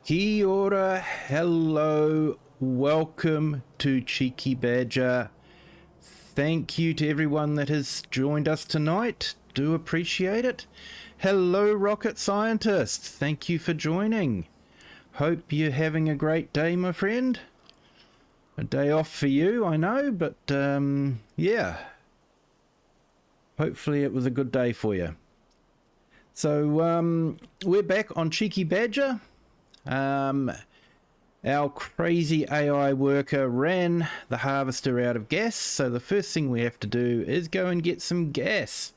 Kia ora, hello, welcome to Cheeky Badger. Thank you to everyone that has joined us tonight. Do appreciate it. Hello, Rocket Scientist. Thank you for joining. Hope you're having a great day, my friend. A day off for you, I know, but yeah. Hopefully it was a good day for you. So we're back on Cheeky Badger. Our crazy AI worker ran the harvester out of gas, so the first thing we have to do is go and get some gas.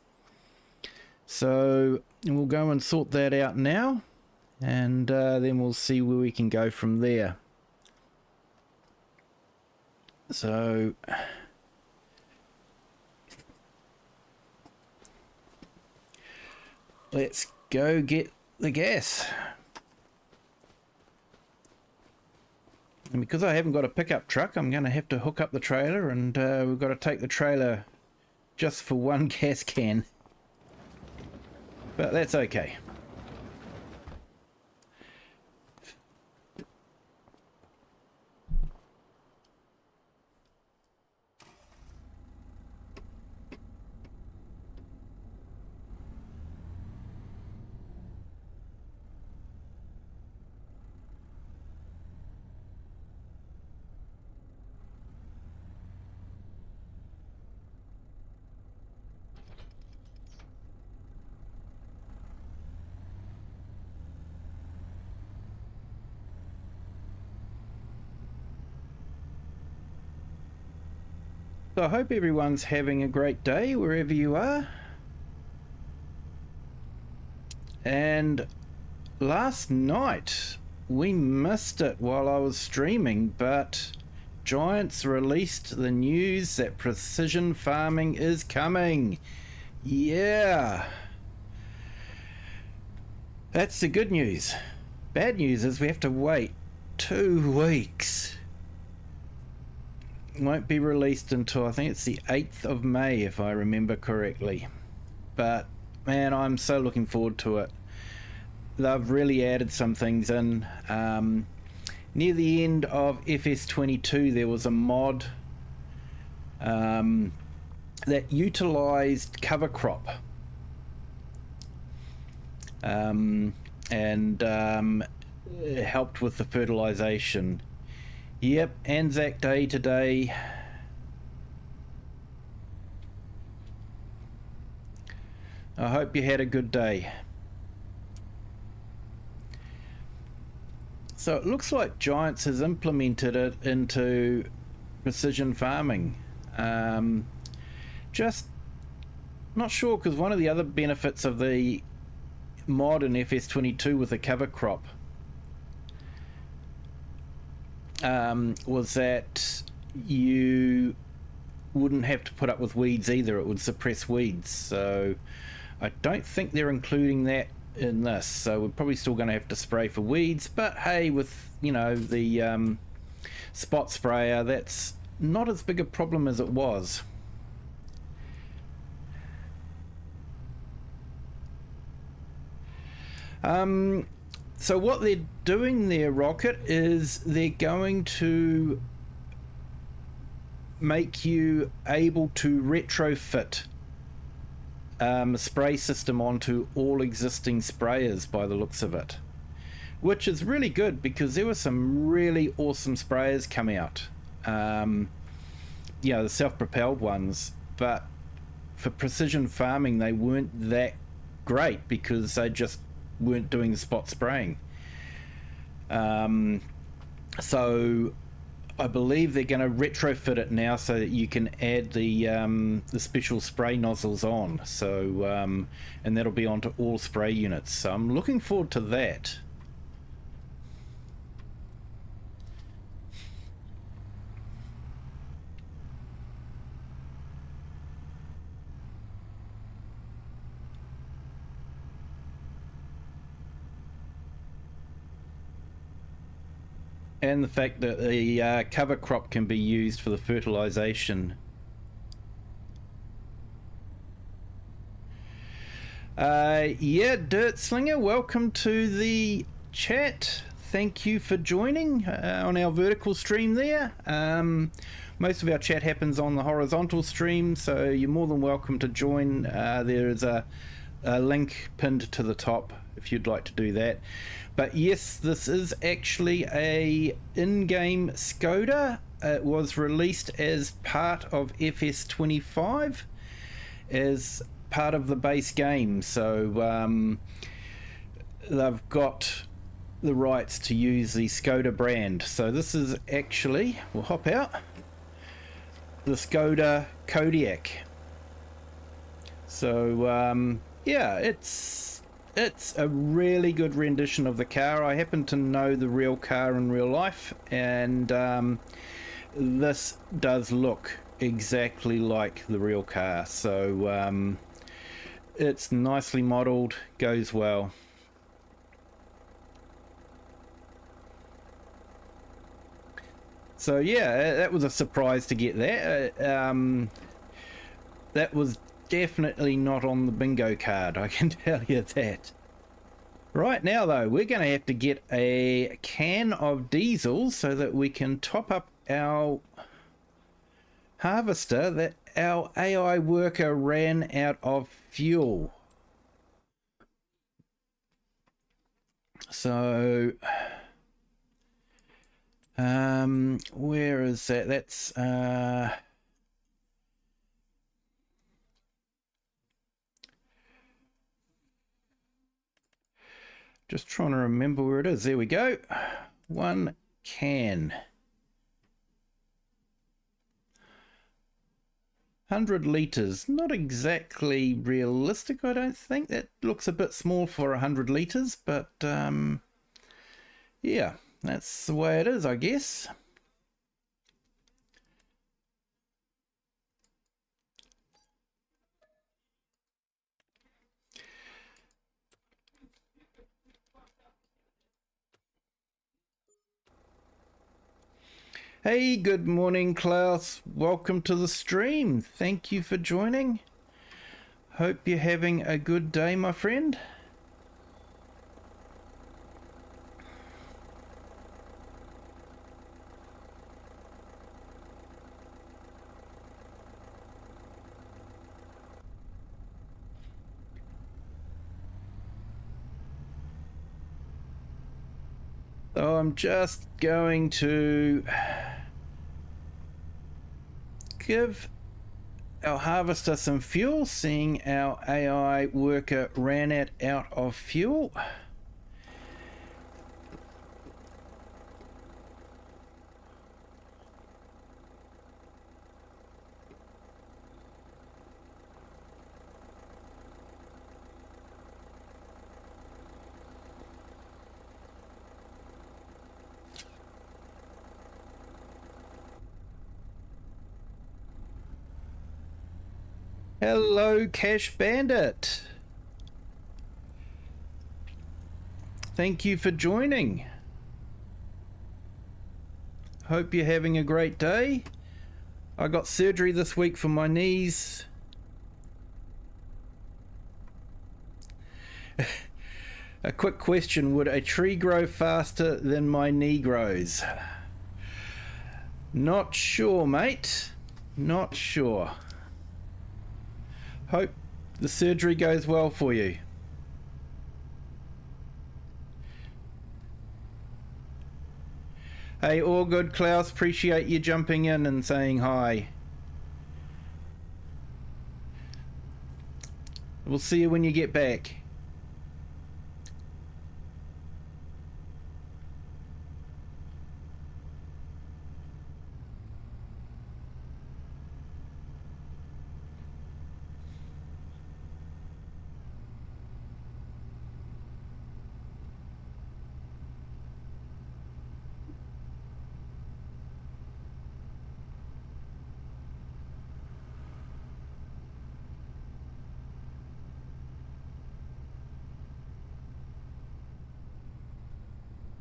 So we'll go and sort that out now, and then we'll see where we can go from there. So let's go get the gas. And because I haven't got a pickup truck, I'm going to have to hook up the trailer, and we've got to take the trailer just for one gas can. But that's okay. So I hope everyone's having a great day wherever you are. And last night we missed it while I was streaming, but Giants released the news that precision farming is coming. Yeah. That's the good news. Bad news is we have to wait 2 weeks. Won't be released until I think it's the 8th of May if I remember correctly, but man, I'm so looking forward to it. They've really added some things in. Near the end of FS22 there was a mod that utilized cover crop and helped with the fertilization. Yep, Anzac Day today. I hope you had a good day. So it looks like Giants has implemented it into precision farming. Just not sure, because one of the other benefits of the mod in FS22 with the cover crop was that you wouldn't have to put up with weeds either. It would suppress weeds. So I don't think they're including that in this. So we're probably still going to have to spray for weeds. But hey, with, you know, the spot sprayer, that's not as big a problem as it was. So what they're doing there, Rocket, is they're going to make you able to retrofit a spray system onto all existing sprayers by the looks of it, which is really good because there were some really awesome sprayers come out. You know, the self-propelled ones, but for precision farming they weren't that great because they just weren't doing the spot spraying. So I believe they're going to retrofit it now so that you can add the special spray nozzles on. So and that'll be onto all spray units. So I'm looking forward to that. And the fact that the cover crop can be used for the fertilization. Yeah, Dirt Slinger, welcome to the chat. Thank you for joining on our vertical stream there. Most of our chat happens on the horizontal stream, so you're more than welcome to join. There is a link pinned to the top if you'd like to do that. But yes, this is actually a in-game Skoda. It was released as part of FS25 as part of the base game, so they've got the rights to use the Skoda brand. So this is actually, we'll hop out, the Skoda Kodiaq. So yeah, it's a really good rendition of the car. I happen to know the real car in real life, and this does look exactly like the real car. So it's nicely modeled, goes well. So yeah, that was a surprise to get that. That was definitely not on the bingo card, I can tell you that. Right now though, we're going to have to get a can of diesel so that we can top up our harvester that our AI worker ran out of fuel. So where is that? That's just trying to remember where it is. There we go. 1 can. 100 litres. Not exactly realistic, I don't think. That looks a bit small for 100 litres, but yeah, that's the way it is, I guess. Hey, good morning, Klaus. Welcome to the stream. Thank you for joining. Hope you're having a good day, my friend. So I'm just going to give our harvester some fuel, seeing our AI worker ran out of fuel. Hello, Cash Bandit. Thank you for joining. Hope you're having a great day. I got surgery this week for my knees. A quick question, would a tree grow faster than my knee grows? Not sure, mate. Not sure. Hope the surgery goes well for you. Hey, all good, Klaus. Appreciate you jumping in and saying hi. We'll see you when you get back.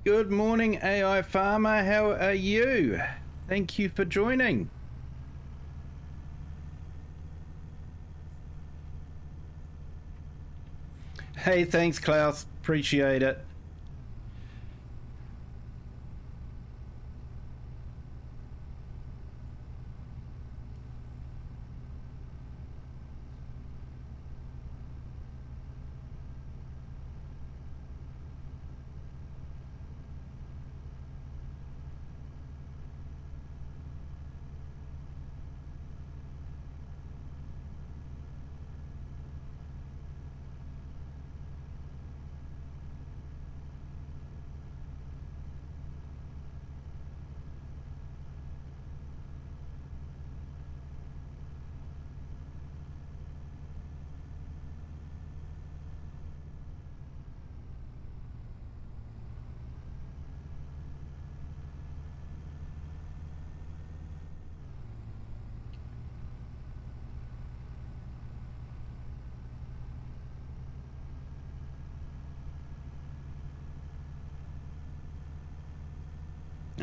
Good morning, AI Farmer. How are you? Thank you for joining. Hey, thanks, Klaus. Appreciate it.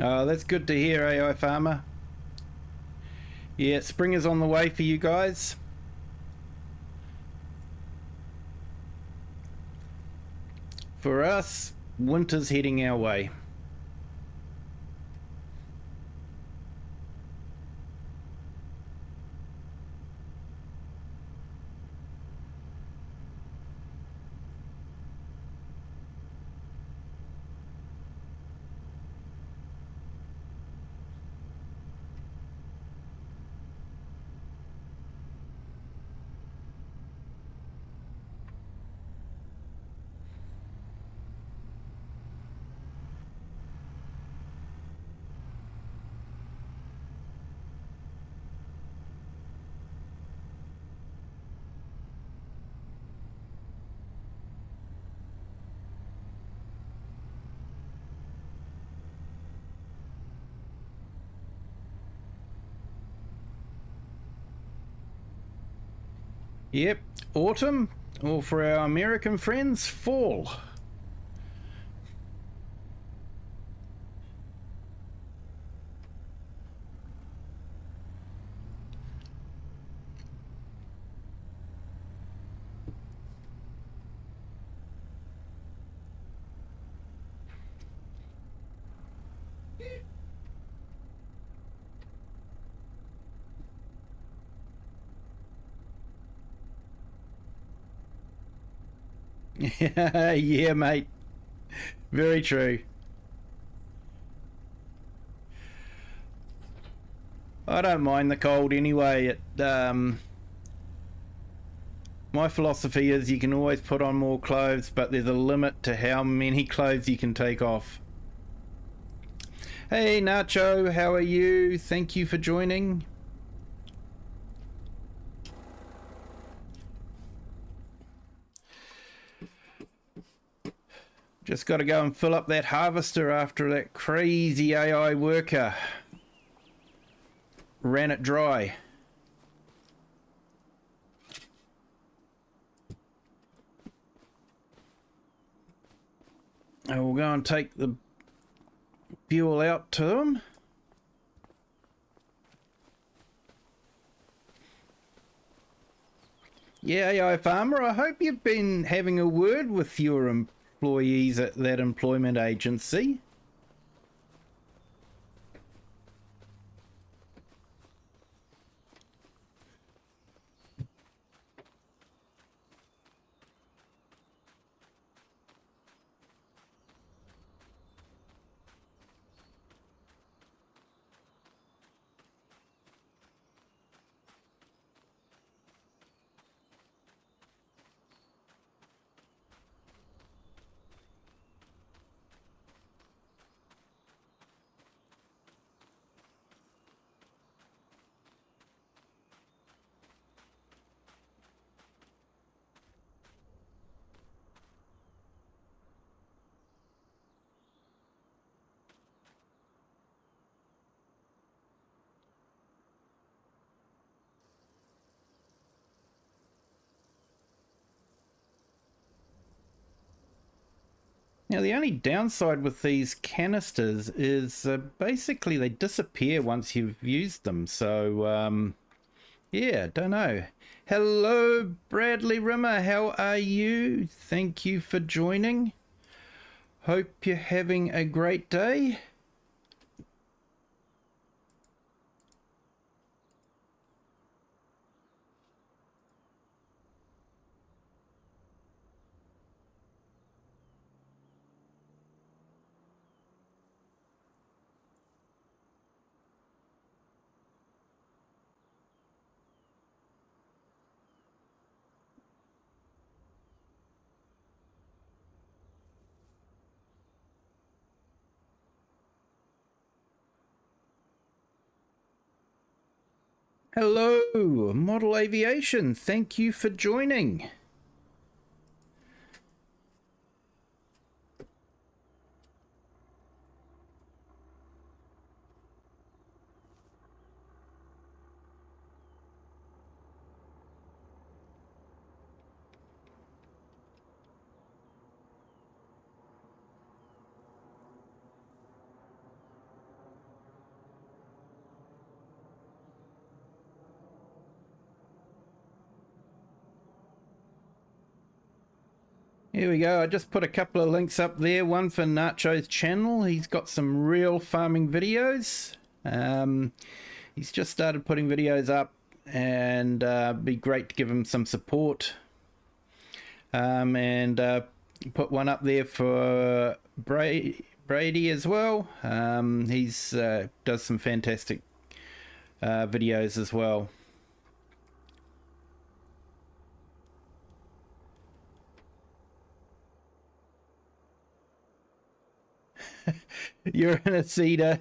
Oh, that's good to hear, AI Farmer. Yeah, spring is on the way for you guys. For us, winter's heading our way. Yep, autumn, or for our American friends, fall. Yeah, mate. Very true. I don't mind the cold anyway. My philosophy is you can always put on more clothes, but there's a limit to how many clothes you can take off. Hey, Nacho, how are you? Thank you for joining. Just got to go and fill up that harvester after that crazy AI worker ran it dry. And we'll go and take the fuel out to him. Yeah, AI Farmer, I hope you've been having a word with your employees at that employment agency. Now, the only downside with these canisters is basically they disappear once you've used them. So, yeah, don't know. Hello, Bradley Rimmer. How are you? Thank you for joining. Hope you're having a great day. Hello, Model Aviation. Thank you for joining. Here we go. I just put a couple of links up there. One for Nacho's channel. He's got some real farming videos. He's just started putting videos up, and be great to give him some support. And put one up there for Brady as well. He's does some fantastic videos as well. You're in a cedar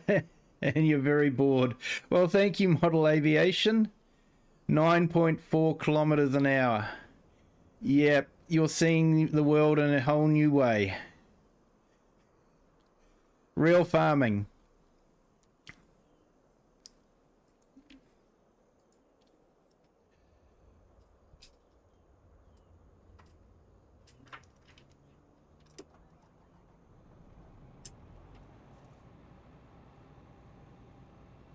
and you're very bored. Well, thank you, Model Aviation. 9.4 kilometers an hour. Yep, you're seeing the world in a whole new way. Real farming.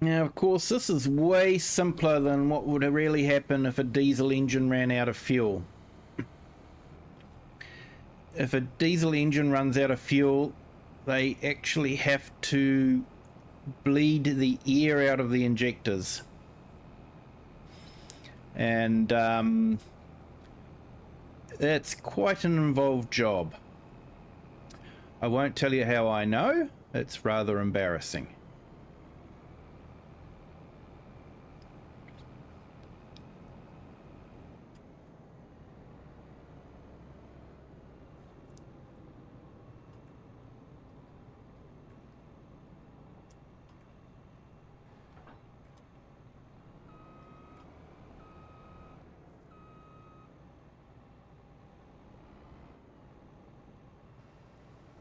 Now, of course, this is way simpler than what would really happen if a diesel engine ran out of fuel. If a diesel engine runs out of fuel, they actually have to bleed the air out of the injectors. And it's quite an involved job. I won't tell you how I know. It's rather embarrassing.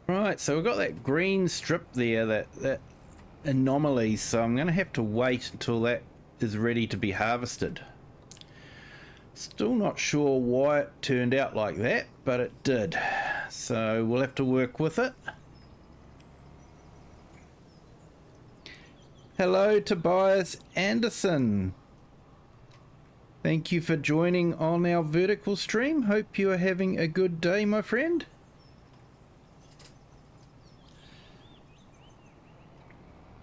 Right, so we've got that green strip there, that anomaly, so I'm going to have to wait until that is ready to be harvested. Still not sure why it turned out like that, but it did. So we'll have to work with it. Hello, Tobias Anderson. Thank you for joining on our vertical stream. Hope you are having a good day, my friend.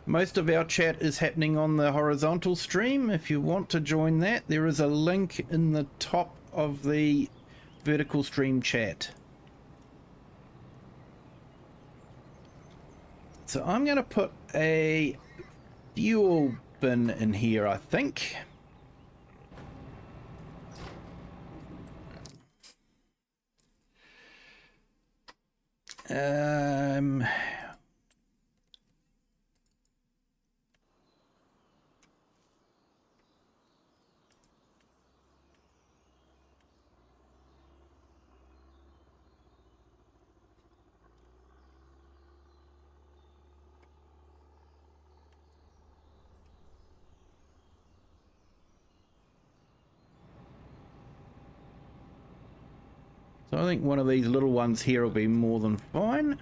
Most of our chat is happening on the horizontal stream. If you want to join that, there is a link in the top of the vertical stream chat. So I'm going to put a fuel bin in here, I think. So I think one of these little ones here will be more than fine.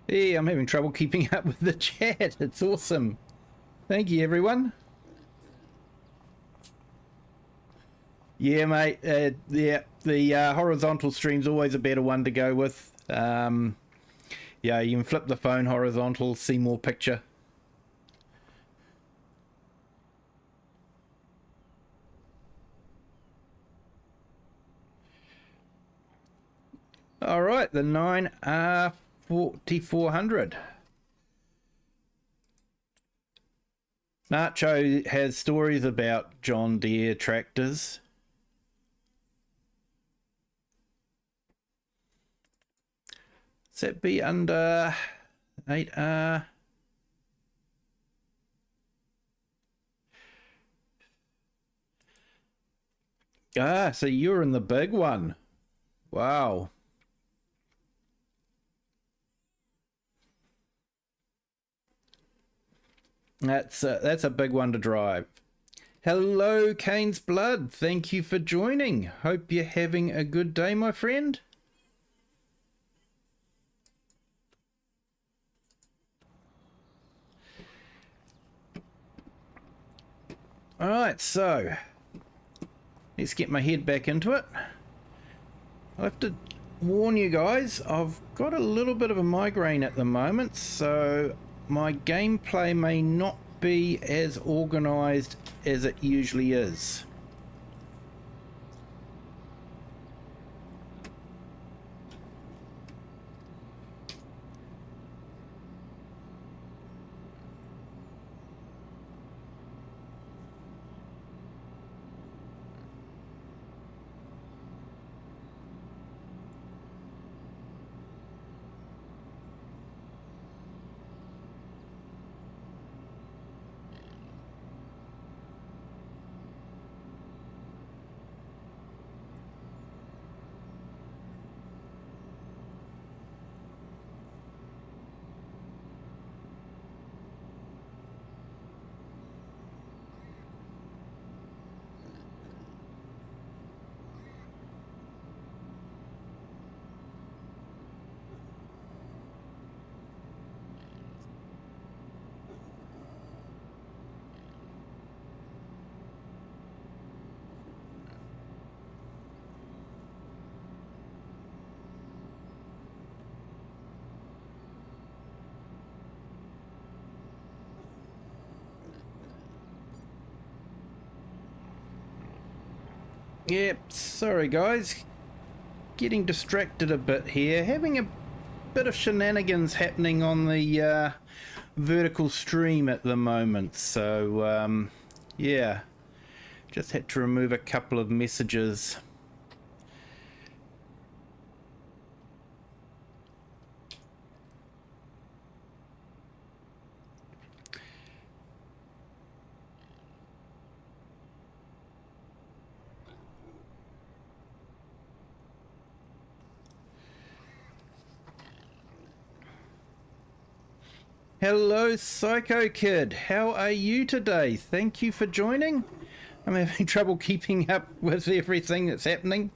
Hey, I'm having trouble keeping up with the chat. It's awesome. Thank you, everyone. Yeah, mate. Yeah, the horizontal stream's always a better one to go with. Yeah, you can flip the phone horizontal, see more picture. All right, the 9R4400. Nacho has stories about John Deere tractors. Does that be under 8R? Ah, so you're in the big one. Wow. That's a big one to drive. Hello, Kane's Blood. Thank you for joining. Hope you're having a good day, my friend. All right, so let's get my head back into it. I have to warn you guys, I've got a little bit of a migraine at the moment, so my gameplay may not be as organized as it usually is. Yep, sorry guys, getting distracted a bit here, having a bit of shenanigans happening on the vertical stream at the moment, so yeah, just had to remove a couple of messages. Hello, Psycho Kid. How are you today? Thank you for joining. I'm having trouble keeping up with everything that's happening.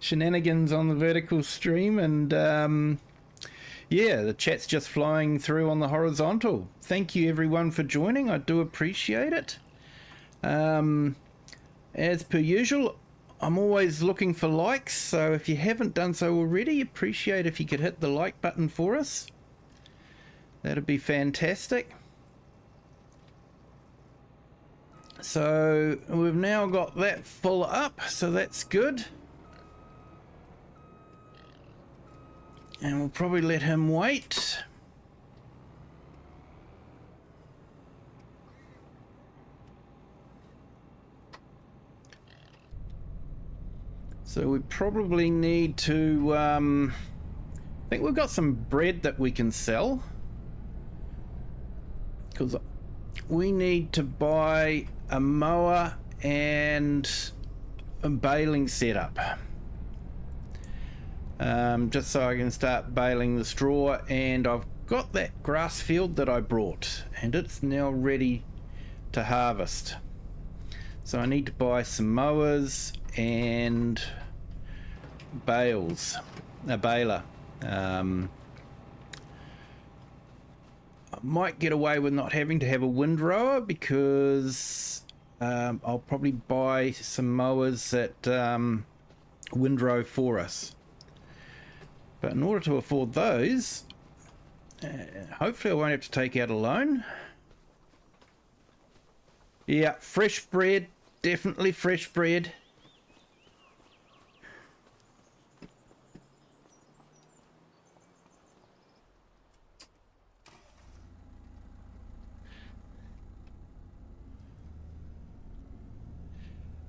Shenanigans on the vertical stream, and yeah, the chat's just flying through on the horizontal. Thank you, everyone, for joining. I do appreciate it. As per usual, I'm always looking for likes, so if you haven't done so already, appreciate if you could hit the like button for us. That'd be fantastic. So we've now got that full up, so that's good. And we'll probably let him wait. So we probably need to, I think we've got some bread that we can sell. Because we need to buy a mower and a baling setup. Just so I can start baling the straw, and I've got that grass field that I brought and it's now ready to harvest. So I need to buy some mowers and bales, a baler. might get away with not having to have a windrower because I'll probably buy some mowers that windrow for us. But in order to afford those, hopefully I won't have to take out a loan. Yeah, fresh bread, definitely fresh bread.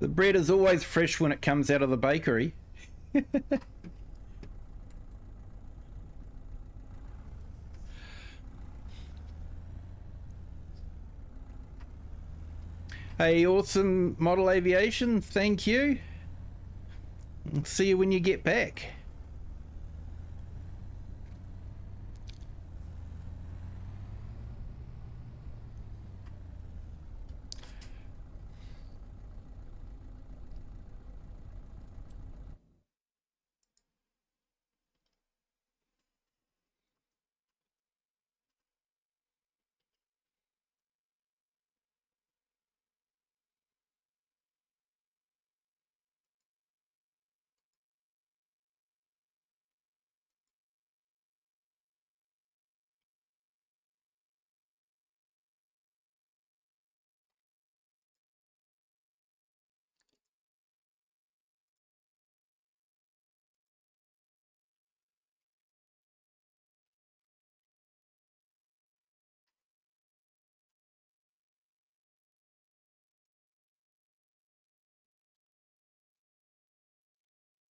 The bread is always fresh when it comes out of the bakery. Hey, awesome model aviation, thank you. I'll see you when you get back.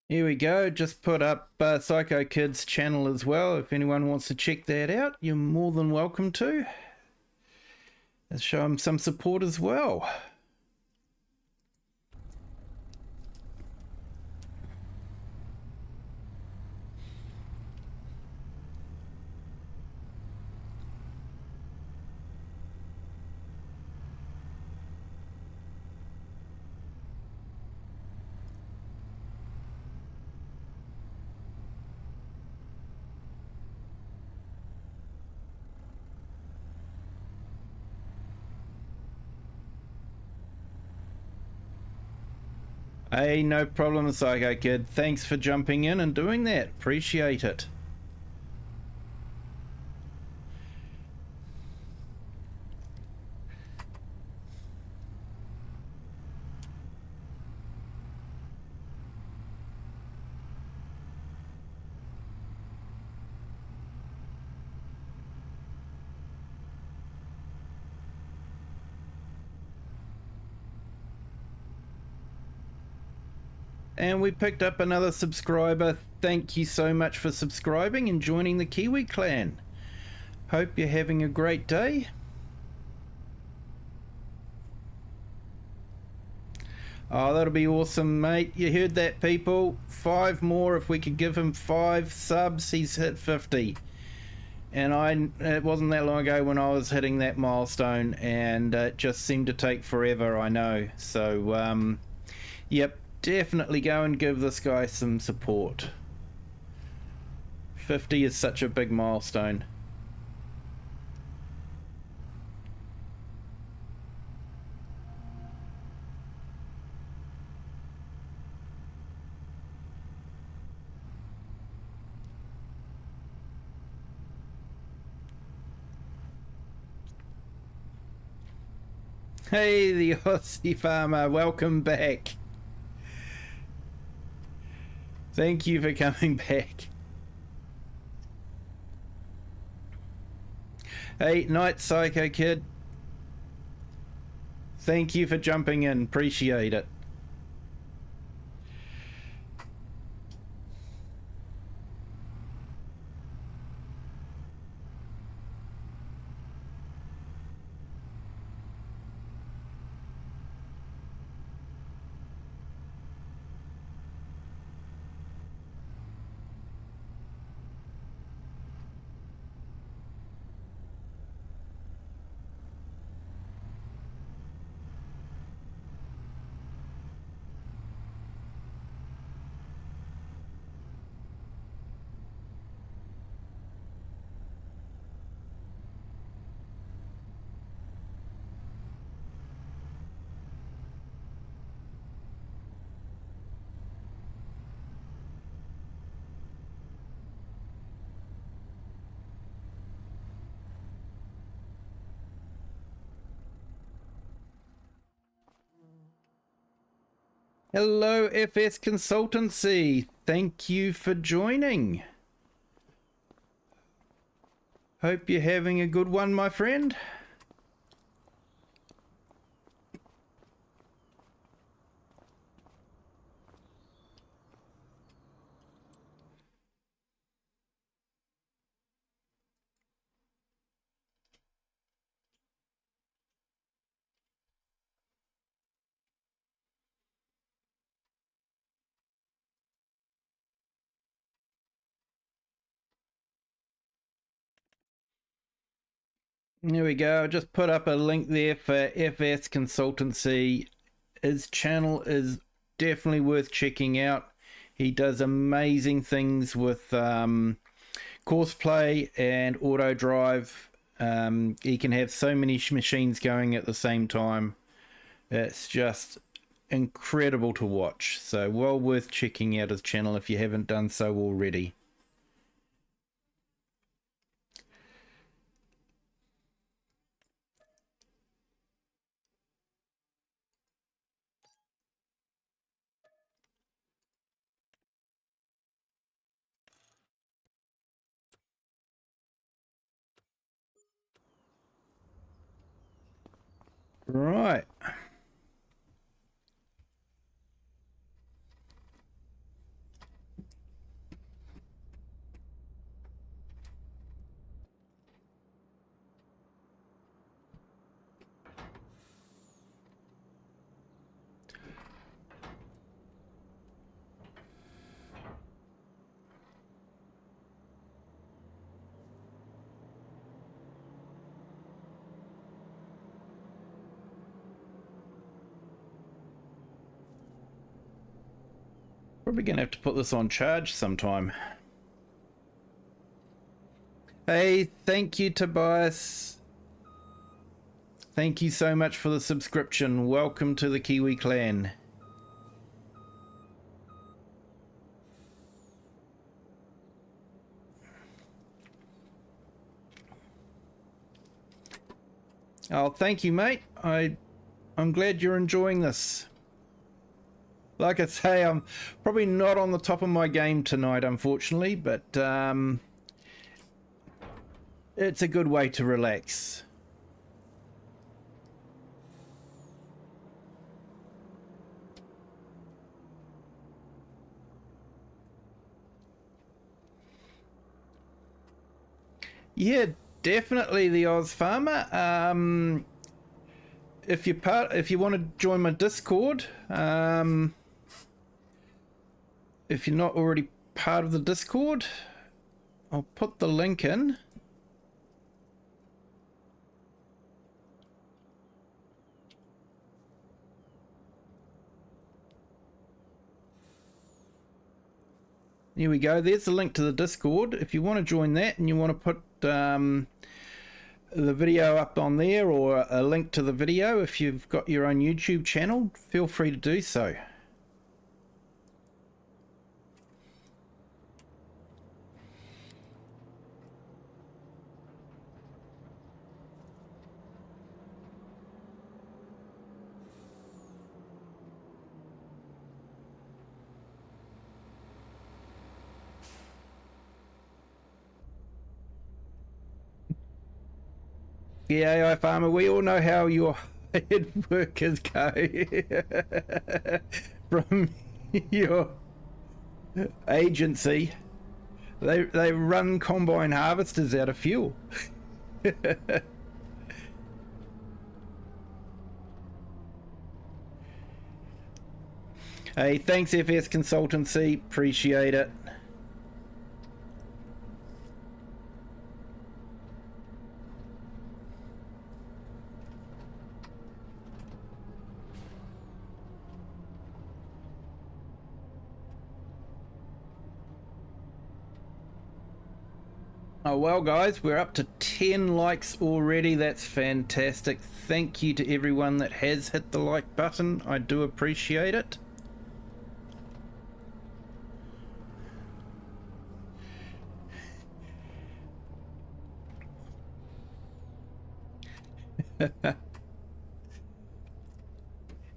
Here we go, just put up Psycho Kid's channel as well. If anyone wants to check that out, you're more than welcome to. Let's show him some support as well. Hey, no problem, Psycho Kid. Thanks for jumping in and doing that. Appreciate it. And we picked up another subscriber. Thank you so much for subscribing and joining the Kiwi clan. Hope you're having a great day. Oh, that'll be awesome, mate. You heard that, people. 5 more. If we could give him 5 subs, he's hit 50. And it wasn't that long ago when I was hitting that milestone, and it just seemed to take forever, I know. So, yep. Definitely go and give this guy some support. 50 is such a big milestone. Hey, the Aussie farmer, welcome back. Thank you for coming back. Hey, Night Psycho Kid. Thank you for jumping in. Appreciate it. Hello, FS Consultancy. Thank you for joining. Hope you're having a good one, my friend. There we go. I just put up a link there for FS Consultancy. His channel is definitely worth checking out. He does amazing things with courseplay and auto drive. He can have so many machines going at the same time. It's just incredible to watch. So well worth checking out his channel if you haven't done so already. Right. Probably gonna have to put this on charge sometime. Hey, thank you, Tobias. Thank you so much for the subscription. Welcome to the Kiwi clan. Oh, thank you, mate. I'm glad you're enjoying this. Like I say, I'm probably not on the top of my game tonight, unfortunately, but it's a good way to relax. Yeah, definitely the Oz Farmer. If you want to join my Discord, if you're not already part of the Discord, I'll put the link in. Here we go. There's the link to the Discord. If you want to join that and you want to put the video up on there or a link to the video, if you've got your own YouTube channel, feel free to do so. Yeah, AI Farmer, we all know how your head workers go from your agency. They run combine harvesters out of fuel. Hey, thanks FS Consultancy, appreciate it. Oh well guys, we're up to 10 likes already. That's fantastic. Thank you to everyone that has hit the like button. I do appreciate it.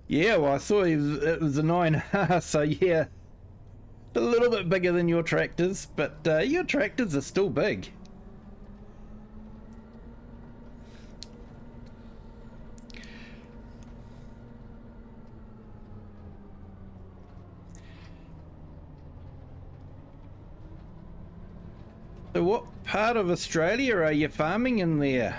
Yeah, well, I saw it was a 9R, so yeah, a little bit bigger than your tractors, but your tractors are still big. So what part of Australia are you farming in there?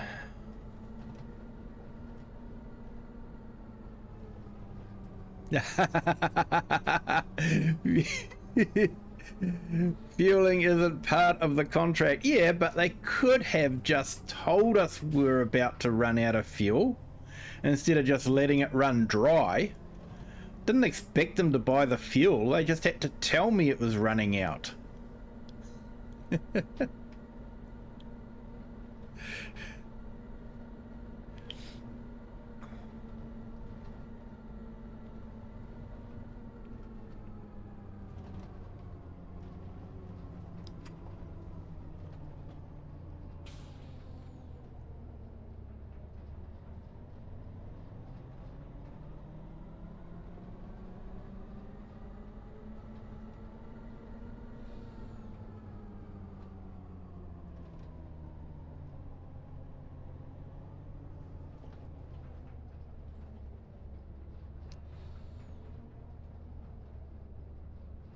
Fueling isn't part of the contract. Yeah, but they could have just told us we're about to run out of fuel instead of just letting it run dry. Didn't expect them to buy the fuel, they just had to tell me it was running out.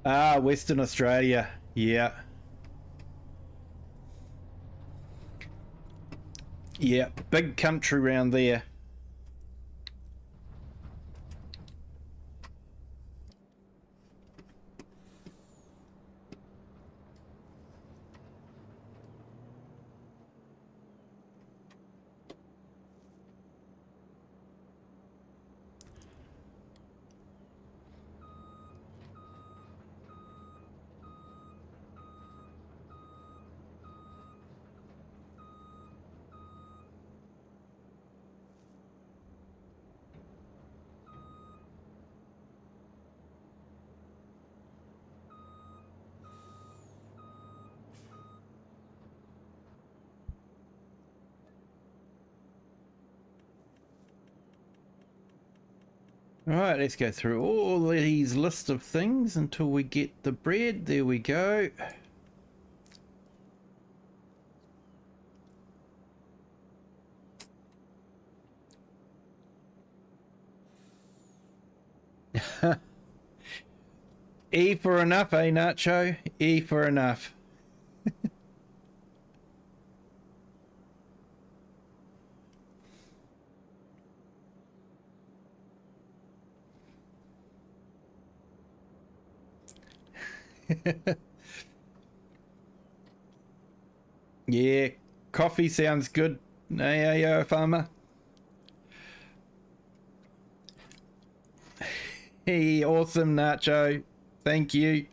Ah, Western Australia. Yeah. Yeah, big country round there. Alright, let's go through all these lists of things until we get the bread. There we go. E for enough, eh, Nacho? E for enough. Yeah, coffee sounds good. Hey, farmer. Hey, awesome, Nacho. Thank you.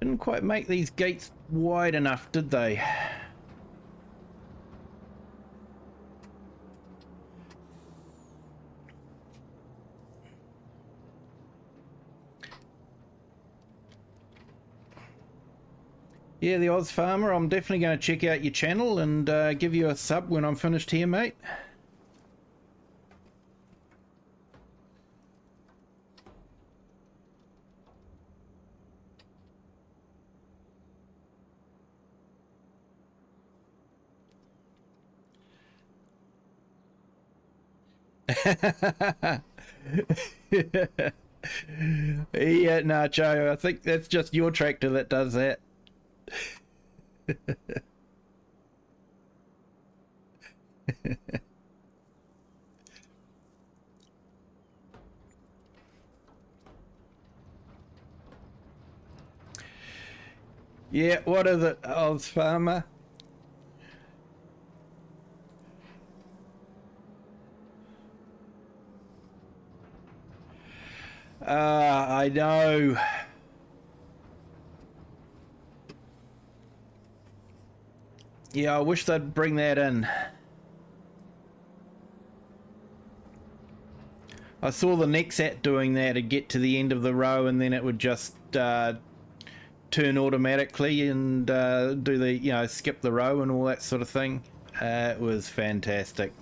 Didn't quite make these gates wide enough, did they? Yeah, the Oz Farmer, I'm definitely going to check out your channel and give you a sub when I'm finished here, mate. Yeah, Nacho, I think that's just your tractor that does that. Yeah, what is it, Oz Farmer? I know. Yeah, I wish they'd bring that in. I saw the Nexat doing that to get to the end of the row, and then it would just turn automatically and do the, you know, skip the row and all that sort of thing. It was fantastic.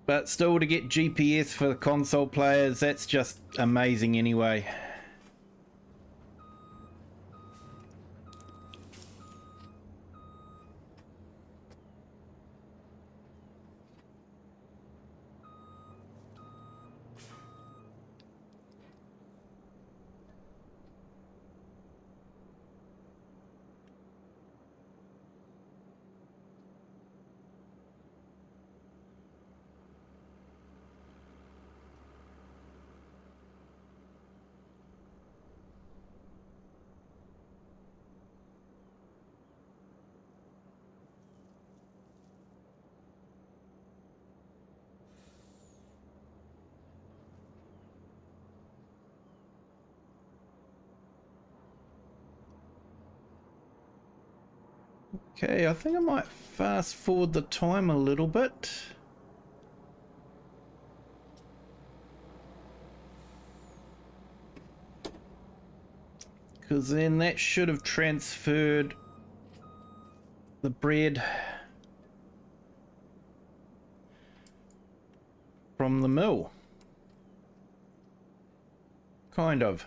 But still, to get GPS for the console players, that's just amazing anyway. Okay, I think I might fast forward the time a little bit. Because then that should have transferred the bread from the mill. Kind of.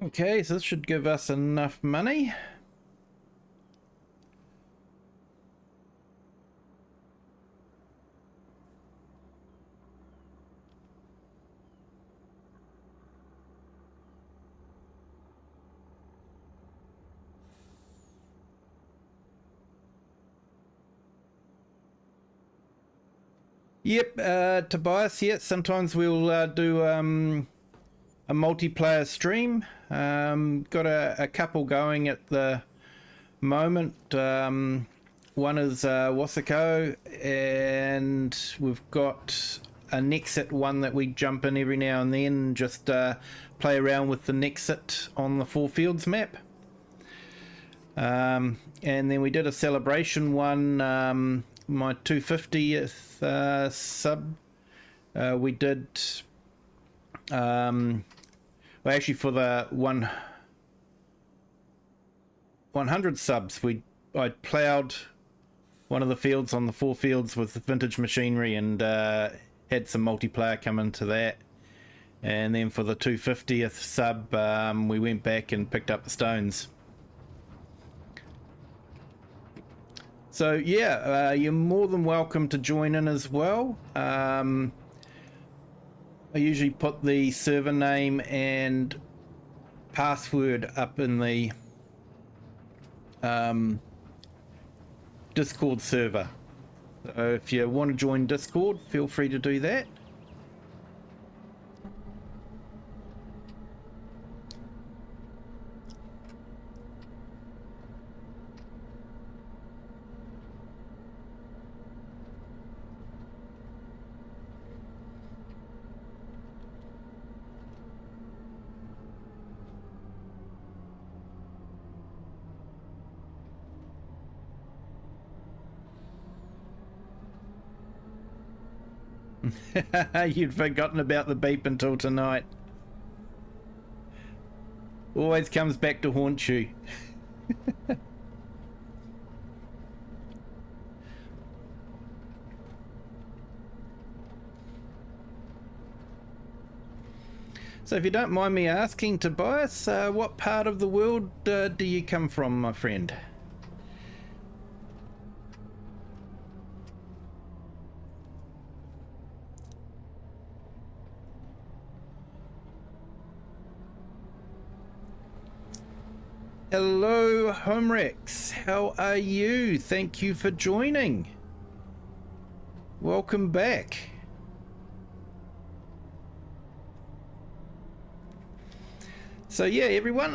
Okay, so this should give us enough money. Yep, Tobias, yeah, sometimes we'll do a multiplayer stream. Got a couple going at the moment. One is Wasako, and we've got a Nexit one that we jump in every now and then, just play around with the Nexit on the Four Fields map. And then we did a celebration one, my 250th sub. We did, well, actually for the 100 subs, I ploughed one of the fields on the Four Fields with vintage machinery, and had some multiplayer come into that. And then for the 250th sub, we went back and picked up the stones. So yeah, you're more than welcome to join in as well. I usually put the server name and password up in the Discord server. So if you want to join Discord, feel free to do that. You'd forgotten about the beep until tonight. Always comes back to haunt you. So if you don't mind me asking, Tobias, what part of the world do you come from, my friend? Hello, Homerex. How are you? Thank you for joining. Welcome back. So yeah, everyone,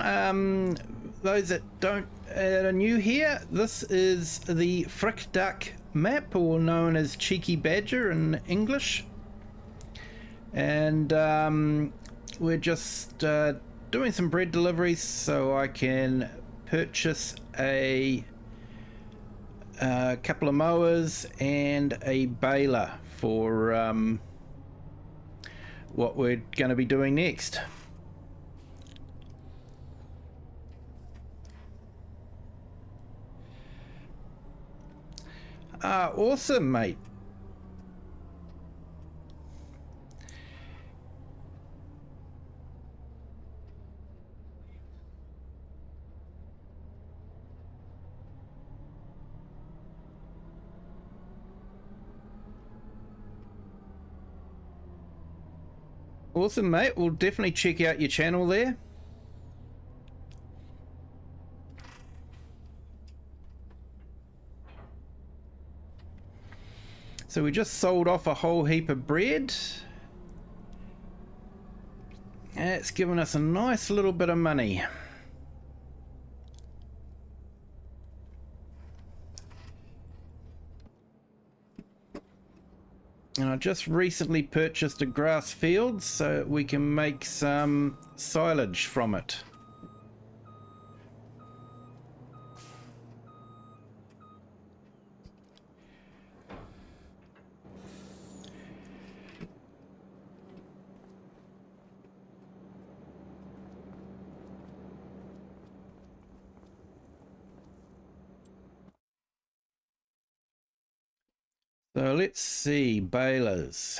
those that are new here, this is the FrechDach map, or known as Cheeky Badger in English. And we're just doing some bread deliveries so I can purchase a couple of mowers and a baler for what we're going to be doing next. Awesome, mate. Awesome, mate. We'll definitely check out your channel there. So we just sold off a whole heap of bread. And it's given us a nice little bit of money. And I just recently purchased a grass field so we can make some silage from it. So let's see, balers.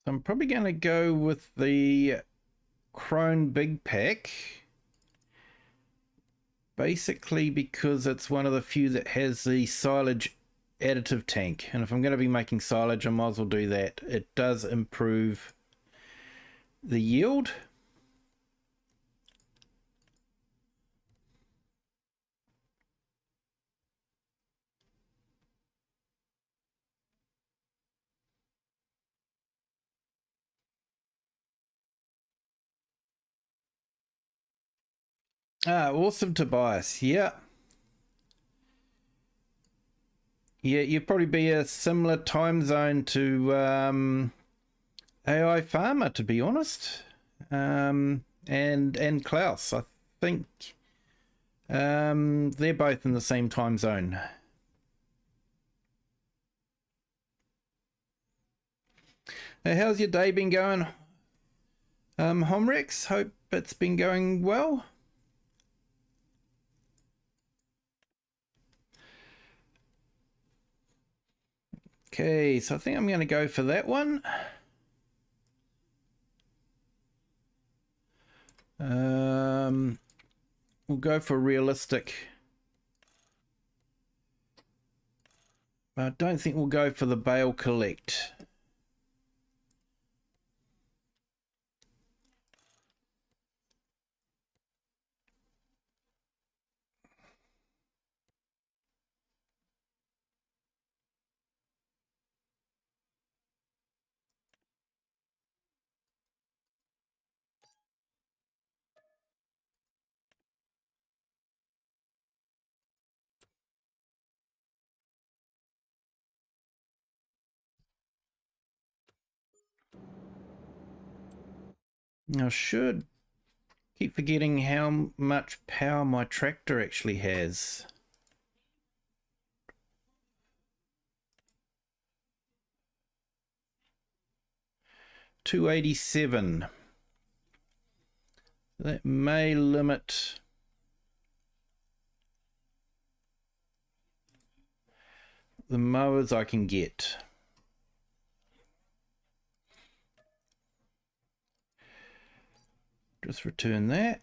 I'm probably going to go with the Crone Big Pack. Basically because it's one of the few that has the silage additive tank, and if I'm going to be making silage I might as well do that. It does improve the yield. Awesome, Tobias. Yeah, you'd probably be a similar time zone to AI Farmer, to be honest. And Klaus, I think they're both in the same time zone. How's your day been going, Homrex? Hope it's been going well. Okay, so I think I'm going to go for that one. We'll go for realistic. I don't think we'll go for the bale collect. I should keep forgetting how much power my tractor actually has. $287. That may limit the mowers I can get. Just return that.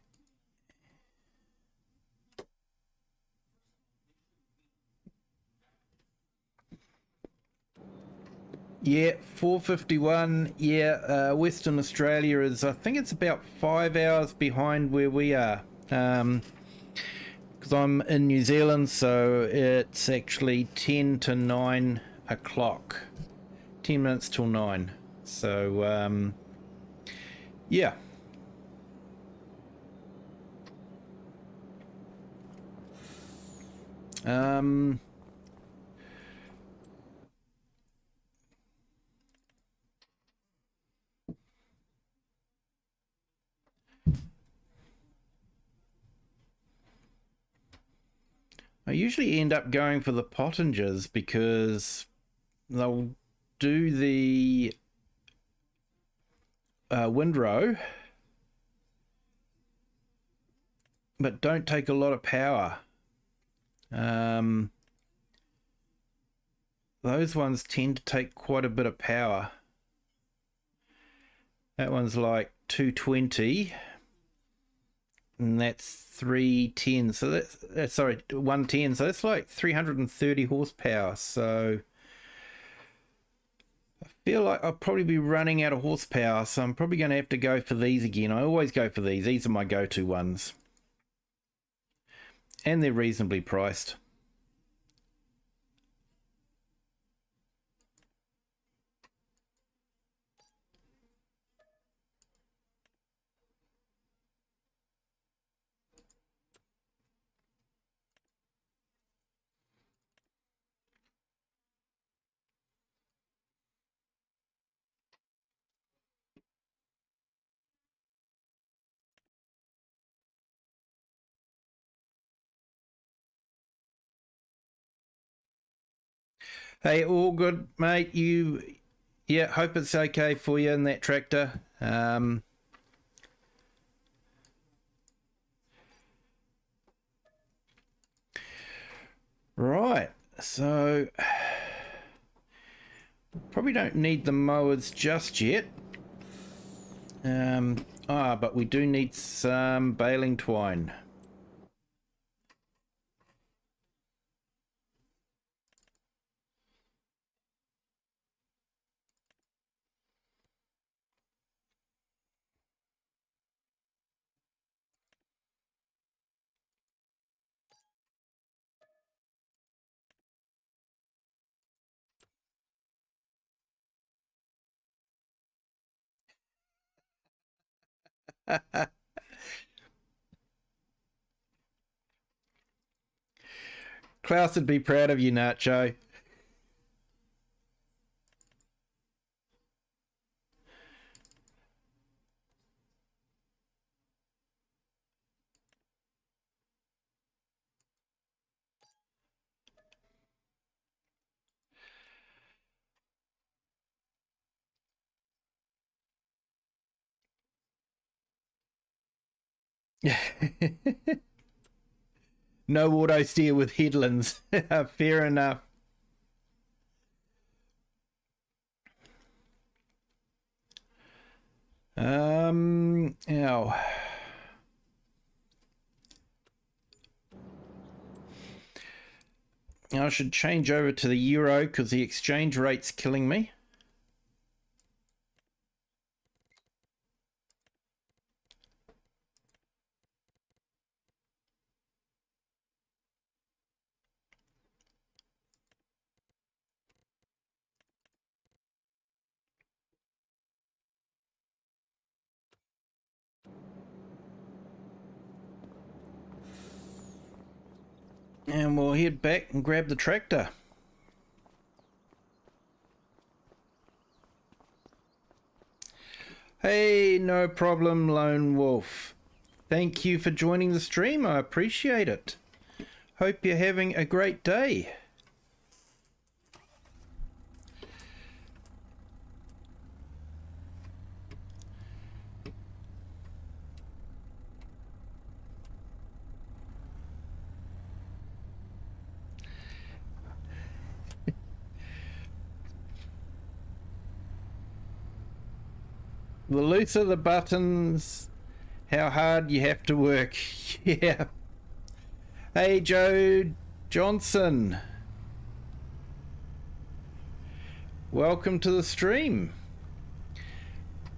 Yeah, 4:51. Yeah, Western Australia is, I think it's about 5 hours behind where we are. Because I'm in New Zealand, so it's actually 10 to 9 o'clock. 10 minutes till 9. So, yeah. I usually end up going for the Pottingers because they'll do the windrow, but don't take a lot of power. Those ones tend to take quite a bit of power. That one's like 220. And that's 310. So that's sorry, 110. So that's like 330 horsepower. So I feel like I'll probably be running out of horsepower. So I'm probably going to have to go for these again. I always go for these. These are my go-to ones. And they're reasonably priced. Hey, all good, mate. Yeah, hope it's okay for you in that tractor. Right, so probably don't need the mowers just yet. But we do need some baling twine. Klaus would be proud of you, Nacho. No auto steer with headlands. Fair enough. Ow. I should change over to the euro because the exchange rate's killing me. And we'll head back and grab the tractor. Hey, no problem, Lone Wolf. Thank you for joining the stream. I appreciate it. Hope you're having a great day. The looser the buttons, how hard you have to work. Yeah. Hey, Joe Johnson. Welcome to the stream.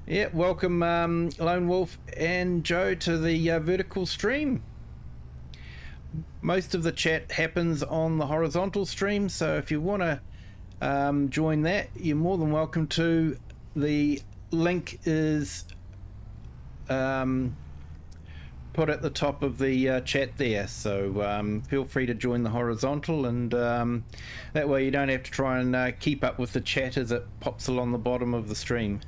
Yeah, welcome Lone Wolf and Joe to the vertical stream. Most of the chat happens on the horizontal stream, so if you want to join that, you're more than welcome to. The link is put at the top of the chat there, so feel free to join the horizontal, and that way you don't have to try and keep up with the chat as it pops along the bottom of the stream.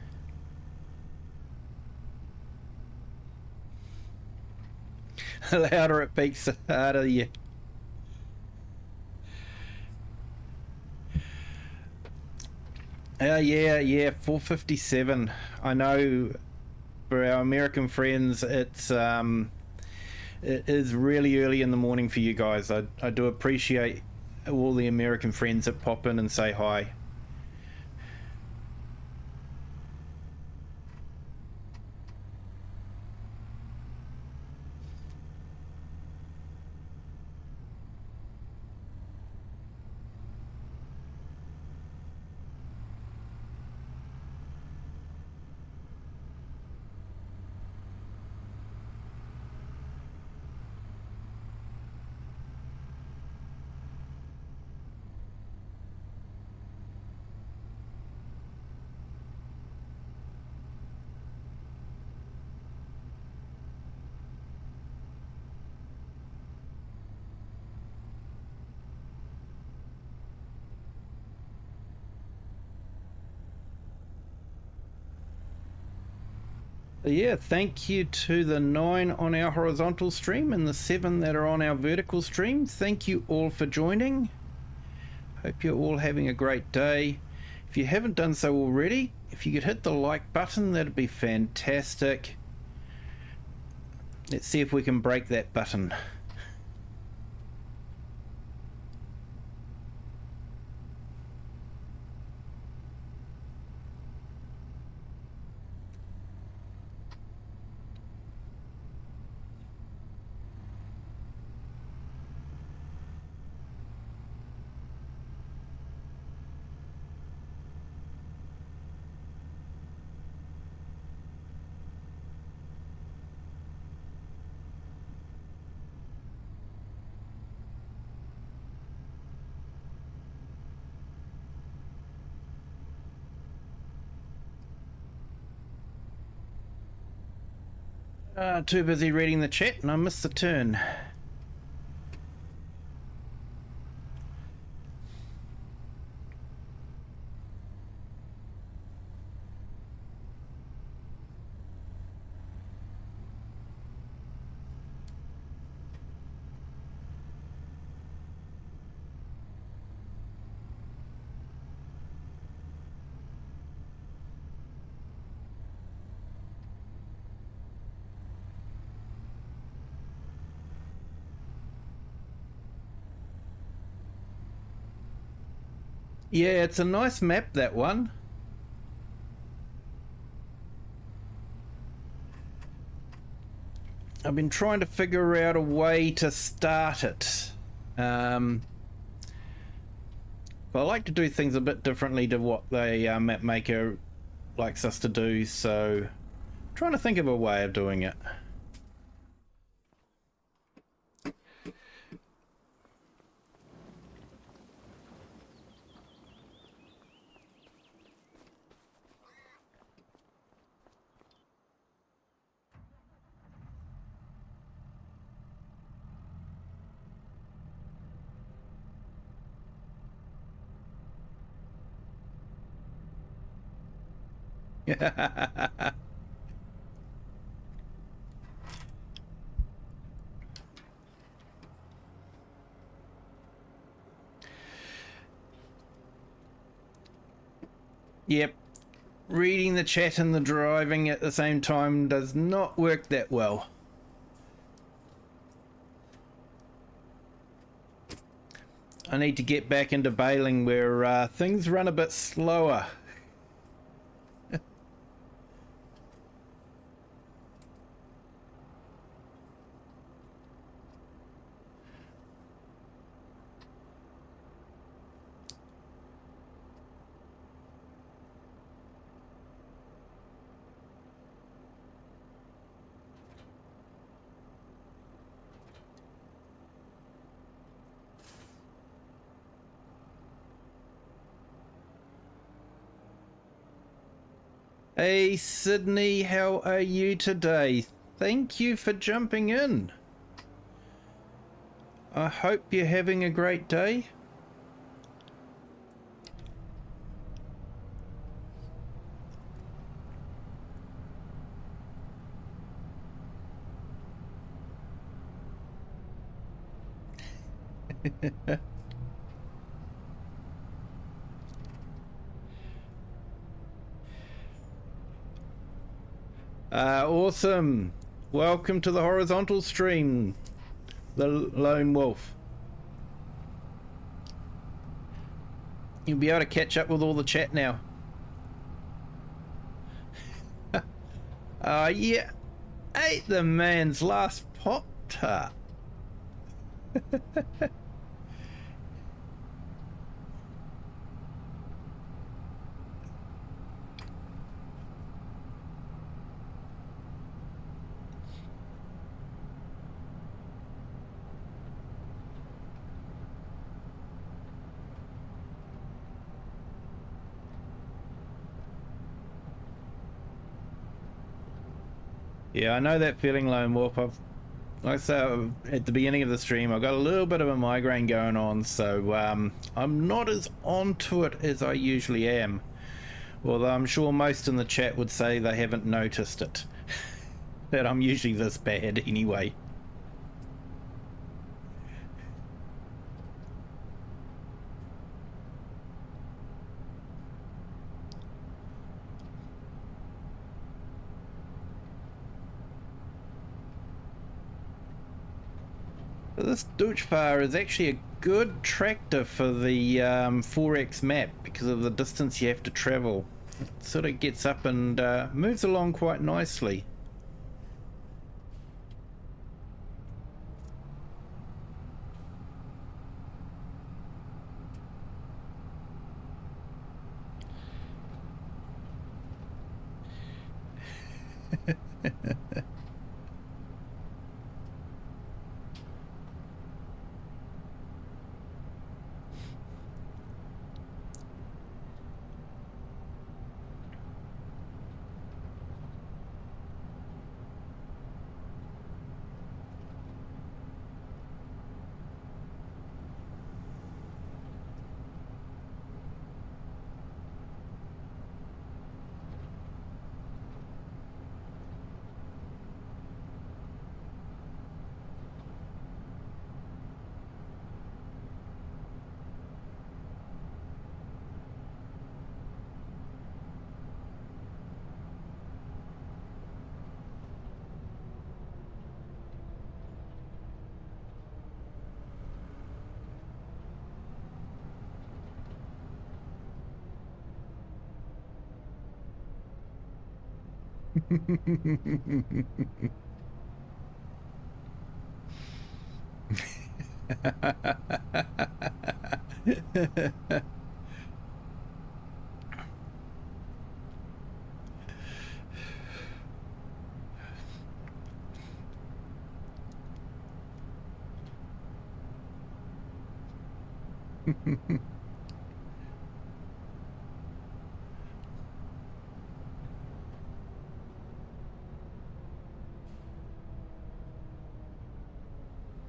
The louder it peaks, the harder you. Yeah, 4:57. I know for our American friends, it is really early in the morning for you guys. I do appreciate all the American friends that pop in and say hi. Yeah, thank you to the 9 on our horizontal stream and the 7 that are on our vertical stream. Thank you all for joining. Hope you're all having a great day. If you haven't done so already, if you could hit the like button, that'd be fantastic. Let's see if we can break that button. Too busy reading the chat and I missed the turn. Yeah, it's a nice map, that one. I've been trying to figure out a way to start it. But I like to do things a bit differently to what the map maker likes us to do, so I'm trying to think of a way of doing it. Yep. Reading the chat and the driving at the same time does not work that well. I need to get back into bailing where things run a bit slower. Hey Sydney, how are you today? Thank you for jumping in. I hope you're having a great day. Awesome. Welcome to the horizontal stream, the Lone Wolf. You'll be able to catch up with all the chat now. Yeah. Ate the man's last Pop-Tart. Yeah, I know that feeling, Lone Wolf. Like I said at the beginning of the stream, I've got a little bit of a migraine going on, so I'm not as onto it as I usually am. Although I'm sure most in the chat would say they haven't noticed it. That I'm usually this bad anyway. This Dutchfar is actually a good tractor for the 4X map because of the distance you have to travel. It sort of gets up and moves along quite nicely.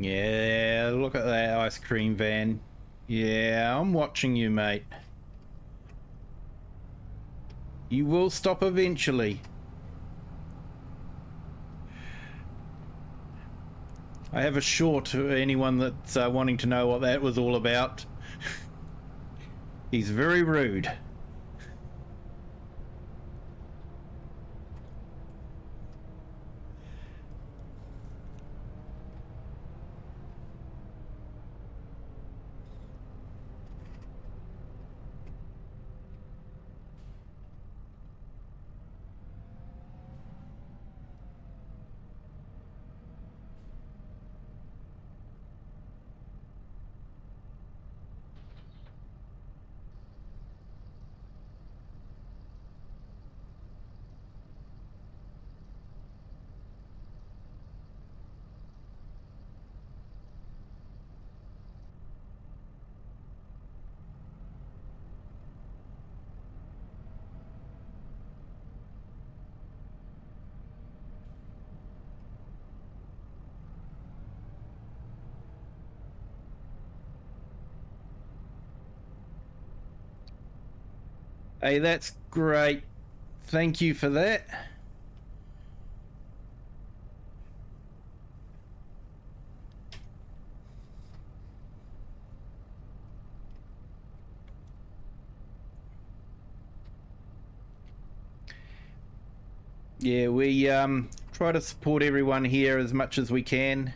Yeah, look at that ice cream van. Yeah, I'm watching you, mate. You will stop eventually. I have a short to anyone that's wanting to know what that was all about. He's very rude. Hey, that's great. Thank you for that. Yeah, we try to support everyone here as much as we can.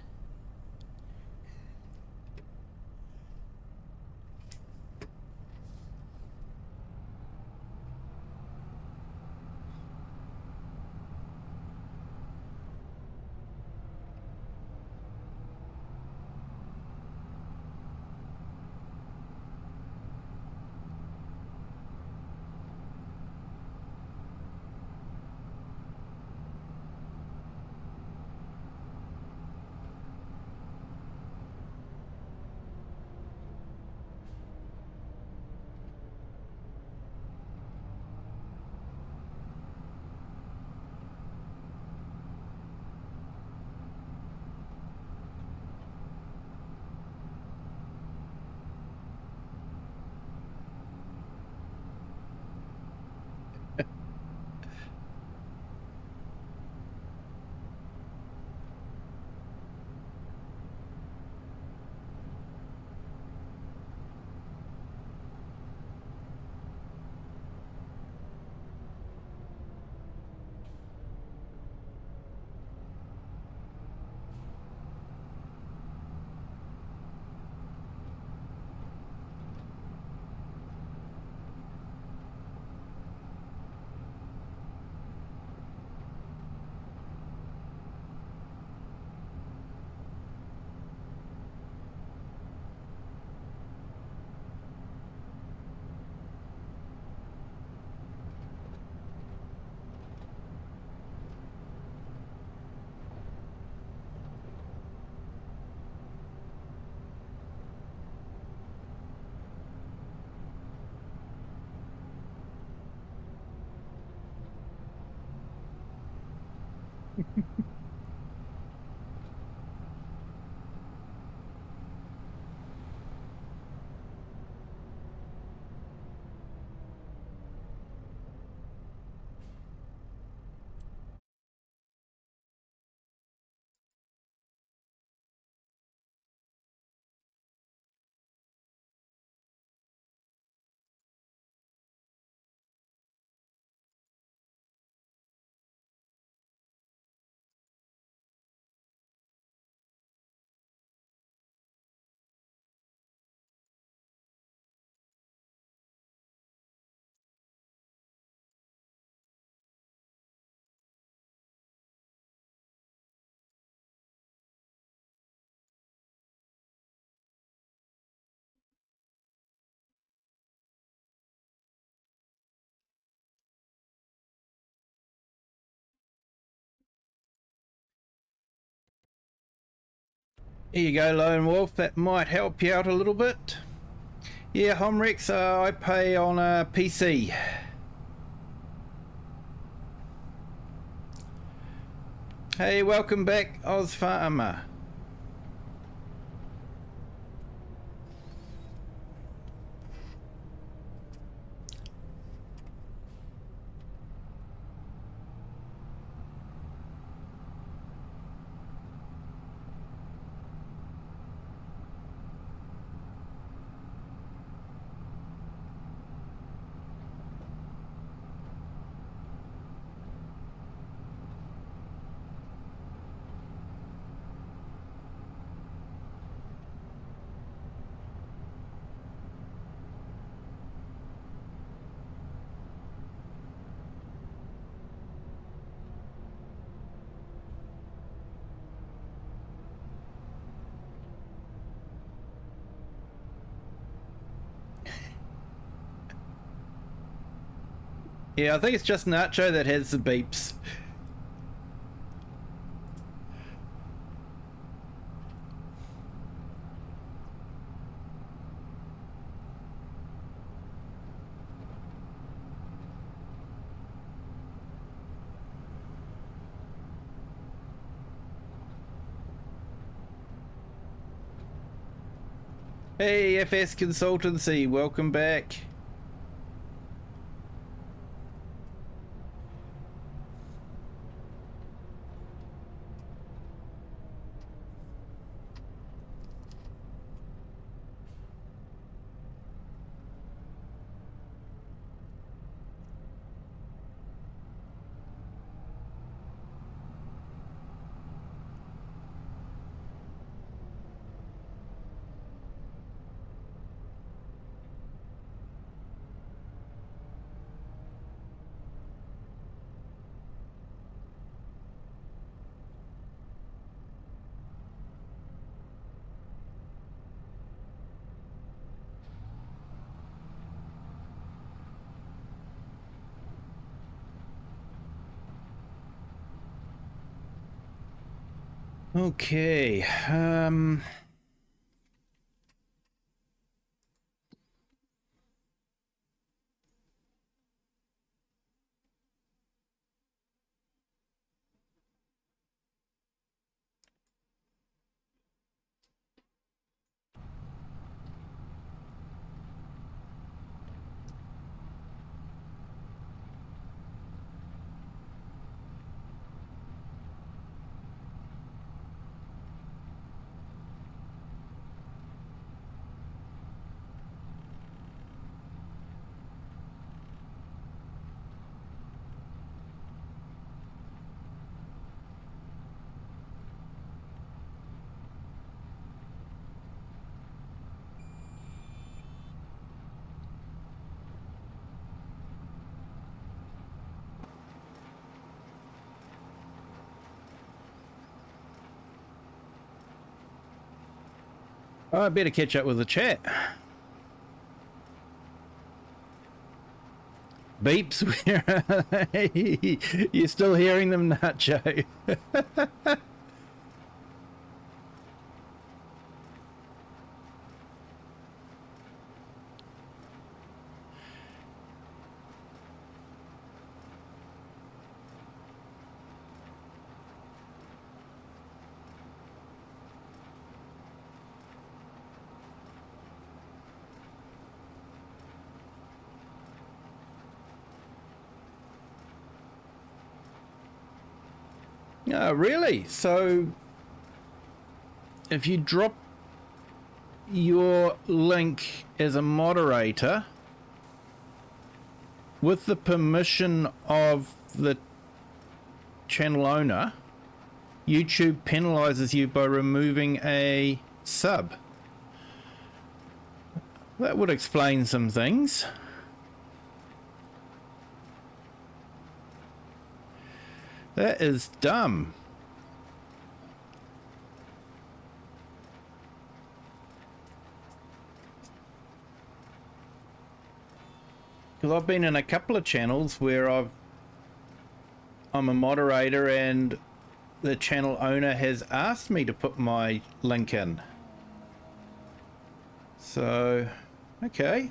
Here you go, Lone Wolf. That might help you out a little bit. Yeah, Homrex, I pay on a PC. Hey, welcome back, Oz Farmer. Yeah, I think it's just Nacho that has the beeps. Hey, FS Consultancy, welcome back. Okay. I better catch up with the chat. Beeps, where are they? You're still hearing them, Nacho? Oh, really? So, if you drop your link as a moderator with the permission of the channel owner, YouTube penalizes you by removing a sub. That would explain some things. That is dumb. Because I've been in a couple of channels where I'm a moderator and the channel owner has asked me to put my link in. So, okay.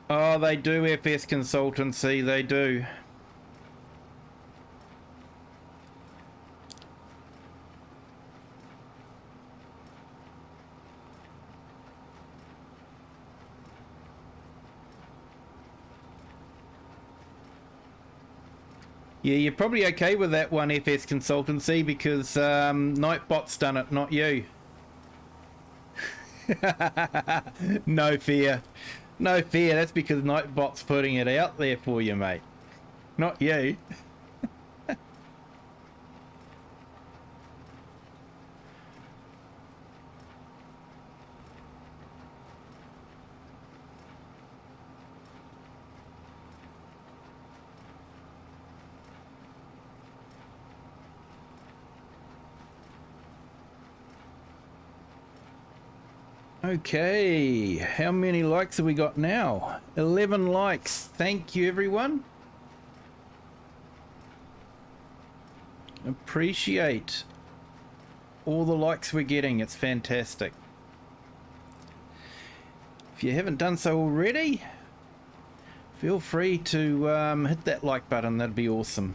Oh, they do, FS Consultancy, they do. Yeah, you're probably okay with that one, FS Consultancy, because Nightbot's done it, not you. No fear. No fear, that's because Nightbot's putting it out there for you, mate. Not you. Okay, how many likes have we got now? 11 likes. Thank you, everyone. Appreciate all the likes we're getting. It's fantastic. If you haven't done so already, feel free to hit that like button. That'd be awesome.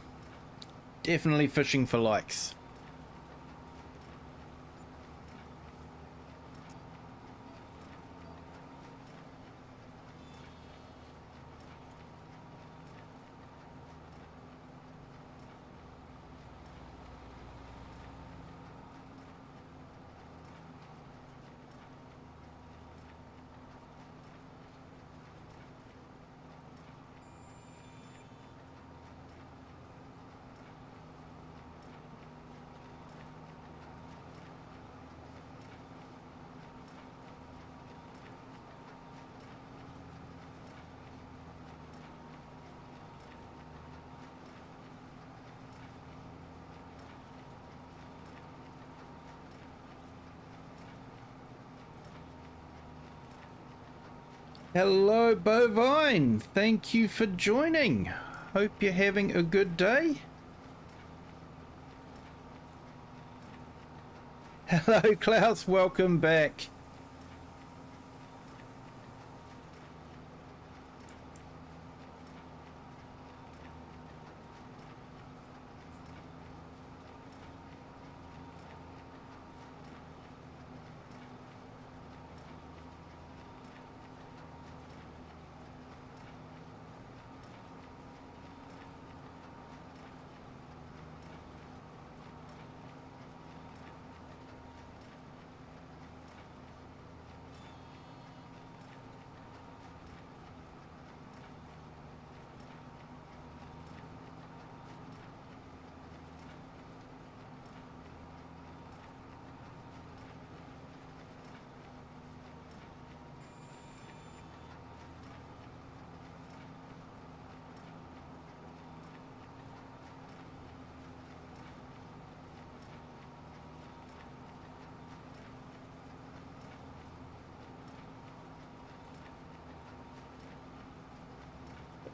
Definitely fishing for likes. Hello, Bovine. Thank you for joining. Hope you're having a good day. Hello, Klaus. Welcome back.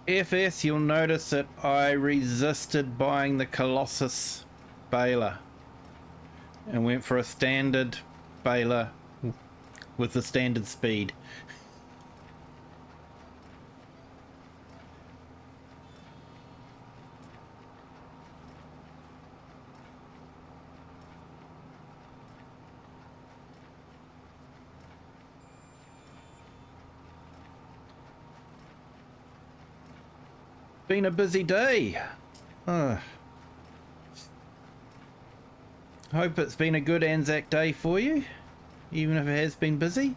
FS, you'll notice that I resisted buying the Colossus baler and went for a standard baler with the standard speed. Been a busy day. Hope it's been a good Anzac day for you, even if it has been busy.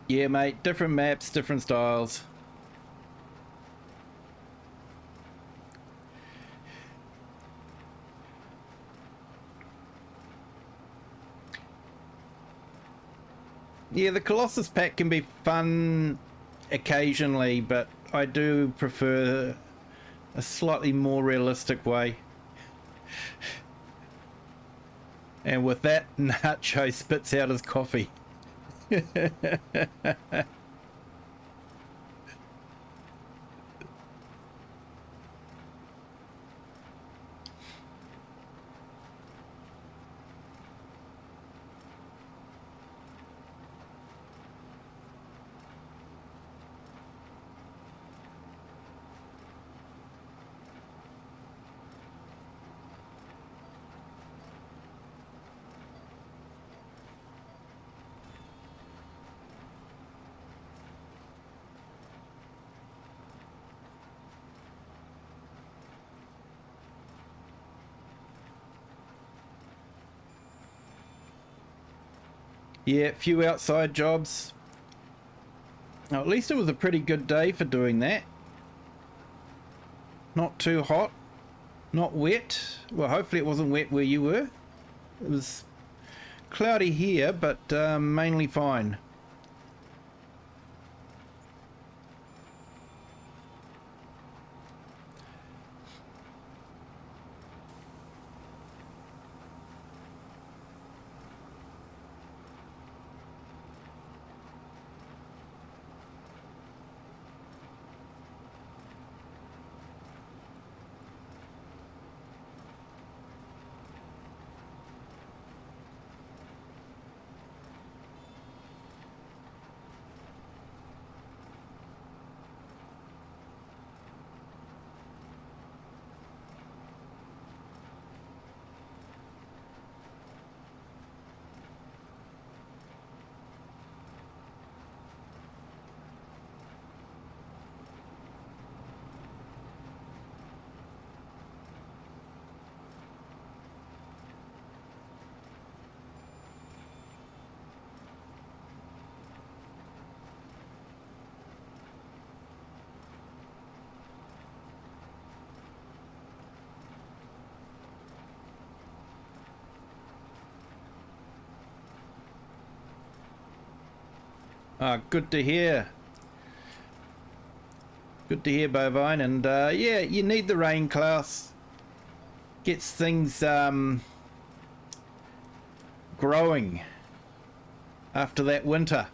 Yeah, mate, different maps, different styles. Yeah, the Colossus pack can be fun occasionally, but I do prefer a slightly more realistic way. And with that, Nacho spits out his coffee. Yeah, few outside jobs. Now, at least it was a pretty good day for doing that. Not too hot, not wet. Well, hopefully it wasn't wet where you were. It was cloudy here, but mainly fine. Good to hear. Good to hear, Bovine. And yeah, you need the rain, Klaus. Gets things growing after that winter.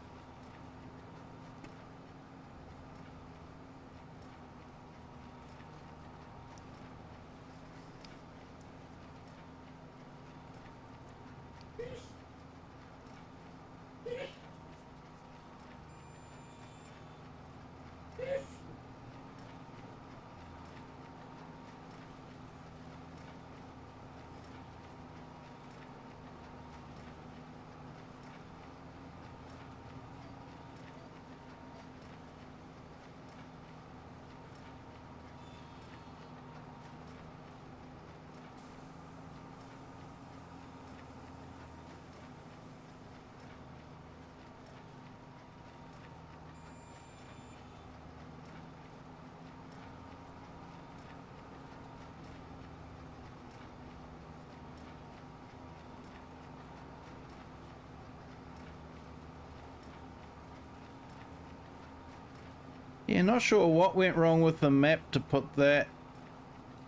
Yeah, not sure what went wrong with the map to put that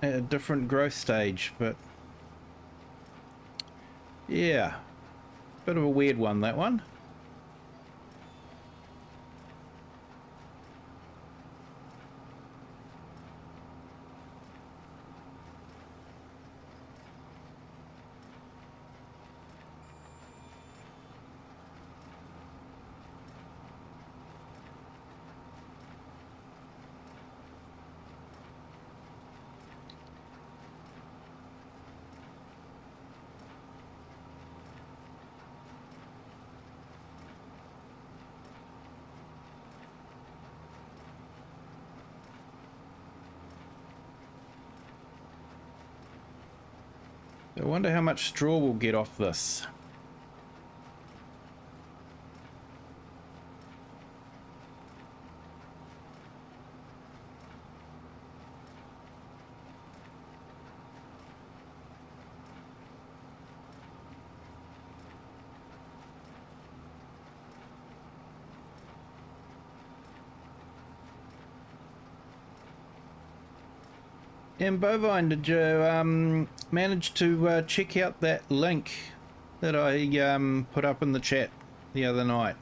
at a different growth stage, but yeah, bit of a weird one, that one. I wonder how much straw we'll get off this. And Bovine, did you manage to check out that link that I put up in the chat the other night?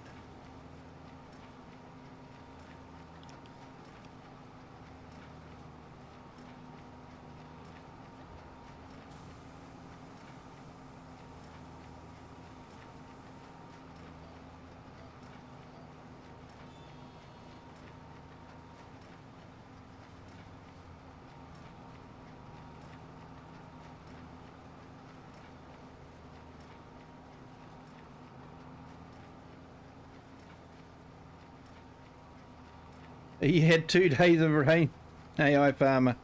He had 2 days of rain, AI farmer.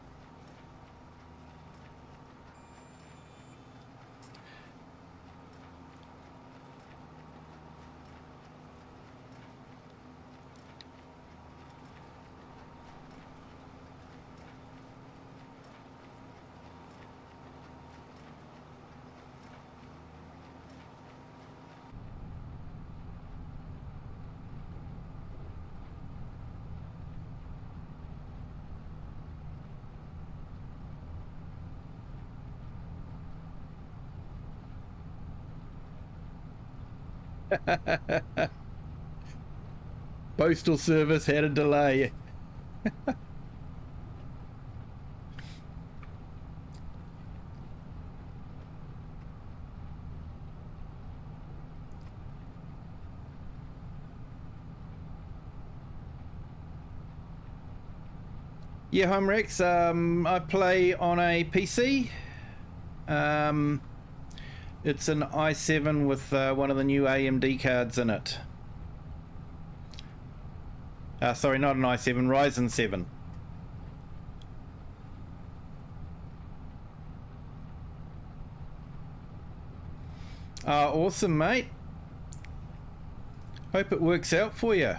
Postal service had a delay. Yeah, Home Rex, I play on a PC. It's an i7 with one of the new AMD cards in it. Sorry, not an i7, Ryzen 7. Awesome, mate. Hope it works out for you.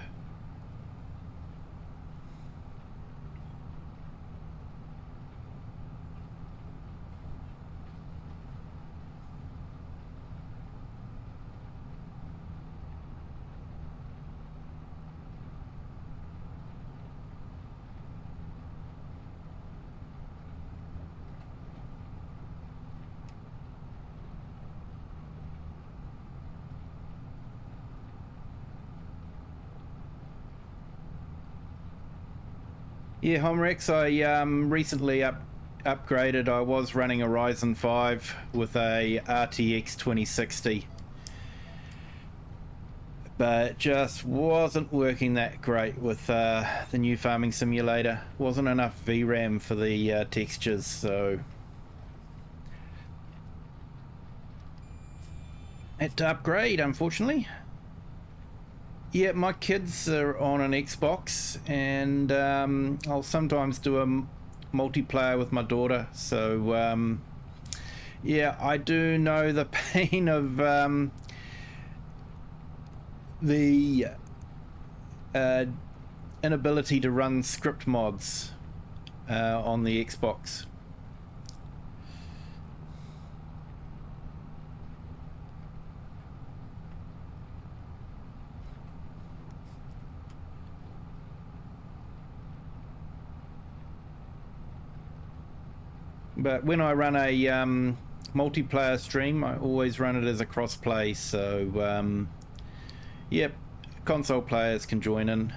Yeah, Homrex, I recently upgraded. I was running a Ryzen 5 with a RTX 2060, but just wasn't working that great with the new farming simulator. Wasn't enough VRAM for the textures, so had to upgrade, unfortunately. Yeah, my kids are on an Xbox, and I'll sometimes do a multiplayer with my daughter. So yeah, I do know the pain of the inability to run script mods on the Xbox. But when I run a multiplayer stream, I always run it as a cross-play, so yep, console players can join in.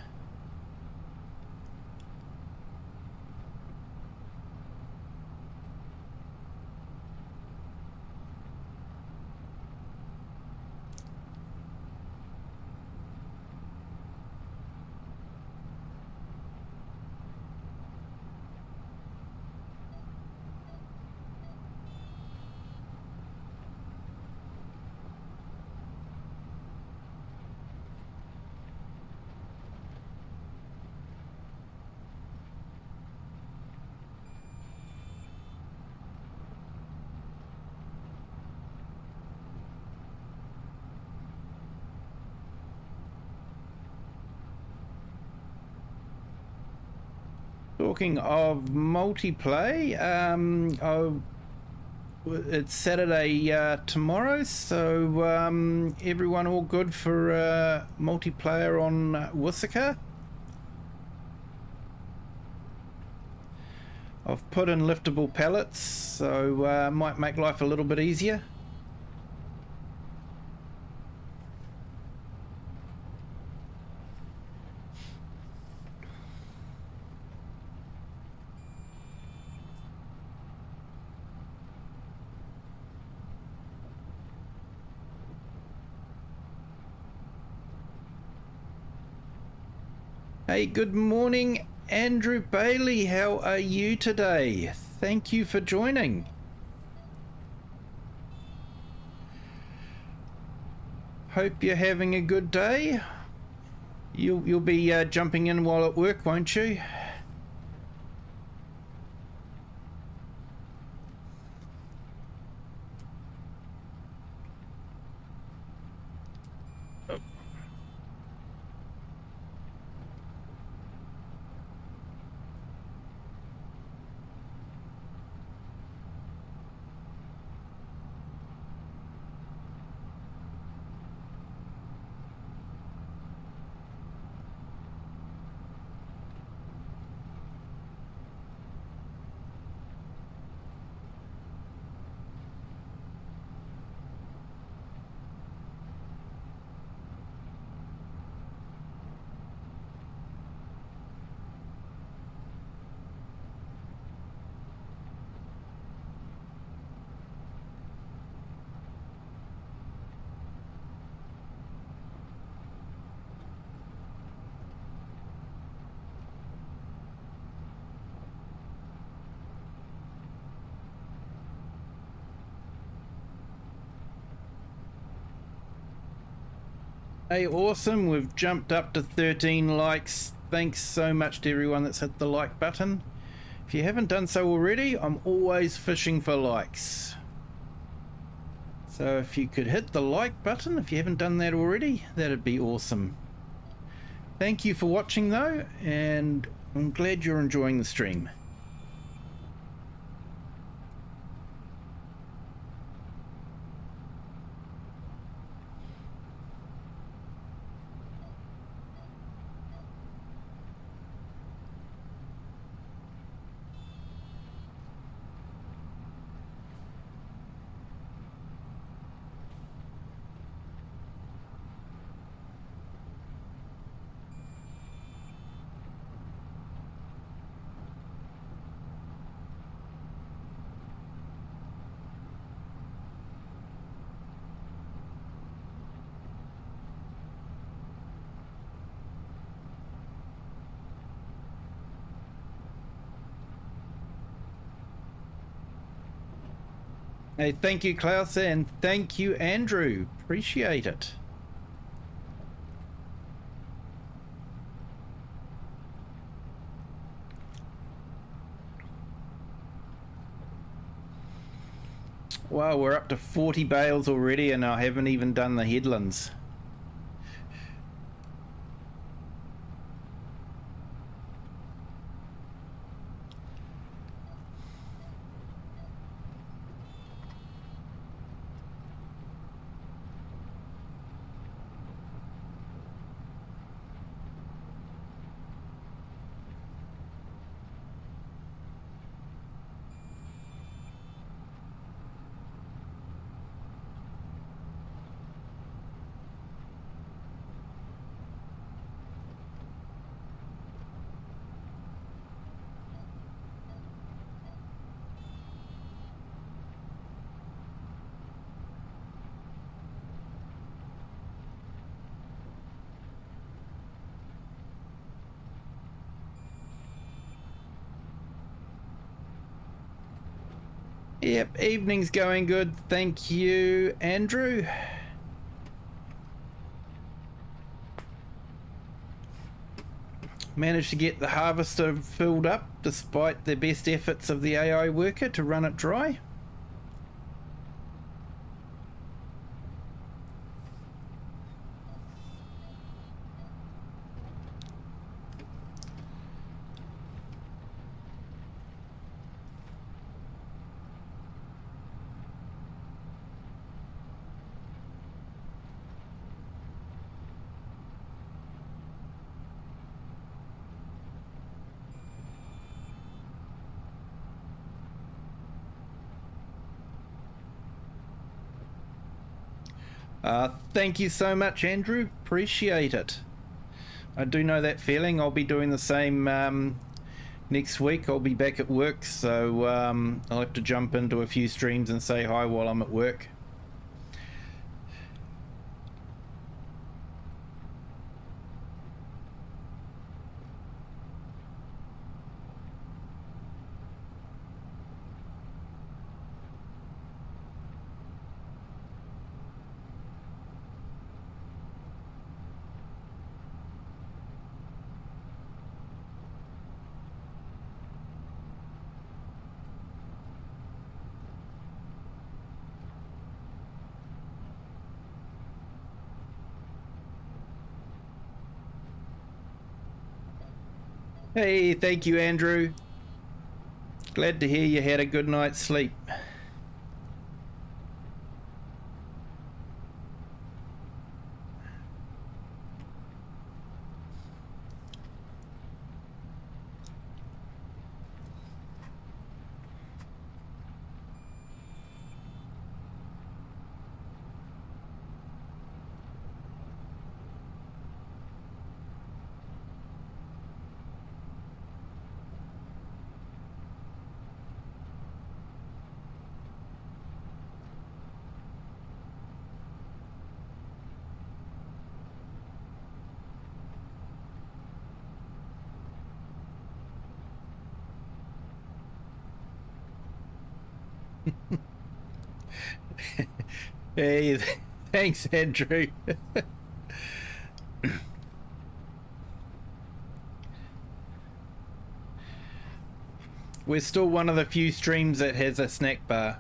Talking of multiplayer, it's Saturday tomorrow, so everyone all good for multiplayer on Wisaka? I've put in liftable pallets, so might make life a little bit easier. Hey, good morning, Andrew Bailey. How are you today? Thank you for joining. Hope you're having a good day. You'll be jumping in while at work, won't you? Hey, awesome. We've jumped up to 13 likes. Thanks so much to everyone that's hit the like button. If you haven't done so already, I'm always fishing for likes. So if you could hit the like button, if you haven't done that already, that'd be awesome. Thank you for watching though, and I'm glad you're enjoying the stream. Hey, thank you, Klaus, and thank you, Andrew. Appreciate it. Well, we're up to 40 bales already, and I haven't even done the headlands. Yep, evening's going good. Thank you, Andrew. Managed to get the harvester filled up despite the best efforts of the AI worker to run it dry. Thank you so much, Andrew. Appreciate it. I do know that feeling. I'll be doing the same next week. I'll be back at work, so I'll have to jump into a few streams and say hi while I'm at work. Hey, thank you, Andrew. Glad to hear you had a good night's sleep. Hey, thanks, Andrew. We're still one of the few streams that has a snack bar.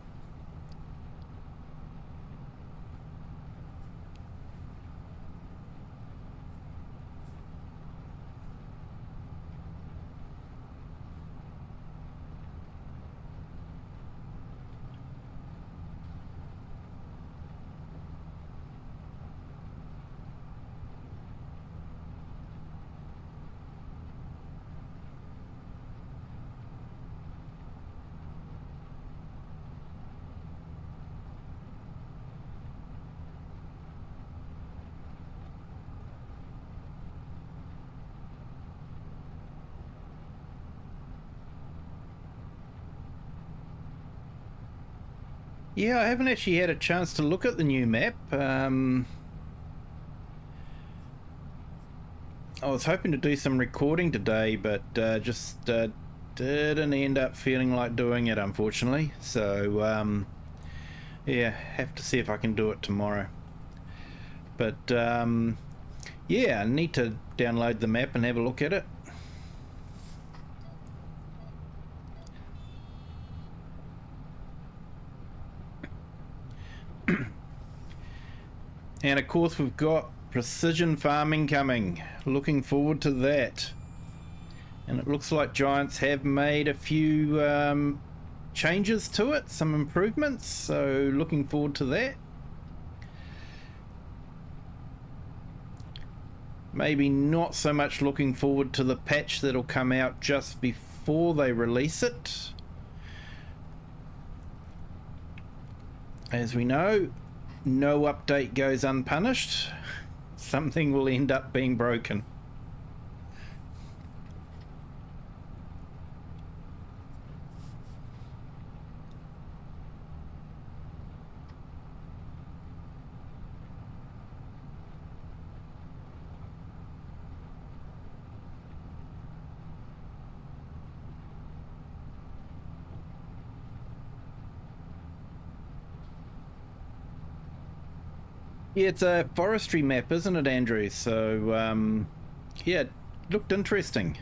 Yeah, I haven't actually had a chance to look at the new map. I was hoping to do some recording today, but just didn't end up feeling like doing it, unfortunately. So Yeah, have to see if I can do it tomorrow. But yeah, I need to download the map and have a look at it. And of course we've got precision farming coming. Looking forward to that. And it looks like Giants have made a few changes to it, some improvements, so looking forward to that. Maybe not so much looking forward to the patch that'll come out just before they release it. As we know, no update goes unpunished. Something will end up being broken. Yeah, it's a forestry map, isn't it, Andrew? So, yeah, it looked interesting.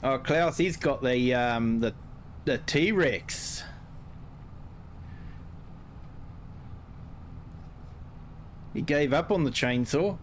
Oh, Klaus, he's got the T-Rex. He gave up on the chainsaw.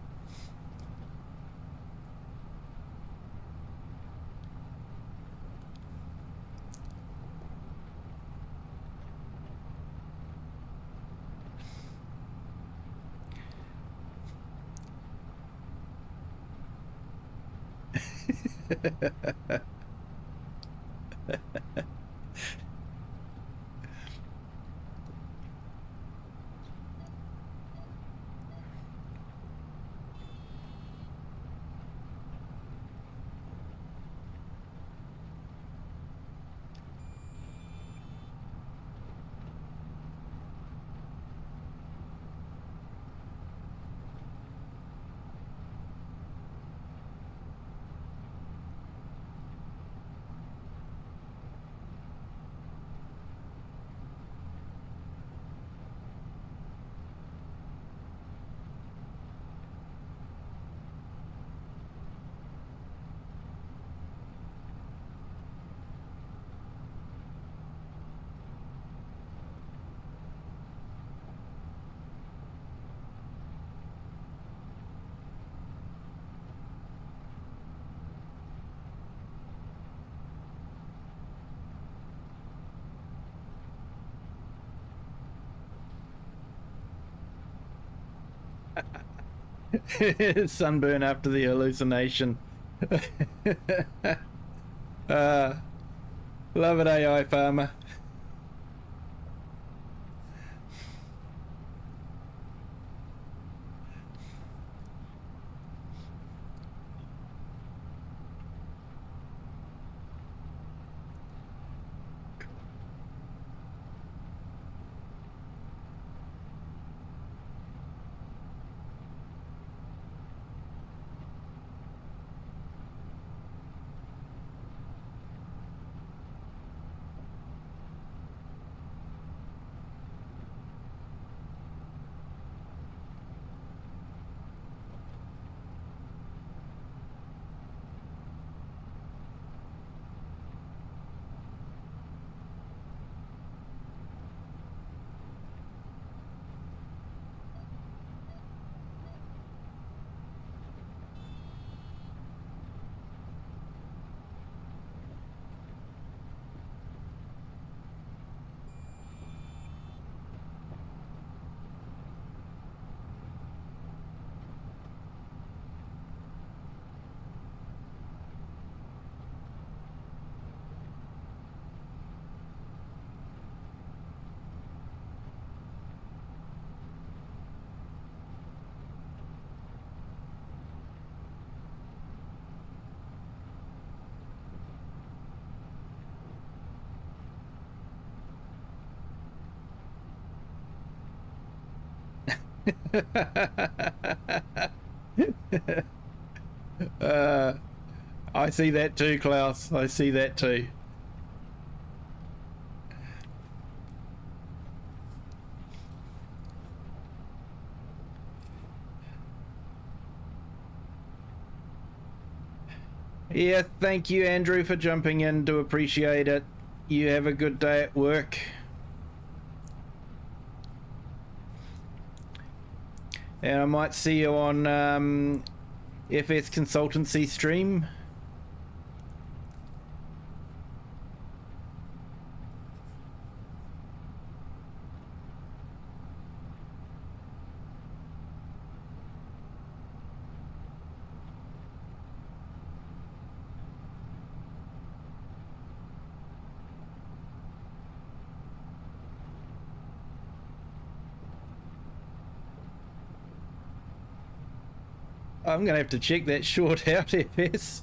Sunburn after the hallucination. Love it, AI farmer. I see that too, Klaus. I see that too. Yeah, thank you, Andrew, for jumping in. Do appreciate it. You have a good day at work. And I might see you on FS Consultancy stream. I'm gonna have to check that short out, FS.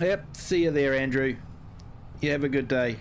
Yep, see you there, Andrew. You have a good day.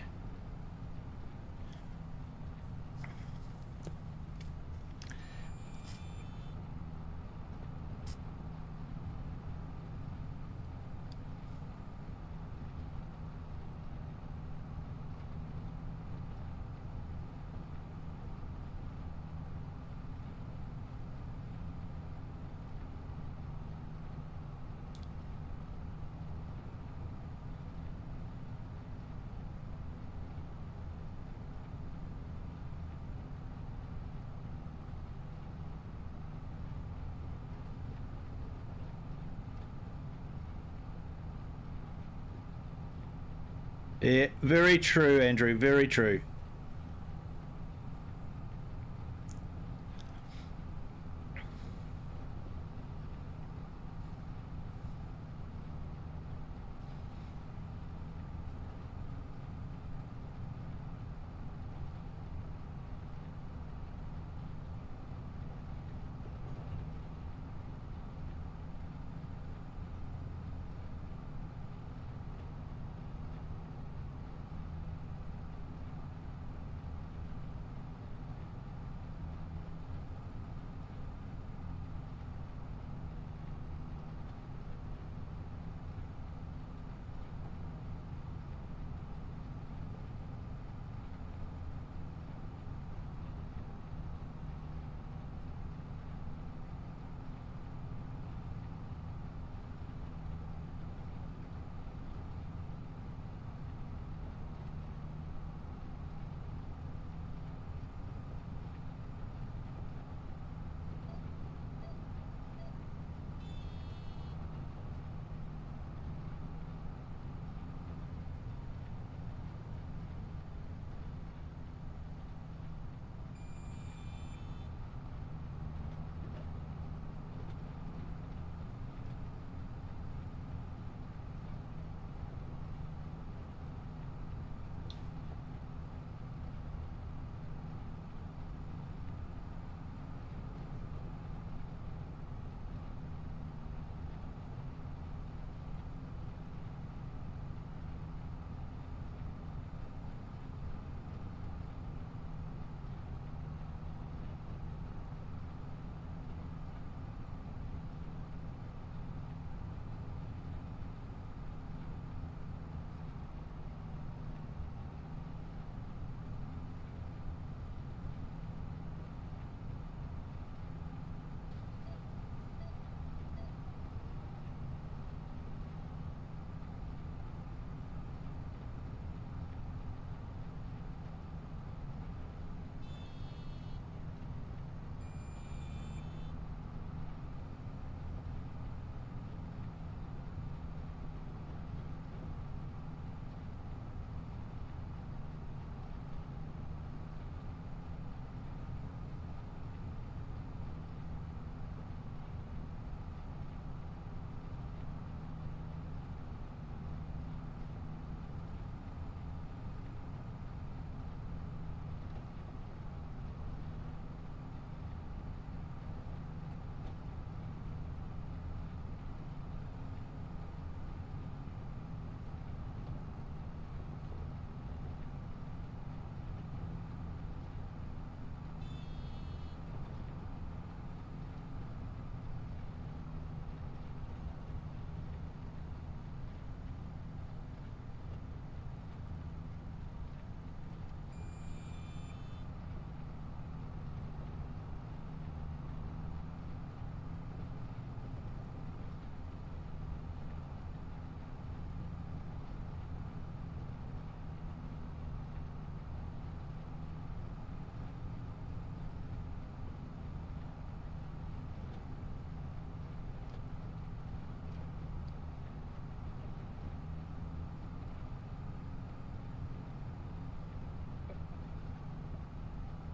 Yeah, very true, Andrew, very true.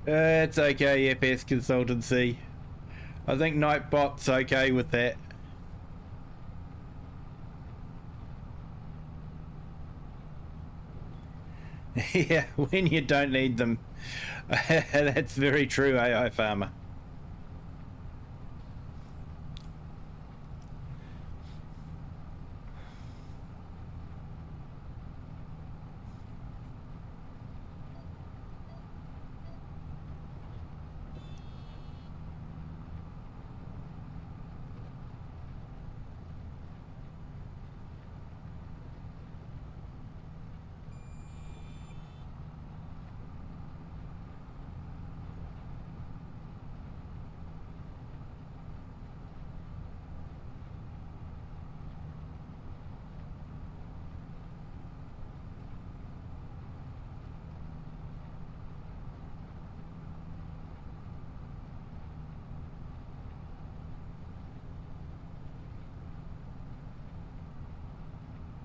It's okay, FS Consultancy. I think Nightbot's okay with that. Yeah, when you don't need them. That's very true, AI Farmer.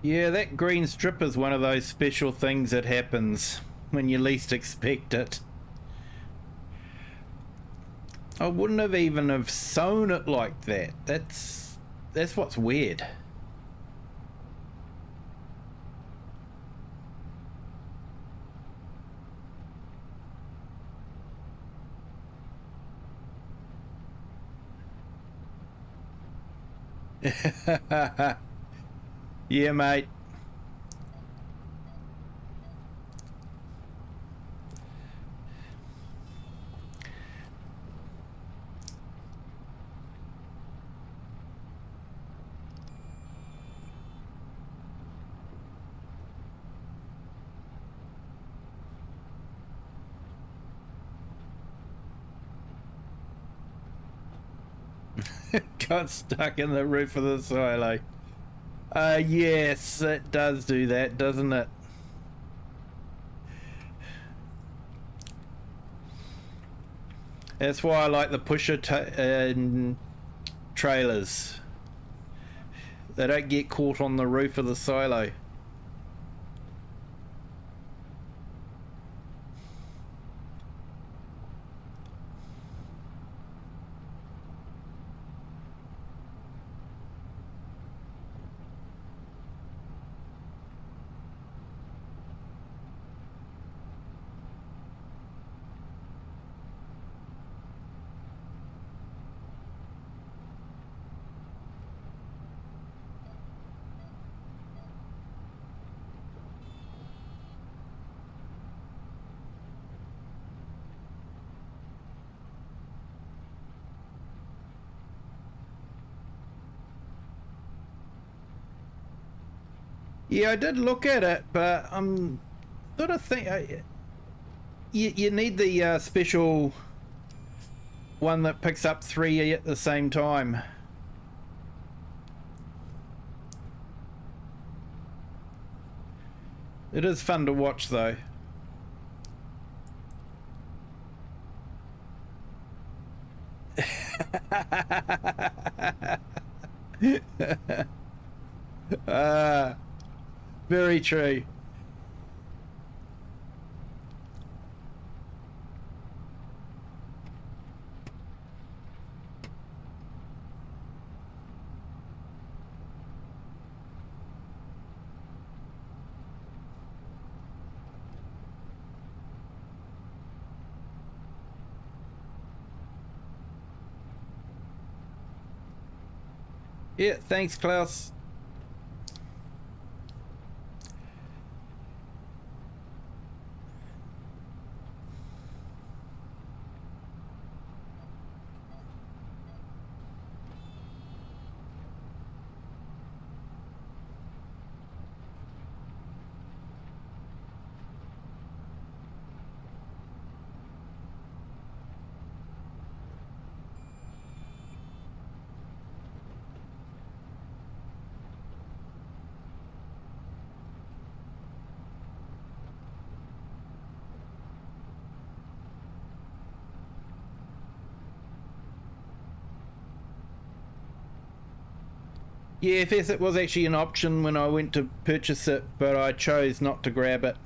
Yeah, that green strip is one of those special things that happens when you least expect it. I wouldn't have even have sewn it like that. That's what's weird. Yeah, mate. Got stuck in the roof of the silo. Yes, it does do that, doesn't it? That's why I like the pusher trailers. They don't get caught on the roof of the silo. Yeah, I did look at it, but I'm sort of think you need the special one that picks up 3 at the same time. It is fun to watch, though. Very true. Yeah, thanks, Klaus. Yeah, FS, it was actually an option when I went to purchase it, but I chose not to grab it.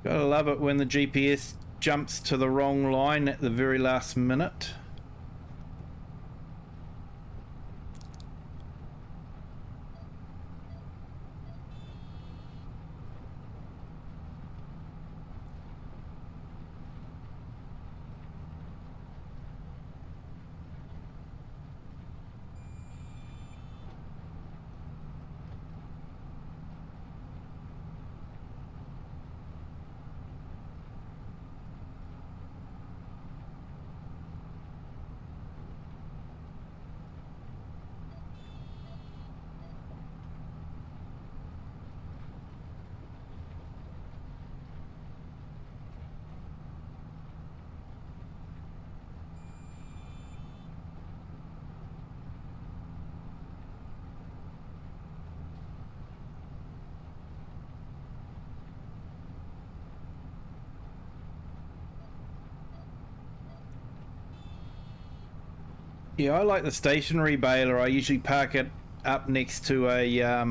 Gotta love it when the GPS jumps to the wrong line at the very last minute. Yeah, I like the stationary baler. I usually park it up next to a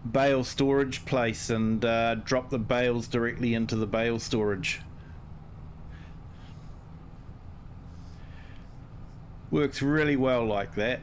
bale storage place and drop the bales directly into the bale storage. Works really well like that.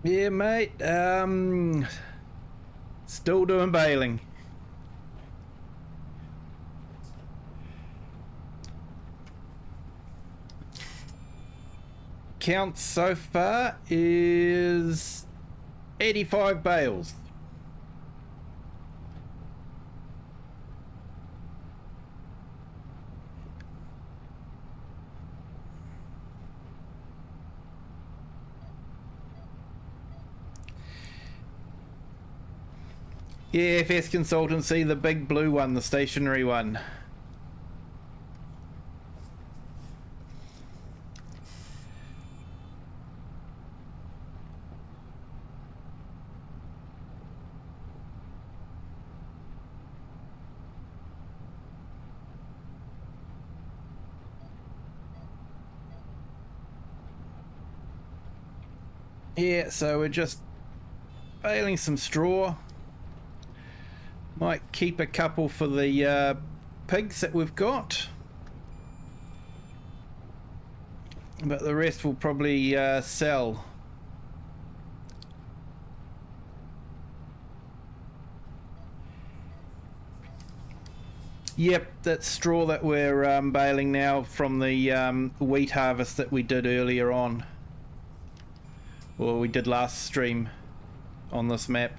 Yeah, mate. Still doing baling. Count so far is 85 bales. Yeah, FS Consultancy, the big blue one, the stationary one. Yeah, so we're just baling some straw. Might keep a couple for the pigs that we've got, but the rest will probably sell. Yep, that's straw that we're baling now from the wheat harvest that we did earlier on, or we did last stream on this map.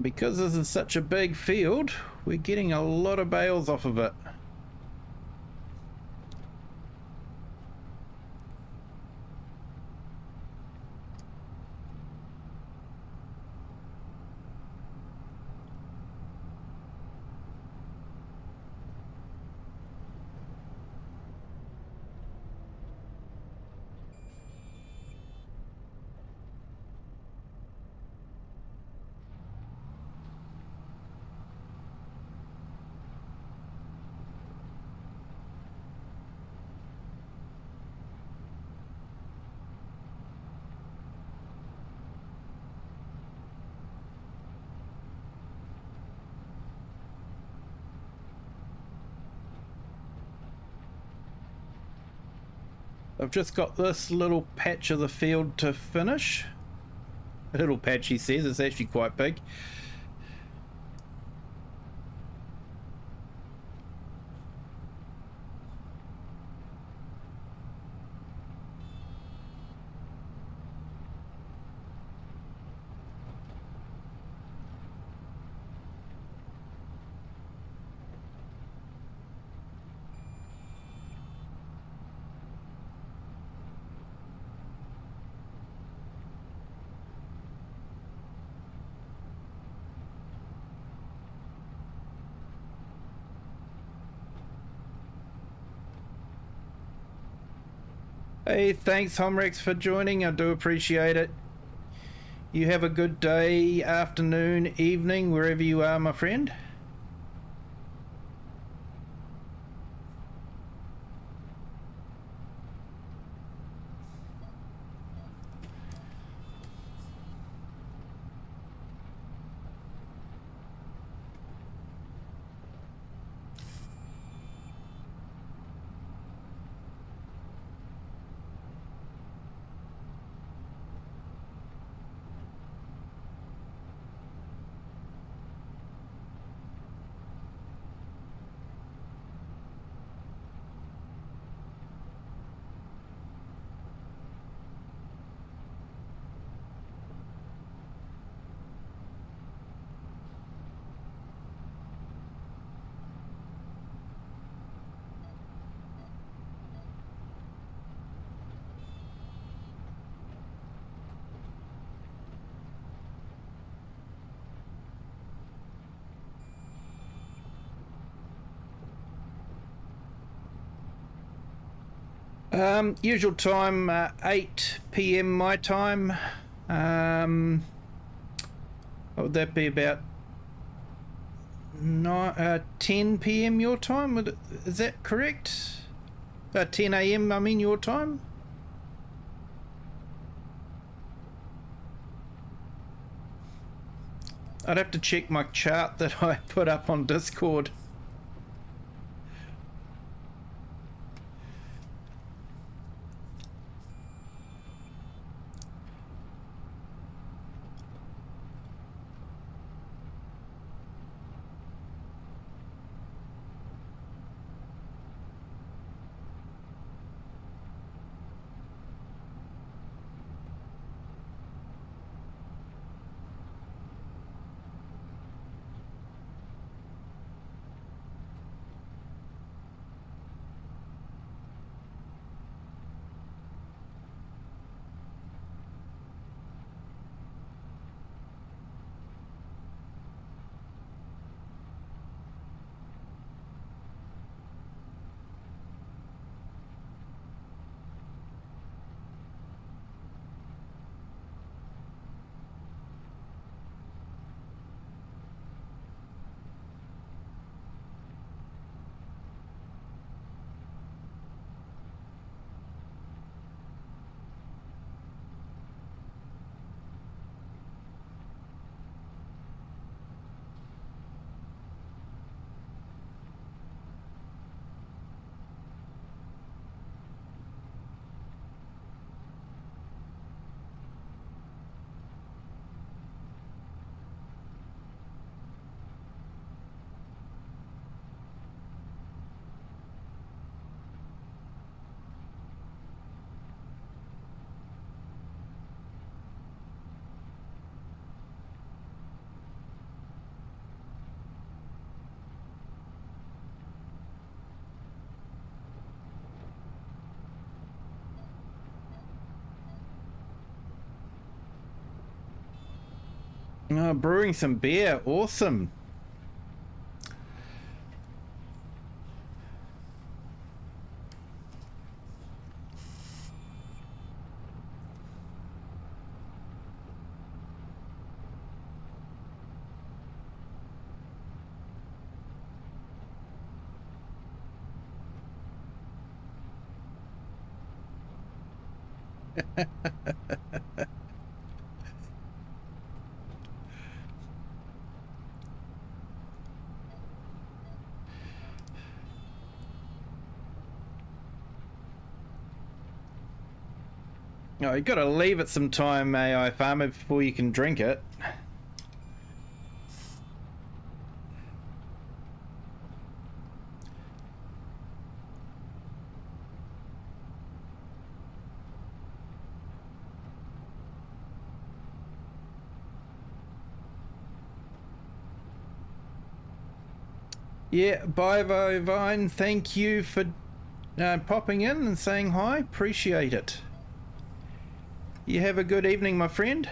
Because this is such a big field, we're getting a lot of bales off of it. I've just got this little patch of the field to finish. A little patch, he says. It's actually quite big. Hey, thanks Homrex for joining. I do appreciate it. You have a good day, afternoon, evening, wherever you are, my friend. Usual time, 8 p.m. my time. What would that be, about 10 p.m. your time? Is that correct? 10 a.m. I mean your time? I'd have to check my chart that I put up on Discord. Oh, brewing some beer. Awesome. Oh, you got to leave it some time, AI Farmer, before you can drink it. Yeah, Bivo Vine, thank you for popping in and saying hi. Appreciate it. You have a good evening, my friend.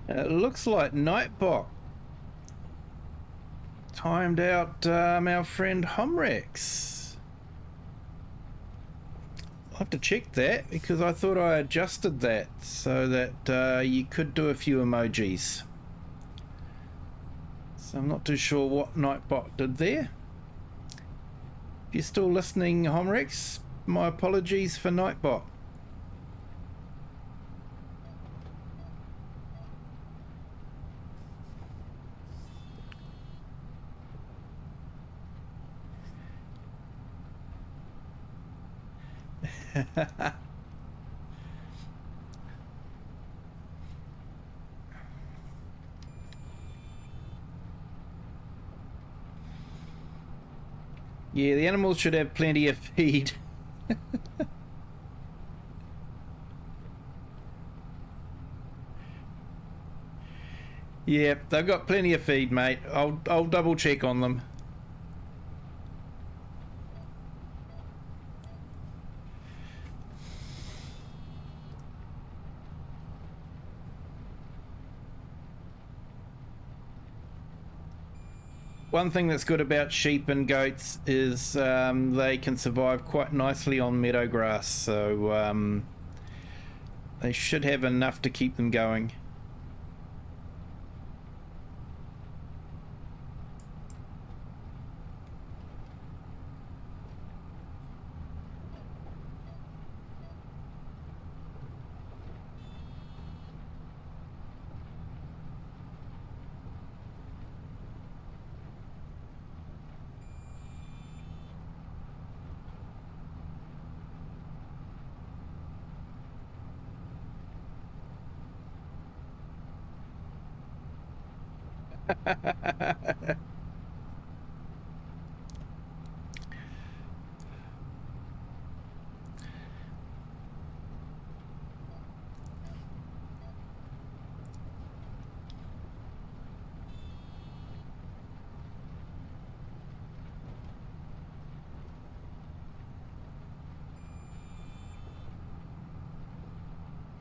It looks like Nightbot timed out our friend Homrex. I'll have to check that because I thought I adjusted that so that you could do a few emojis. So I'm not too sure what Nightbot did there. If you're still listening, Homrex, my apologies for Nightbot. Yeah, the animals should have plenty of feed. Yeah, they've got plenty of feed, mate. I'll double check on them. One thing that's good about sheep and goats is they can survive quite nicely on meadow grass, so they should have enough to keep them going.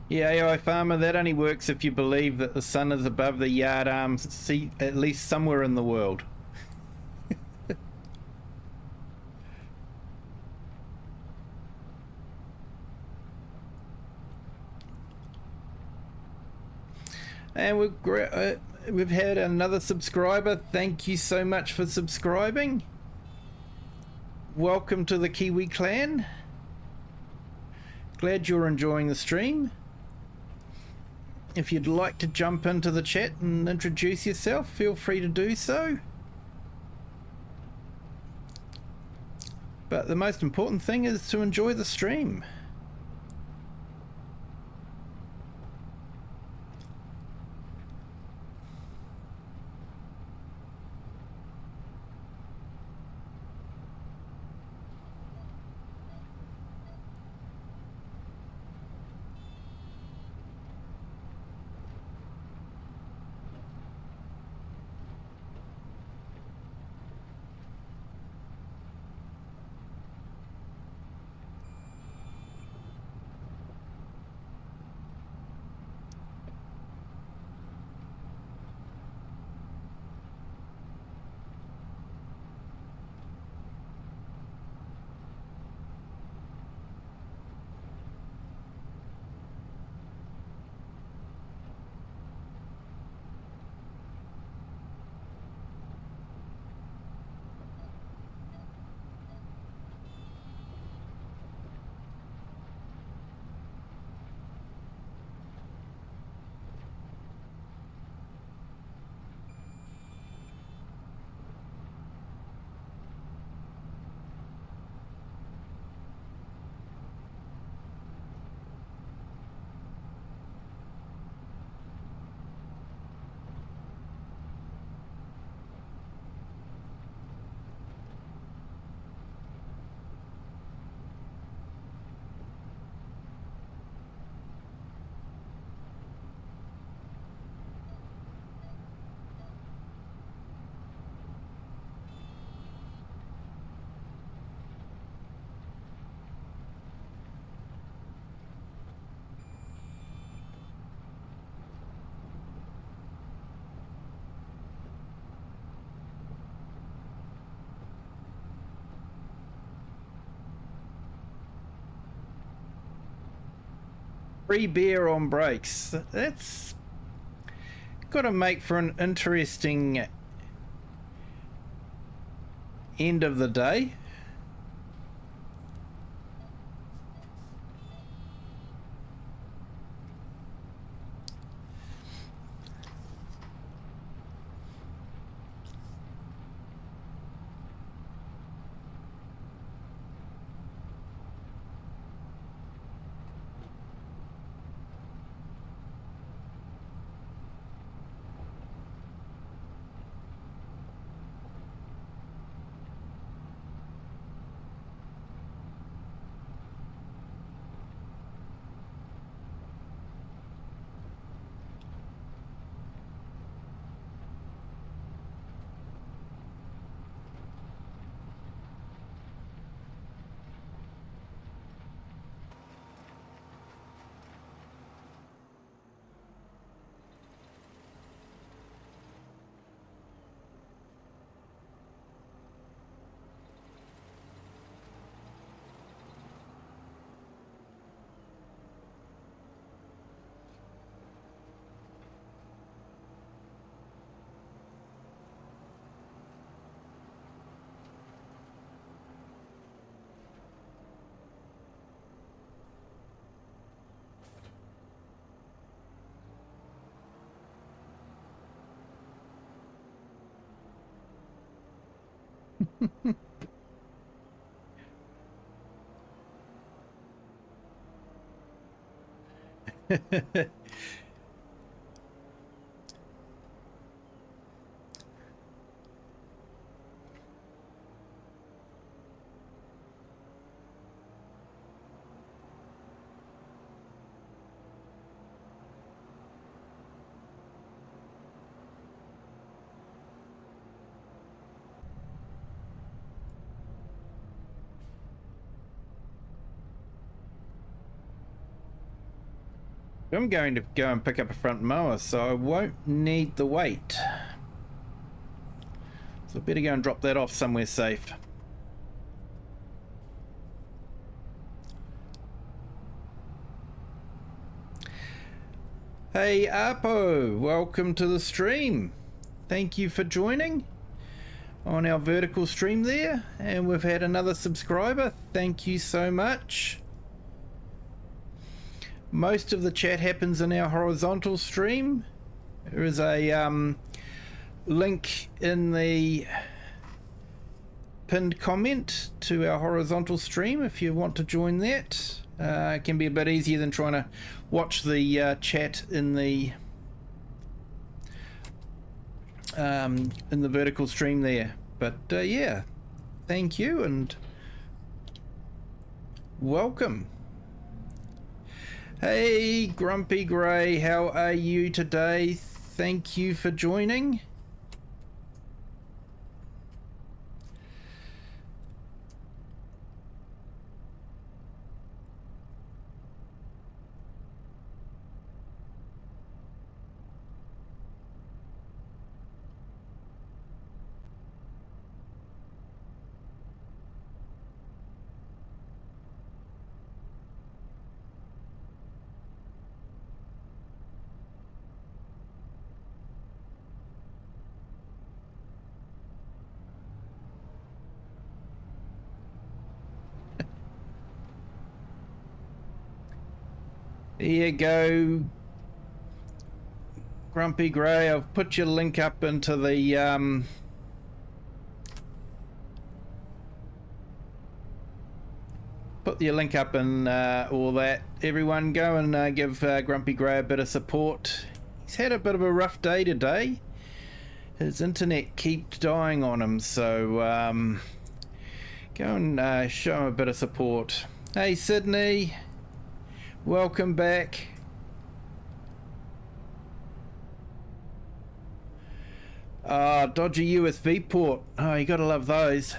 Yeah, AI Farmer, that only works if you believe that the sun is above the yard arms, see, at least somewhere in the world. And we've had another subscriber. Thank you so much for subscribing. Welcome to the Kiwi clan. Glad you're enjoying the stream. If you'd like to jump into the chat and introduce yourself, feel free to do so. But the most important thing is to enjoy the stream. free beer on breaks. That's got to make for an interesting end of the day. I'm going to go and pick up a front mower, so I won't need the weight. So I better go and drop that off somewhere safe. Hey Apo, welcome to the stream. Thank you for joining on our vertical stream there. And we've had another subscriber. Thank you so much. Most of the chat happens in our horizontal stream. There is a link in the pinned comment to our horizontal stream if you want to join that. It can be a bit easier than trying to watch the chat in the vertical stream there. But yeah, thank you and welcome. Hey Grumpy Grey, how are you today? Thank you for joining. Here you go, Grumpy Grey. I've put your link up into the put your link up in all that. Everyone go and give Grumpy Grey a bit of support. He's had a bit of a rough day today. His internet keeps dying on him, so go and show him a bit of support. Hey Sydney, welcome back. Dodgy USB port. Oh, you gotta love those.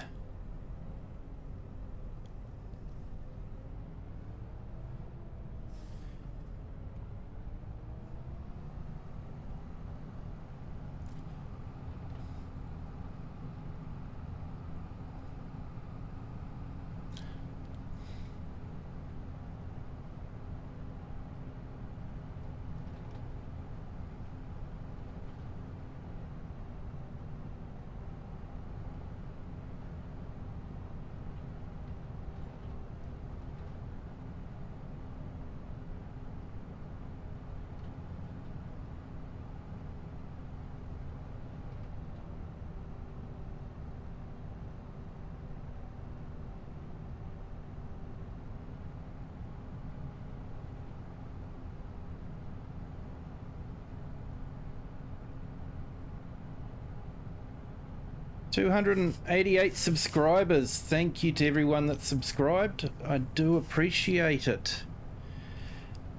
288 subscribers. Thank you to everyone that subscribed. I do appreciate it.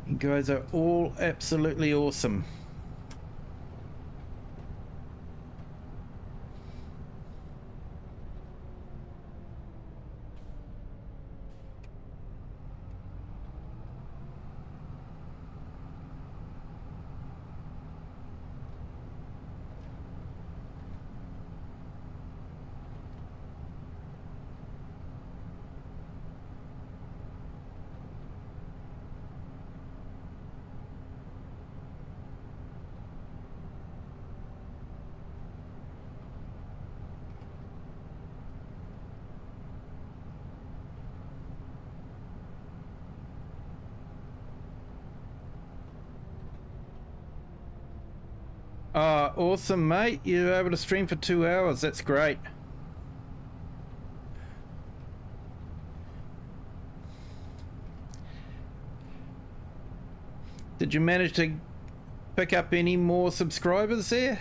You guys are all absolutely awesome. Awesome, mate. You're able to stream for 2 hours. That's great. Did you manage to pick up any more subscribers there?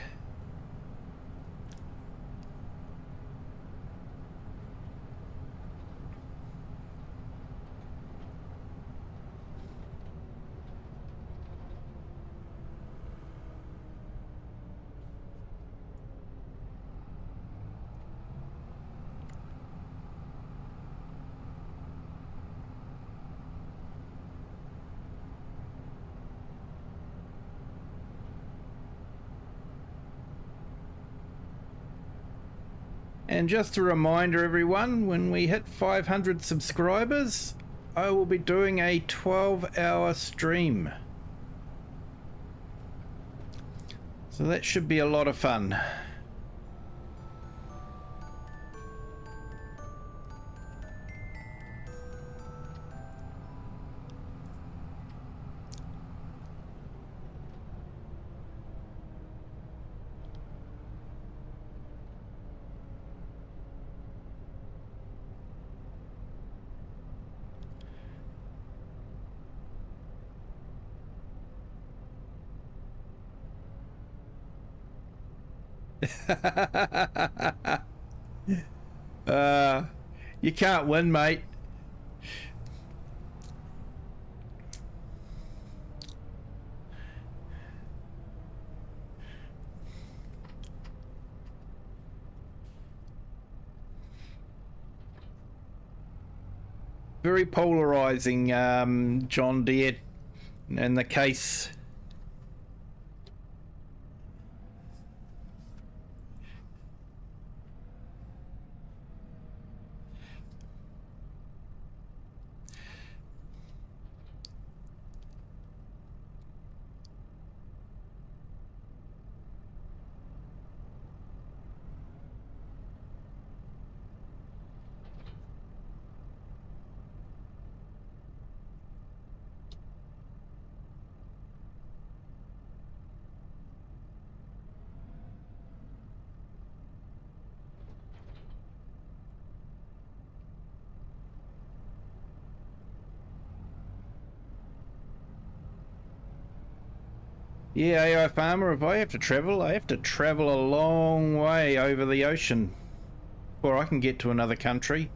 And just a reminder, everyone, when we hit 500 subscribers, I will be doing a 12-hour stream. So that should be a lot of fun. You can't win, mate. Very polarizing, John Deere, in the case. Yeah, AI farmer, if I have to travel, I have to travel a long way over the ocean before I can get to another country.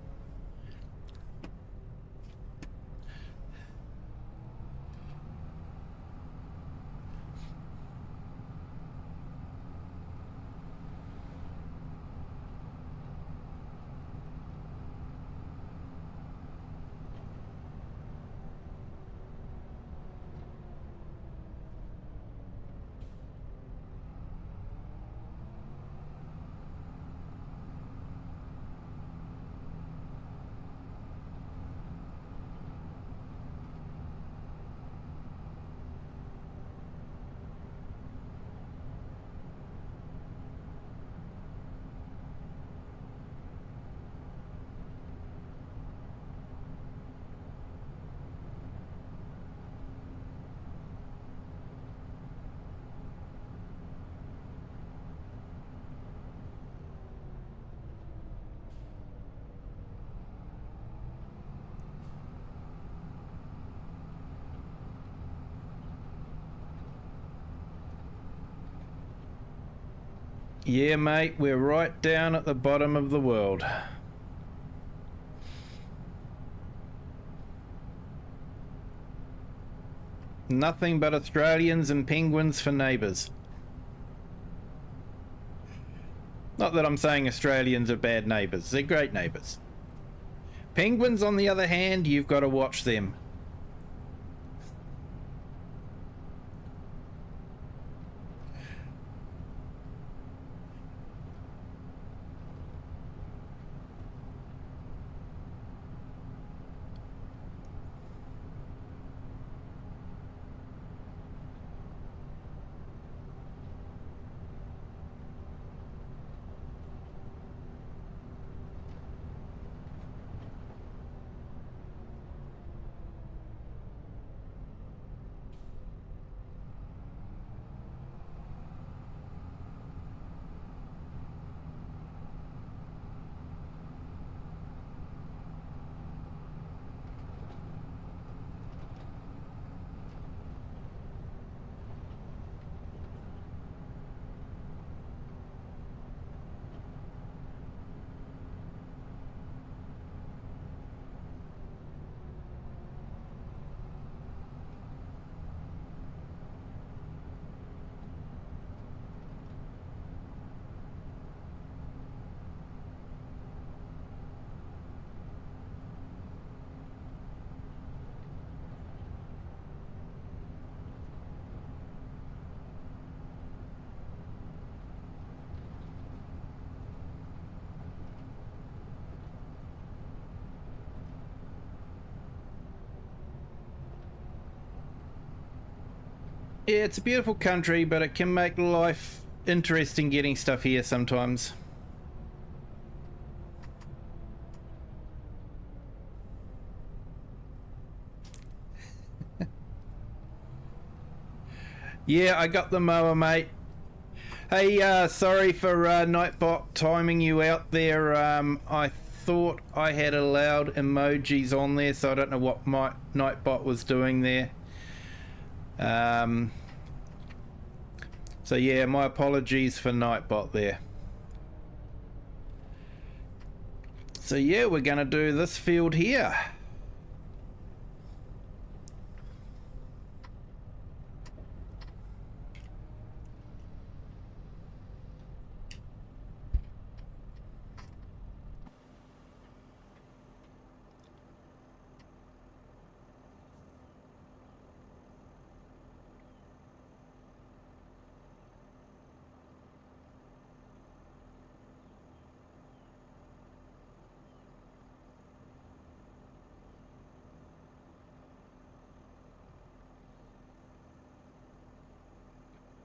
Yeah, mate, we're right down at the bottom of the world. Nothing but Australians and penguins for neighbours. Not that I'm saying Australians are bad neighbours, they're great neighbours. Penguins, on the other hand, you've got to watch them. Yeah, it's a beautiful country, but it can make life interesting getting stuff here sometimes. Yeah, I got the mower, mate. Hey, sorry for Nightbot timing you out there. I thought I had allowed emojis on there, so I don't know what my Nightbot was doing there. So yeah, my apologies for Nightbot there. So yeah, we're gonna do this field here.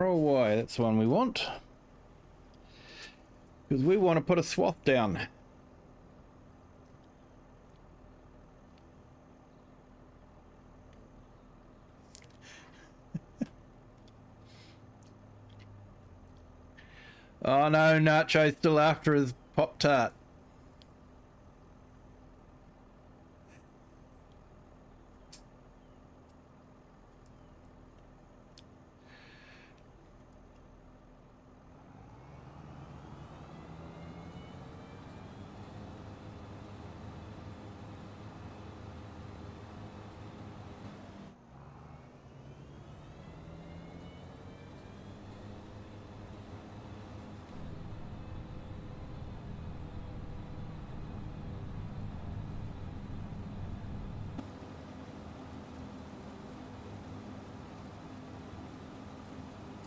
Oh, why? That's the one we want. Because we want to put a swath down. Oh no, Nacho's still after his Pop-Tart.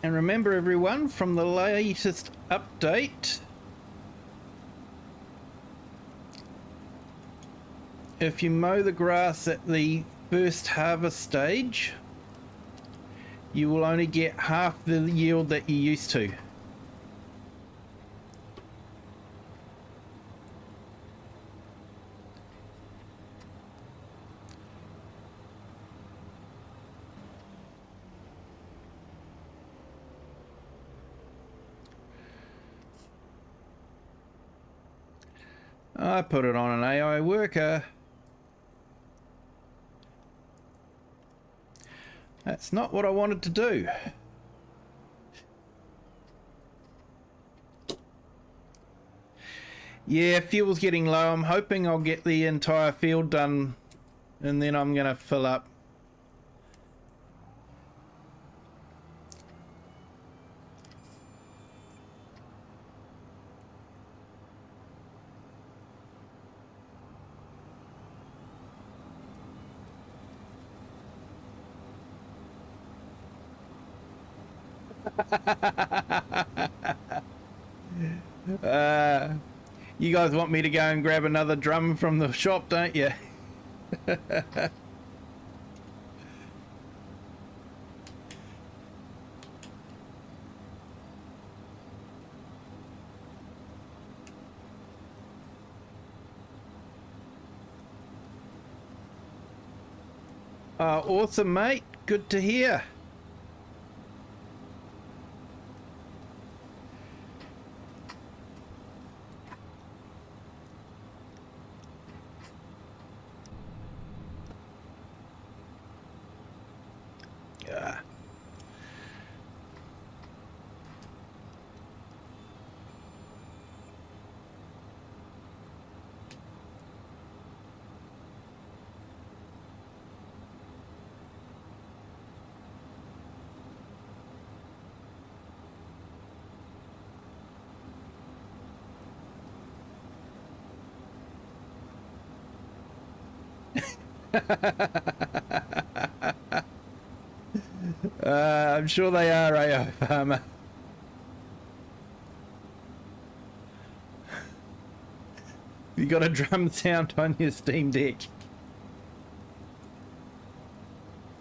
And remember everyone, from the latest update, if you mow the grass at the first harvest stage, you will only get half the yield that you used to. I put it on an AI worker. That's not what I wanted to do. Yeah, fuel's getting low. I'm hoping I'll get the entire field done and then I'm gonna fill up. You guys want me to go and grab another drum from the shop, don't you? Awesome, mate. Good to hear. Yeah. I'm sure they are, AO Farmer. You got a drum sound on your Steam Deck.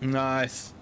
Nice.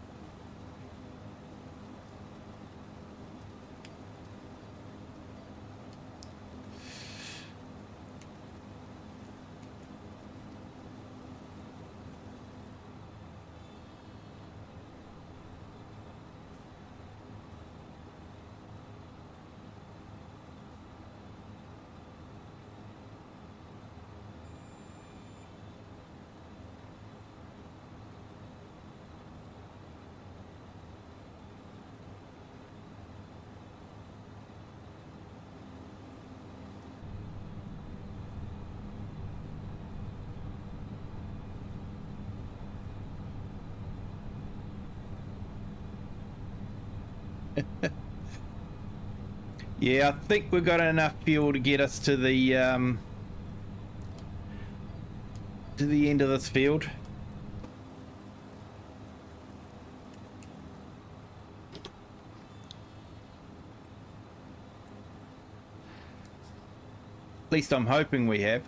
Yeah, I think we've got enough fuel to get us to the end of this field. At least I'm hoping we have.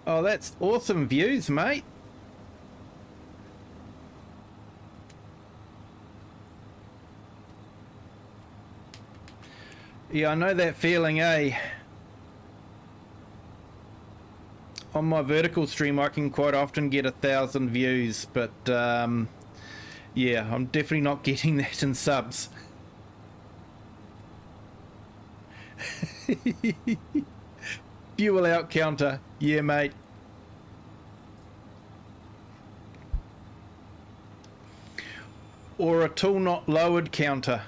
Oh, that's awesome views, mate. Yeah, I know that feeling, eh? On my vertical stream, I can quite often get 1,000 views, but yeah, I'm definitely not getting that in subs. Fuel out counter. Yeah, mate. Or a tool not lowered counter.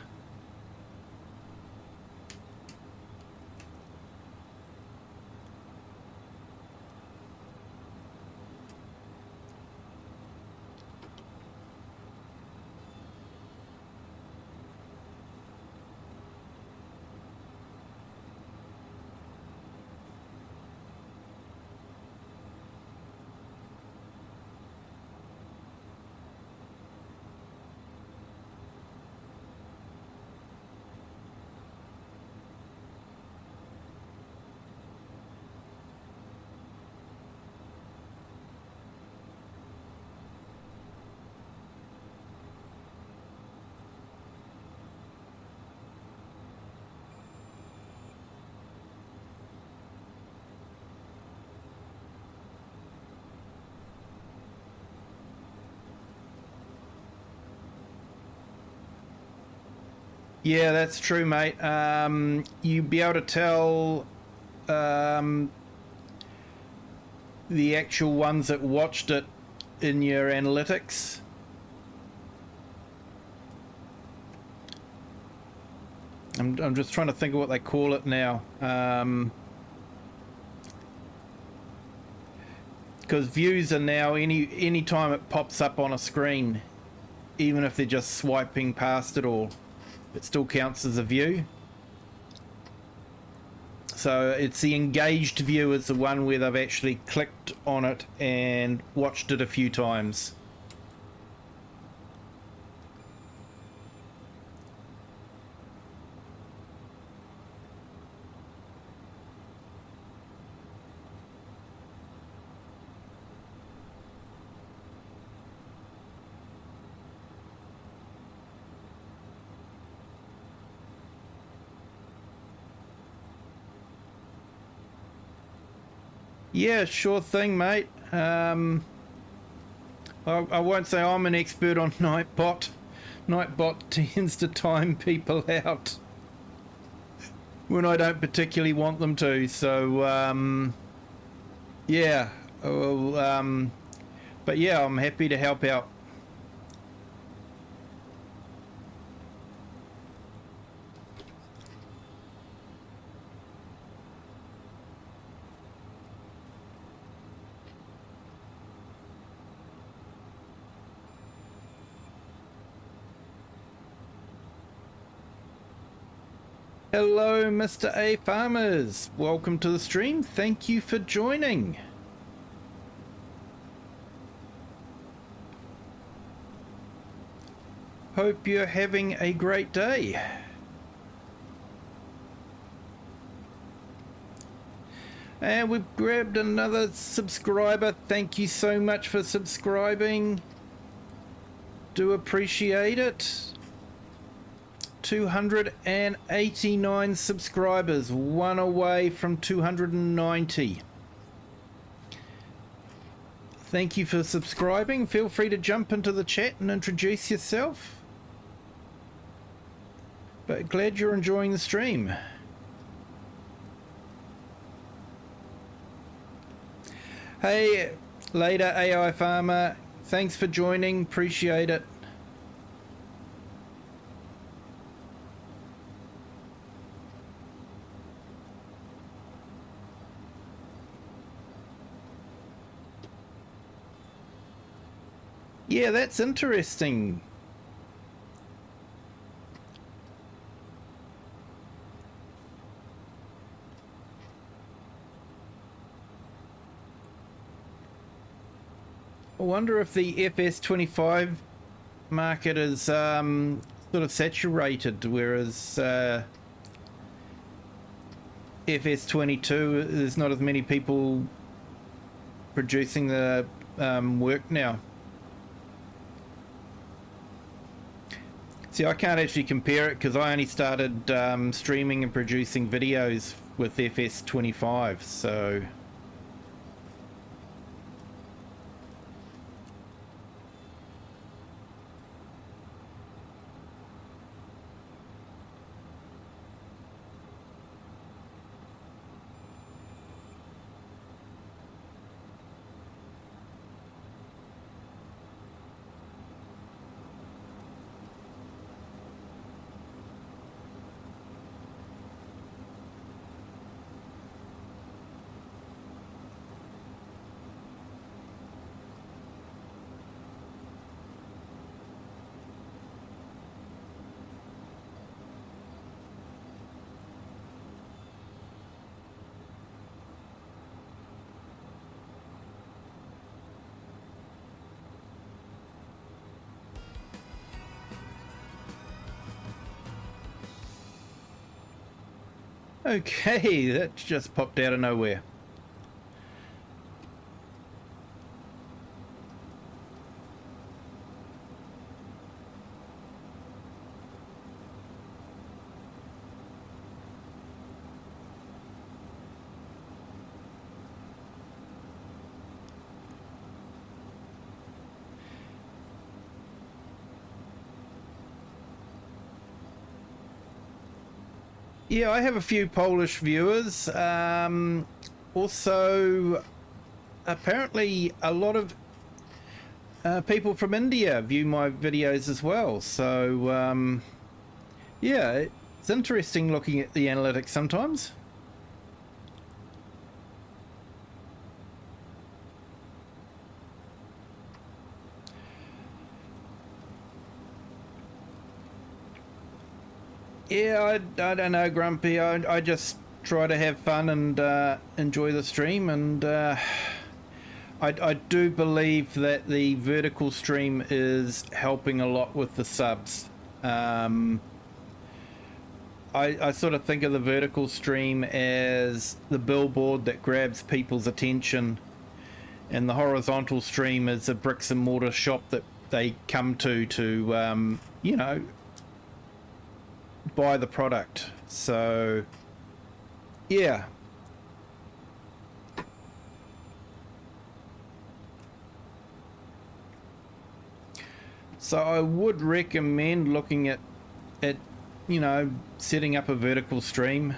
Yeah, that's true, mate. You'd be able to tell the actual ones that watched it in your analytics. I'm just trying to think of what they call it now. Because views are now any time it pops up on a screen, even if they're just swiping past it all, it still counts as a view. So it's the engaged view is the one where they've actually clicked on it and watched it a few times. Yeah, sure thing, mate. I won't say I'm an expert on Nightbot. Nightbot tends to time people out when I don't particularly want them to. So, yeah. Well, but yeah, I'm happy to help out. Hello, Mr. A Farmers. Welcome to the stream. Thank you for joining. Hope you're having a great day. And we've grabbed another subscriber. Thank you so much for subscribing. Do appreciate it. 289 subscribers, one away from 290. Thank you for subscribing. Feel free to jump into the chat and introduce yourself. But glad you're enjoying the stream. Hey, later AI Farmer. Thanks for joining. Appreciate it. Yeah, that's interesting. I wonder if the FS25 market is sort of saturated, whereas FS22, there's not as many people producing the work now. See, I can't actually compare it because I only started streaming and producing videos with FS25, so... Okay, that just popped out of nowhere. Yeah, I have a few Polish viewers. Also, apparently a lot of people from India view my videos as well. So yeah, it's interesting looking at the analytics sometimes. Yeah, I don't know, Grumpy. I just try to have fun and enjoy the stream, and I do believe that the vertical stream is helping a lot with the subs. I sort of think of the vertical stream as the billboard that grabs people's attention, and the horizontal stream is a bricks and mortar shop that they come to you know, buy the product. So yeah, so I would recommend looking at you know, setting up a vertical stream.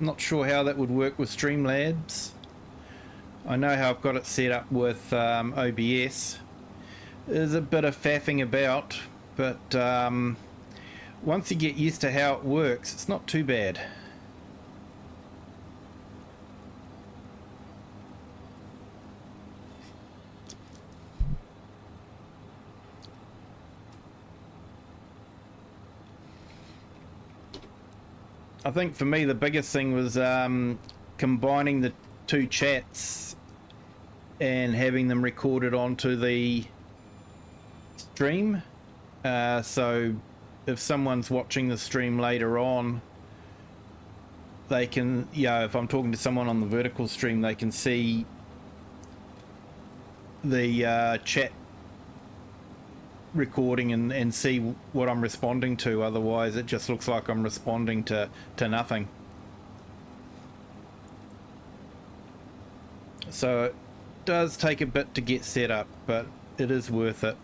I'm not sure how that would work with Streamlabs. I know how I've got it set up with OBS. There's a bit of faffing about, but once you get used to how it works, it's not too bad. I think for me the biggest thing was combining the two chats and having them recorded onto the stream. So if someone's watching the stream later on, they can, yeah, if I'm talking to someone on the vertical stream, they can see the chat recording and see what I'm responding to. Otherwise it just looks like I'm responding to nothing. So it does take a bit to get set up, but it is worth it.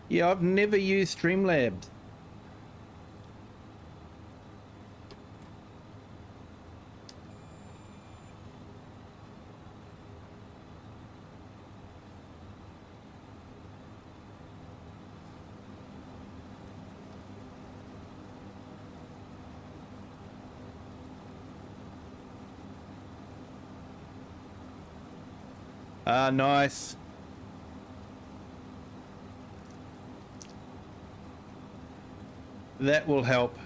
Yeah, I've never used Streamlabs. Ah, nice. That will help.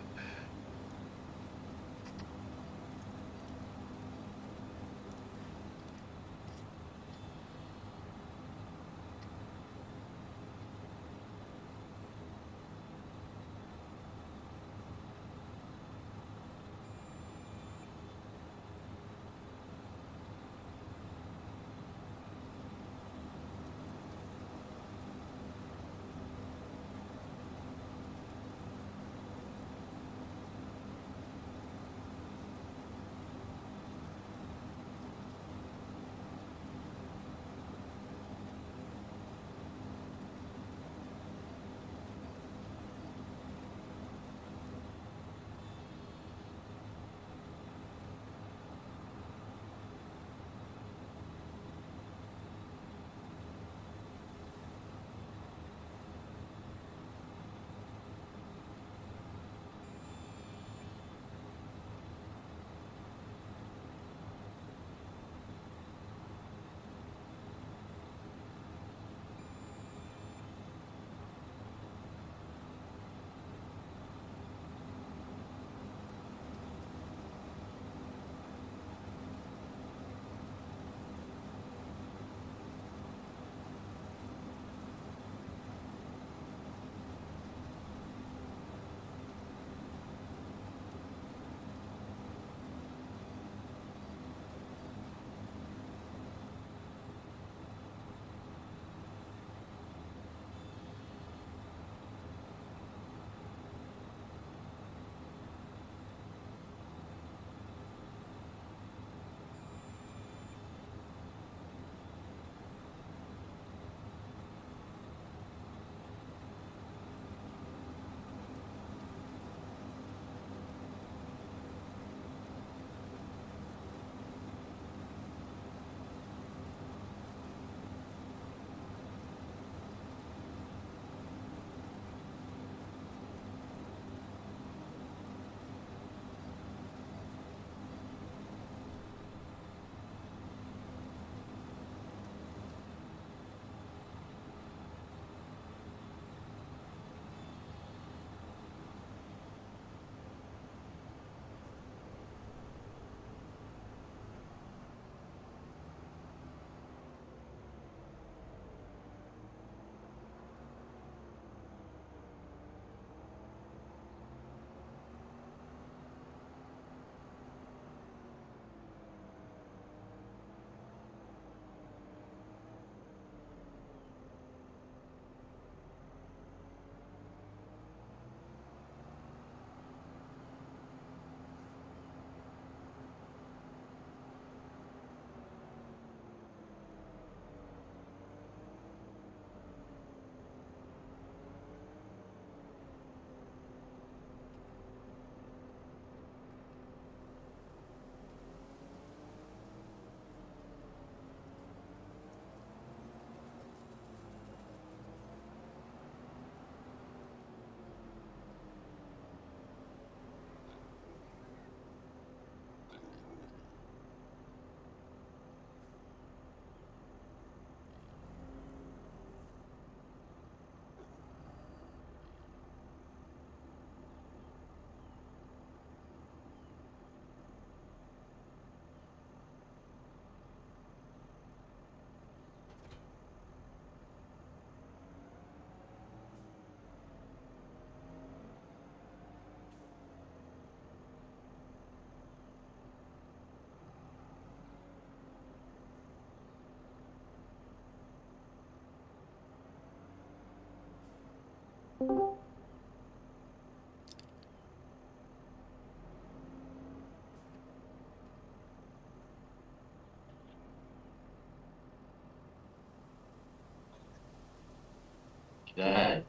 G'day.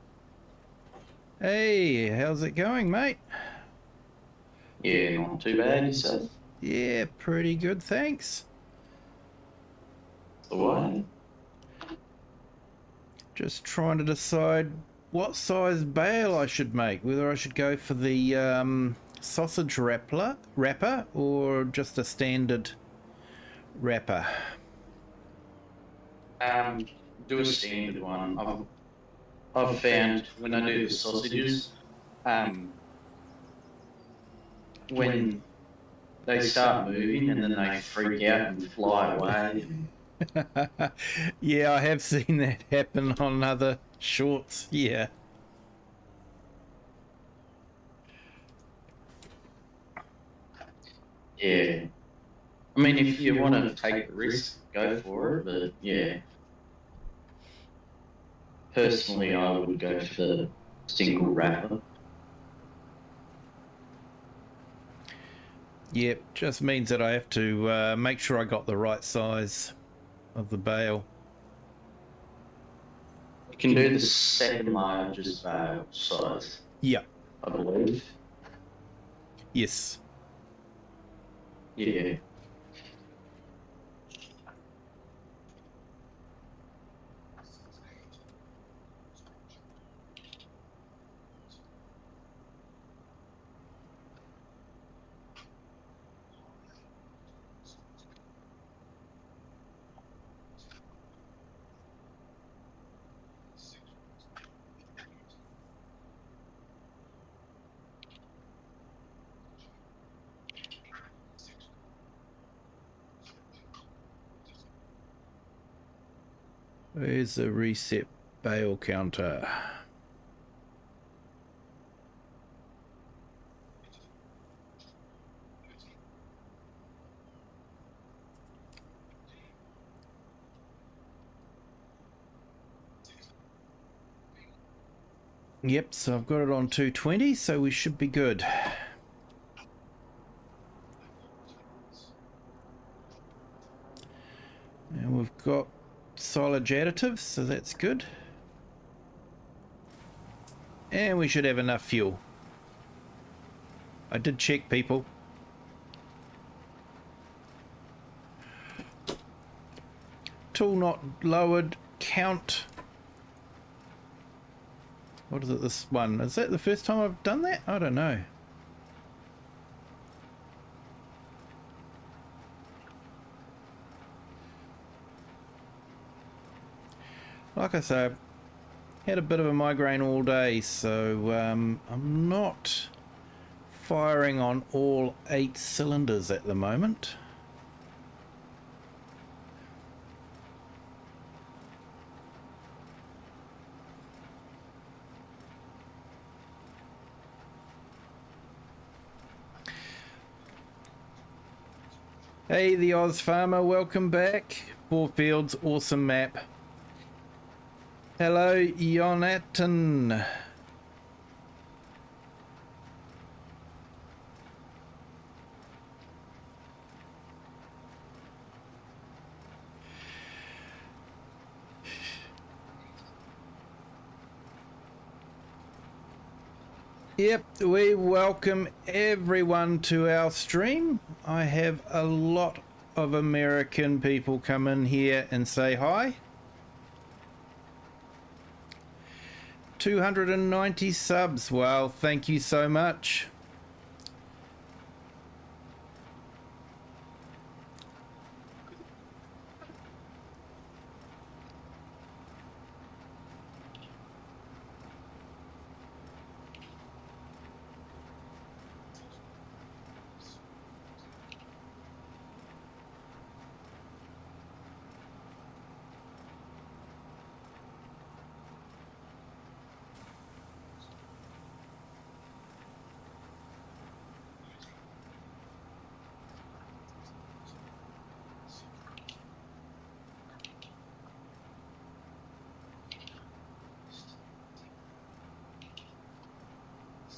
Hey, how's it going, mate? Yeah, not too bad yourself. Yeah, pretty good, thanks. The way. Just trying to decide what size bale I should make, whether I should go for the sausage wrapper or just a standard wrapper. Do a standard one. I've found when I do the sausages, when they start moving and then they freak out and fly away. Yeah, I have seen that happen on other shorts. Yeah. Yeah. I mean, if you want to take the risk, go for it. But yeah, personally, I would go for the single wrapper. Yep, just means that I have to make sure I got the right size of the bale. You can do the second largest bale size. Yeah. I believe. Yes. Yeah. Where's the reset bale counter? Yep, so I've got it on 220, so we should be good. And we've got silage additives, so that's good. And we should have enough fuel. I did check, people. Tool not lowered, count. What is it, this one? Is that the first time I've done that? I don't know. Like I say, I've had a bit of a migraine all day, so I'm not firing on all 8 cylinders at the moment. Hey, the Oz Farmer, welcome back. 4 Fields, awesome map. Hello, Jonathan. Yep, we welcome everyone to our stream. I have a lot of American people come in here and say hi. 290 subs. Wow, thank you so much.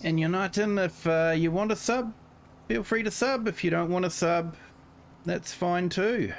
And United, if you want to sub, feel free to sub. If you don't want to sub, that's fine too.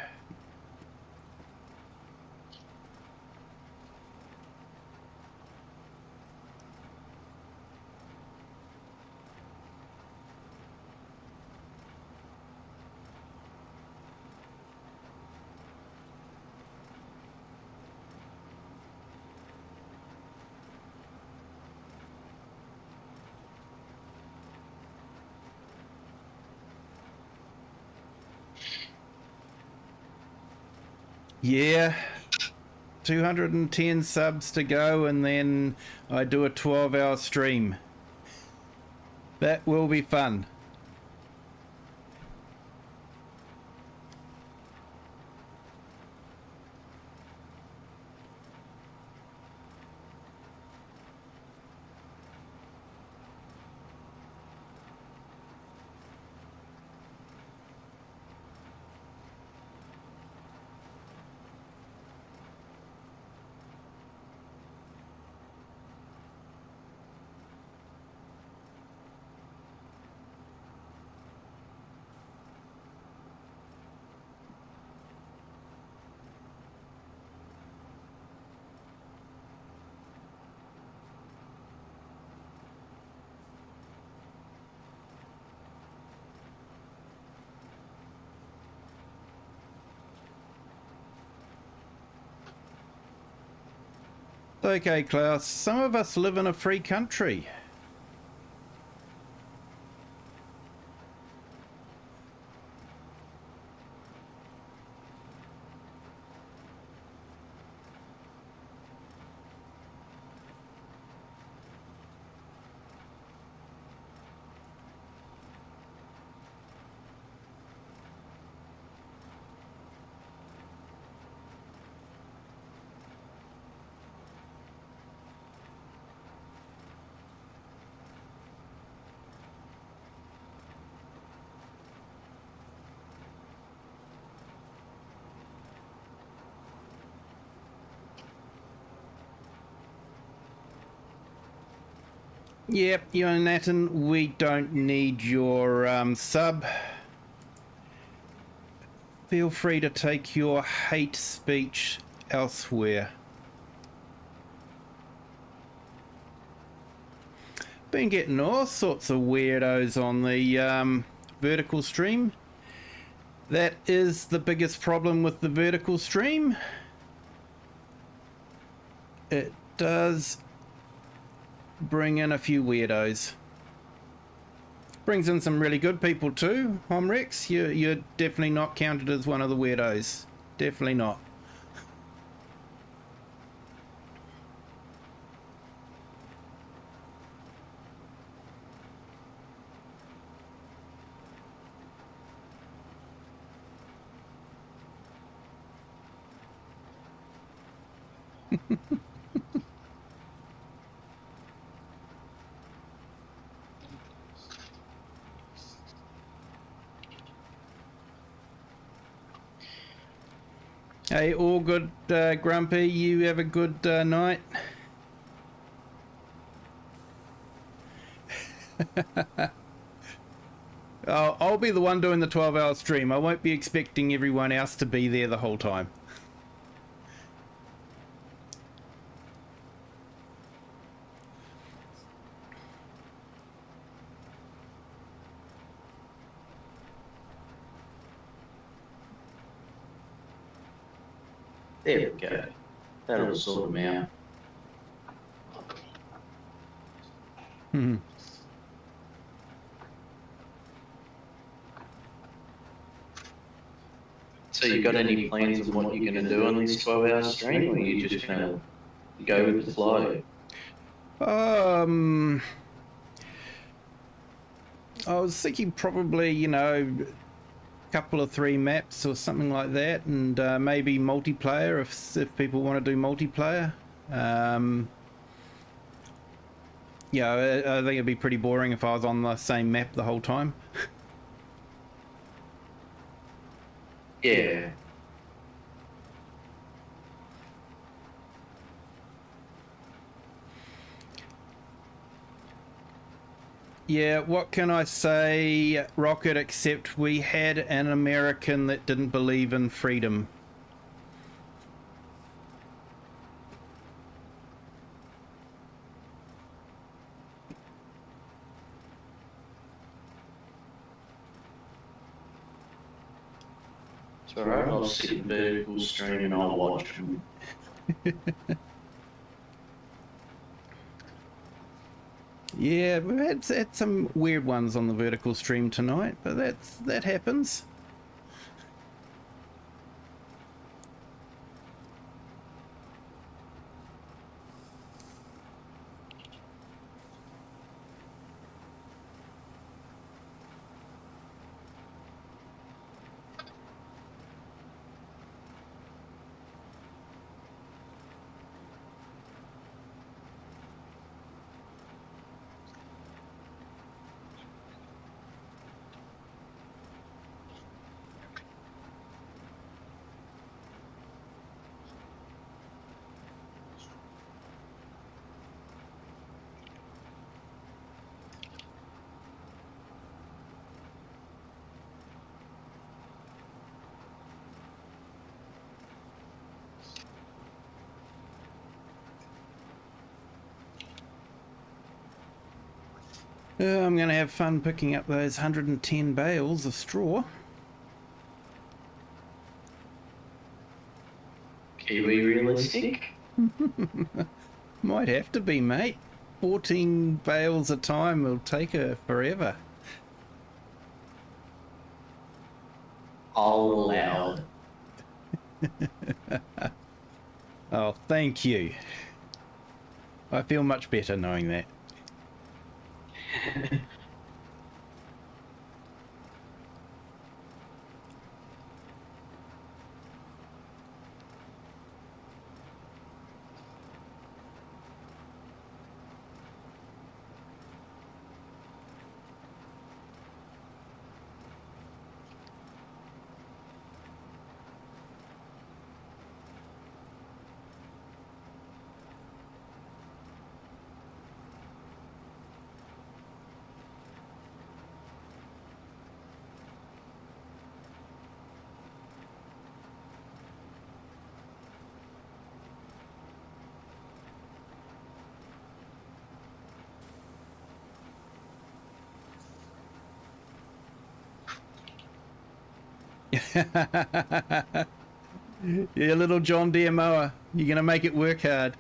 Yeah, 210 subs to go, and then I do a 12-hour stream. That will be fun. Okay, Klaus, some of us live in a free country. Yep, Yonatin, we don't need your sub. Feel free to take your hate speech elsewhere. Been getting all sorts of weirdos on the vertical stream. That is the biggest problem with the vertical stream. It does bring in a few weirdos. Brings in some really good people too, Homrex. You're definitely not counted as one of the weirdos. Definitely not. Hey, all good, Grumpy. You have a good night. I'll be the one doing the 12-hour stream. I won't be expecting everyone else to be there the whole time. There we go. That'll sort them out. Hmm. So you got any plans of what you're going to do on this 12-hour stream, or are you just going to go with the flow? I was thinking probably, you know, couple of 3 maps or something like that, and maybe multiplayer if people want to do multiplayer. Yeah, I think it'd be pretty boring if I was on the same map the whole time. Yeah. Yeah, what can I say, Rocket, except we had an American that didn't believe in freedom. It's alright, I'll sit in vertical stream and I'll watch them. Yeah, we've had some weird ones on the vertical stream tonight, but that happens. I'm going to have fun picking up those 110 bales of straw. Kiwi realistic? Might have to be, mate. 14 bales a time will take her forever. I'll allow it. Oh, thank you. I feel much better knowing that. Yeah, little John Deere mower. You're going to make it work hard.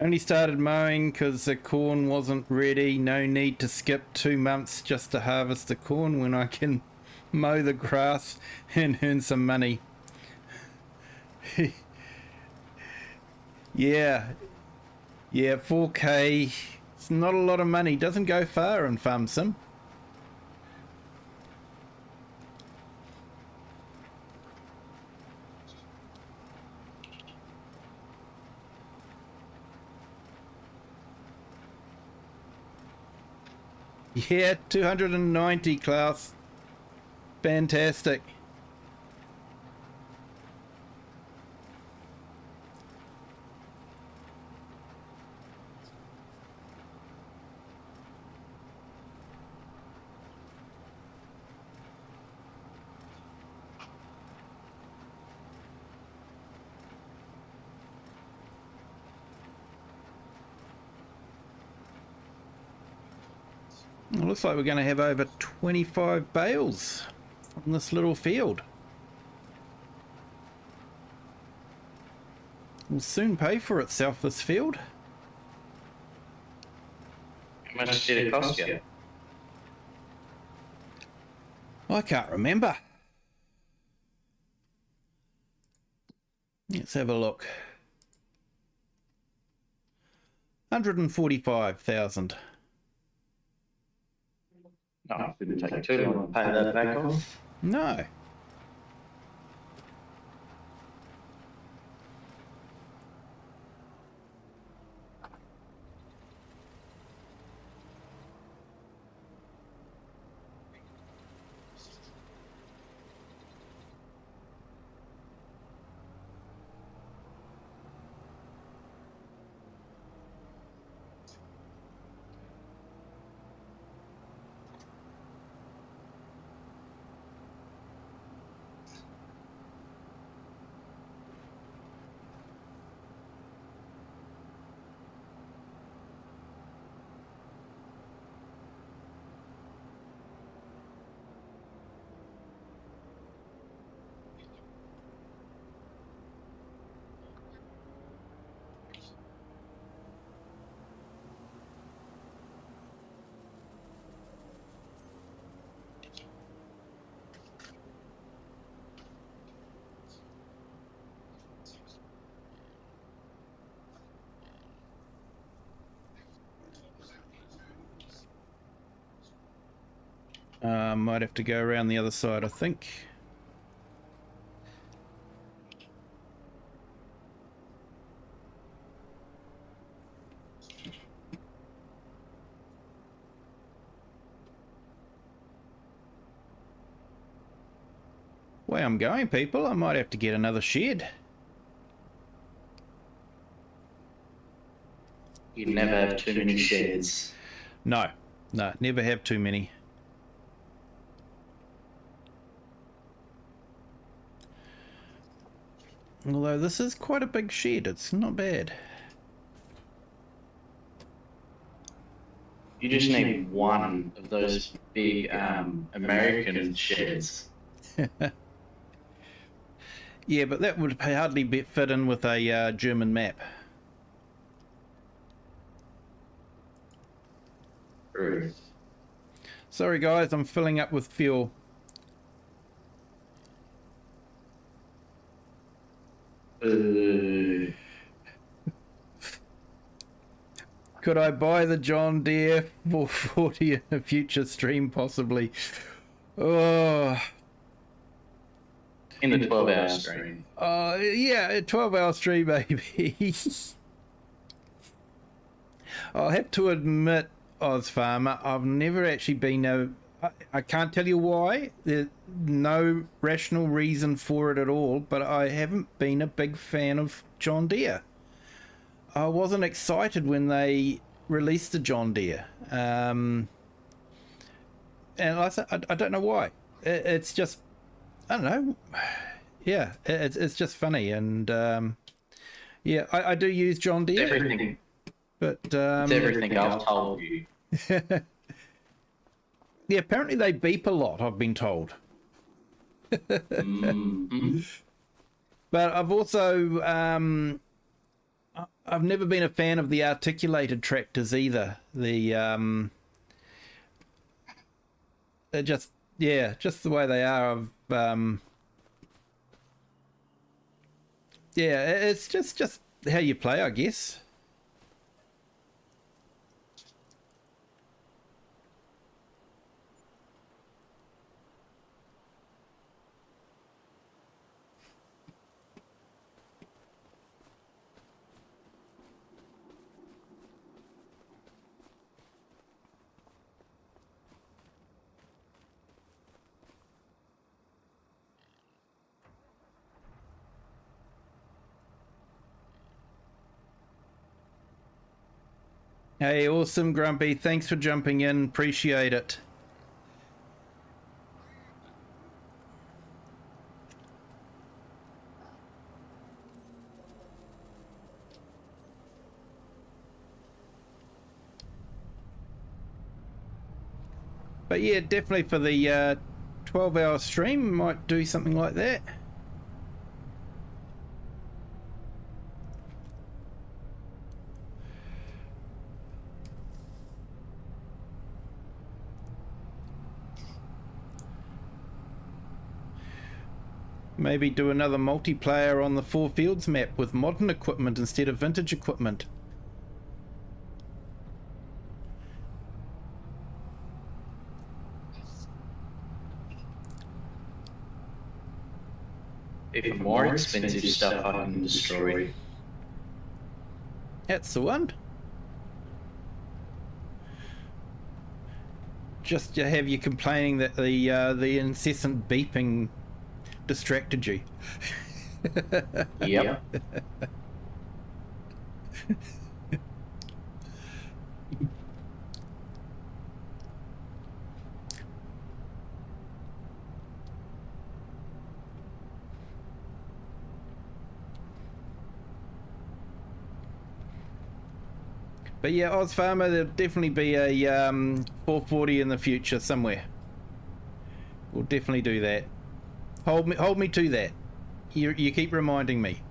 Only started mowing because the corn wasn't ready. No need to skip 2 months just to harvest the corn when I can mow the grass and earn some money. Yeah, 4K. It's not a lot of money. Doesn't go far in Farm Sim. Yeah, 290, Klaus. Fantastic. It looks like we're going to have over 25 bales from this little field. Will soon pay for itself, this field. How much did it cost you? I can't remember. Let's have a look. 145,000. No, it didn't take too long to pay that back off. No. Might have to go around the other side, I think. Way I'm going, people, I might have to get another shed. You never have too many sheds. No, never have too many. Although this is quite a big shed, it's not bad. You just need one of those big American sheds. Yeah, but that would hardly fit in with a German map. True. Sorry guys, I'm filling up with fuel. Could I buy the John Deere 440 in a future stream, possibly? Oh. In the 12-hour stream. Yeah, a 12-hour stream, maybe. I'll have to admit, Ozfarmer, I've never actually been I can't tell you why. There's no rational reason for it at all, but I haven't been a big fan of John Deere. I wasn't excited when they released the John Deere. And I don't know why. It's just, I don't know. Yeah, it's just funny. And yeah, I do use John Deere. It's everything. But It's everything I've told you. Yeah, apparently they beep a lot, I've been told. Mm-hmm. But I've also I've never been a fan of the articulated tractors either. The they're just the way they are. Yeah, it's just how you play, I guess. Hey, awesome, Grumpy. Thanks for jumping in. Appreciate it. But yeah, definitely for the 12-hour stream, might do something like that. Maybe do another multiplayer on the Four Fields map with modern equipment instead of vintage equipment. Even more expensive stuff I can destroy. That's the one. Just to have you complaining that the incessant beeping distracted you. Yep. But yeah, Oz Farmer, there'll definitely be a 440 in the future somewhere. We'll definitely do that. Hold me to that. You keep reminding me.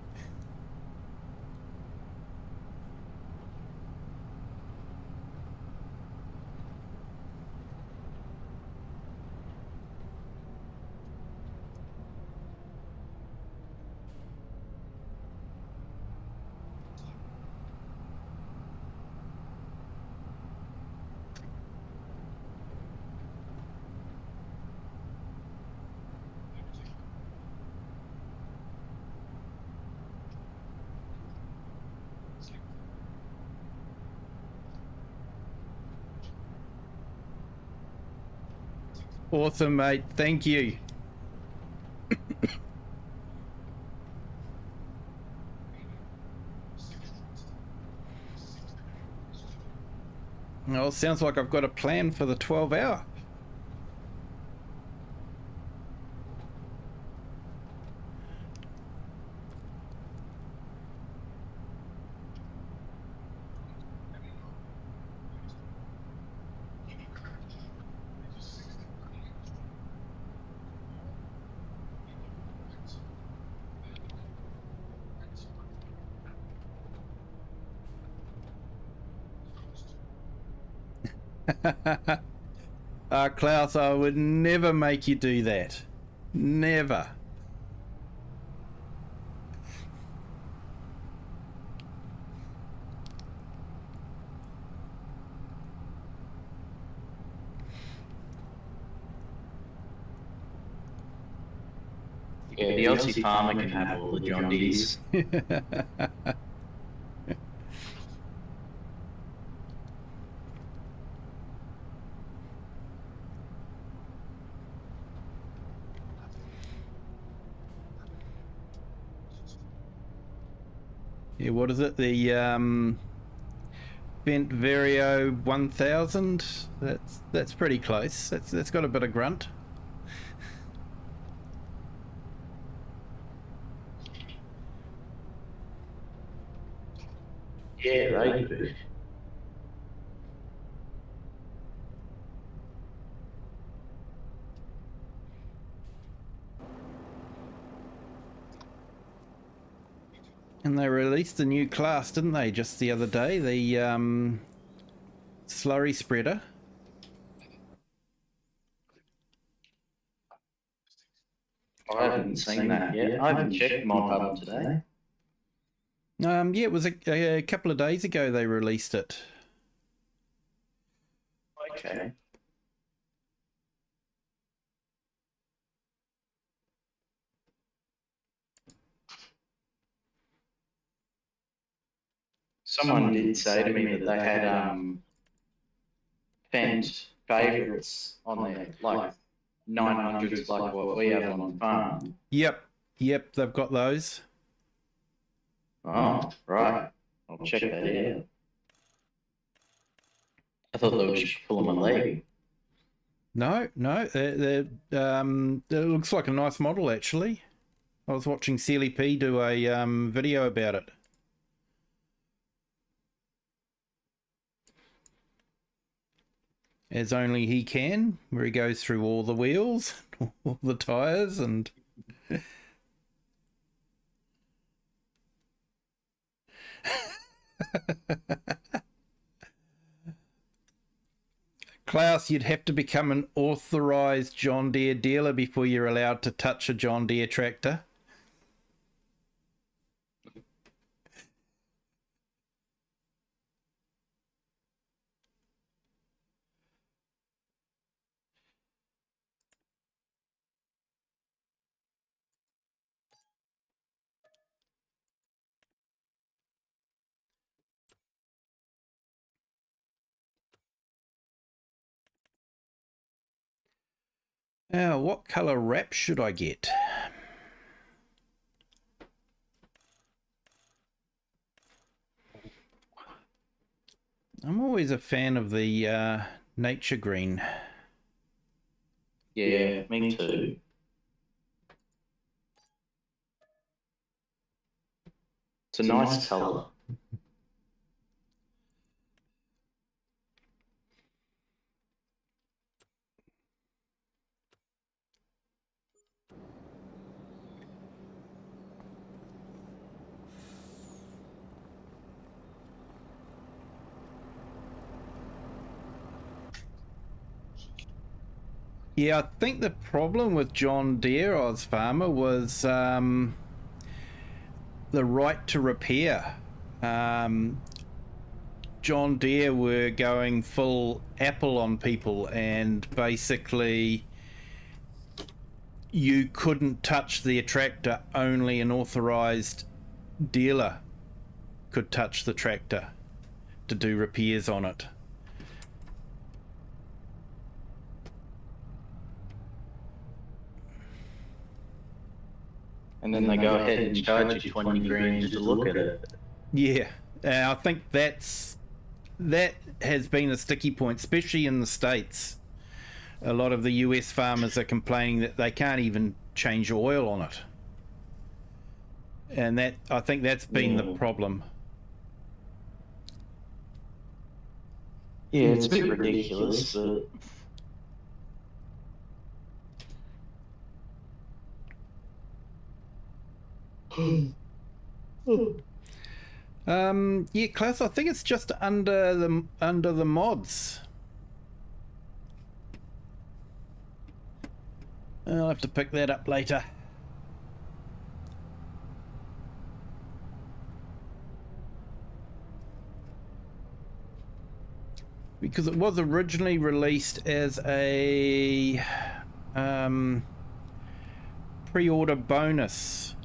Awesome, mate. Thank you. Well, sounds like I've got a plan for the 12-hour. Klaus, I would never make you do that. Never. Yeah, the Aussie farmer can have all the John Dees. Yeah, what is it? The Bent Vario 1000. That's pretty close. That's got a bit of grunt. Yeah, they do. And they released a new class, didn't they, just the other day? The slurry spreader. I haven't seen that yet. I haven't checked Mob Hub today. Yeah, it was a couple of days ago they released it. Okay. Someone did say to me that they had Fent favourites on there, like 900s, like what we have on farm. Yep, they've got those. Oh, right. I'll check that out. I thought they were just pulling my leg. No, it looks like a nice model actually. I was watching CLP do a video about it. As only he can, where he goes through all the wheels, all the tyres, and Klaus, you'd have to become an authorised John Deere dealer before you're allowed to touch a John Deere tractor. Now, what colour wrap should I get? I'm always a fan of the nature green. Yeah, me too. It's a nice colour. Yeah, I think the problem with John Deere Oz Farmer was the right to repair. John Deere were going full Apple on people, and basically you couldn't touch the tractor. Only an authorised dealer could touch the tractor to do repairs on it. And then they go ahead and charge you 20 grand just to look at it. Yeah, I think that has been a sticky point, especially in the States. A lot of the US farmers are complaining that they can't even change oil on it. And I think that's been the problem. Yeah, it's a bit ridiculous, but... Yeah, Klaus, I think it's just under the mods. I'll have to pick that up later. Because it was originally released as a pre-order bonus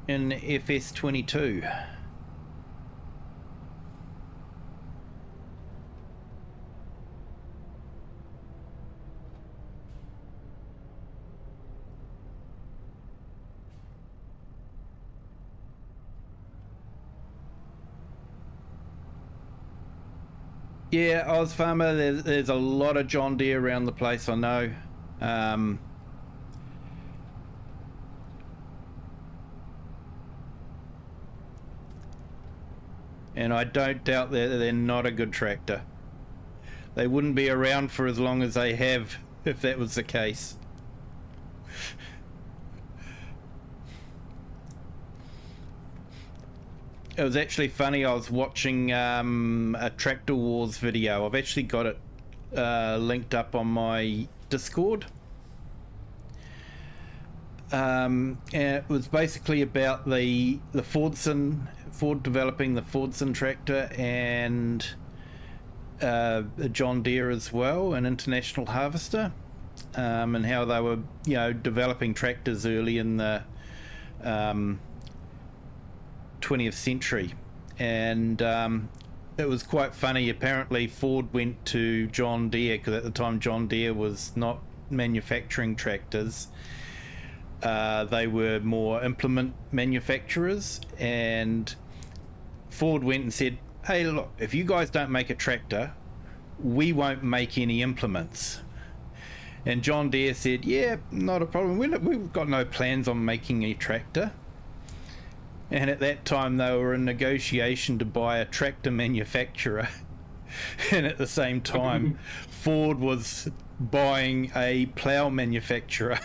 in FS22. Yeah, Oz Farmer, there's a lot of John Deere around the place, I know. And I don't doubt that they're not a good tractor. They wouldn't be around for as long as they have if that was the case. It was actually funny, I was watching a Tractor Wars video. I've actually got it linked up on my Discord. And it was basically about the Ford developing the Fordson tractor and John Deere as well, an International Harvester, and how they were, developing tractors early in the 20th century. And it was quite funny. Apparently Ford went to John Deere, because at the time John Deere was not manufacturing tractors. They were more implement manufacturers, and Ford went and said, hey, look, if you guys don't make a tractor, we won't make any implements. And John Deere said, yeah, not a problem, we've got no plans on making a tractor. And at that time they were in negotiation to buy a tractor manufacturer. And at the same time Ford was buying a plough manufacturer.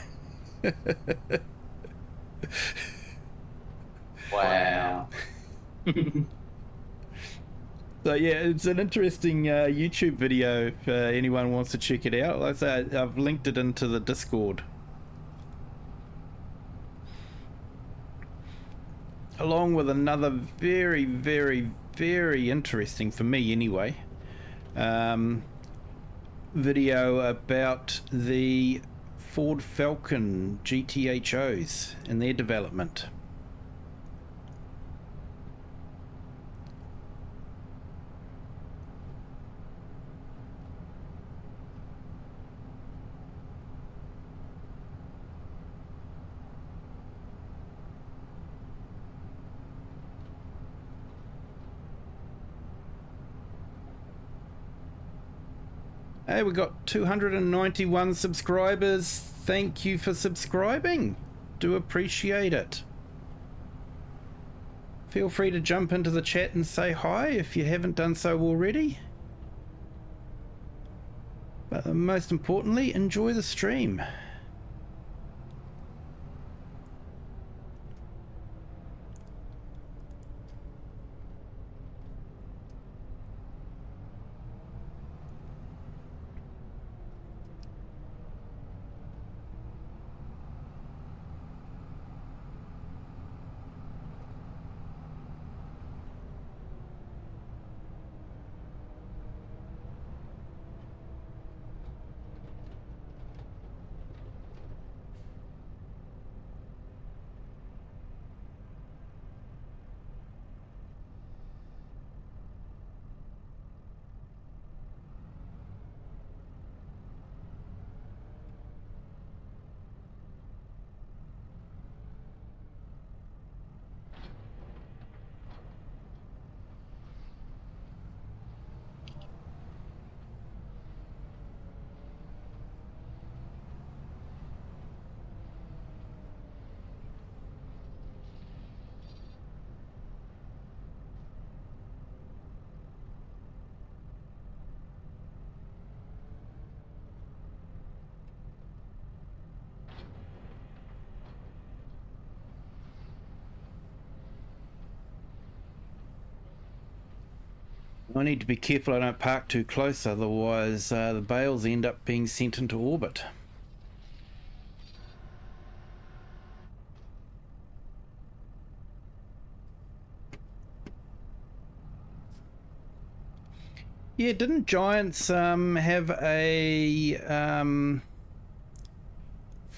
Wow. So yeah, it's an interesting YouTube video if anyone wants to check it out. Like I say, I've linked it into the Discord. Along with another very, very, very interesting, for me anyway, video about the Ford Falcon GTHOs and their development. Hey, we got 291 subscribers. Thank you for subscribing. Do appreciate it. Feel free to jump into the chat and say hi if you haven't done so already. But most importantly, enjoy the stream. I need to be careful I don't park too close, otherwise the bales end up being sent into orbit. Yeah, didn't Giants have a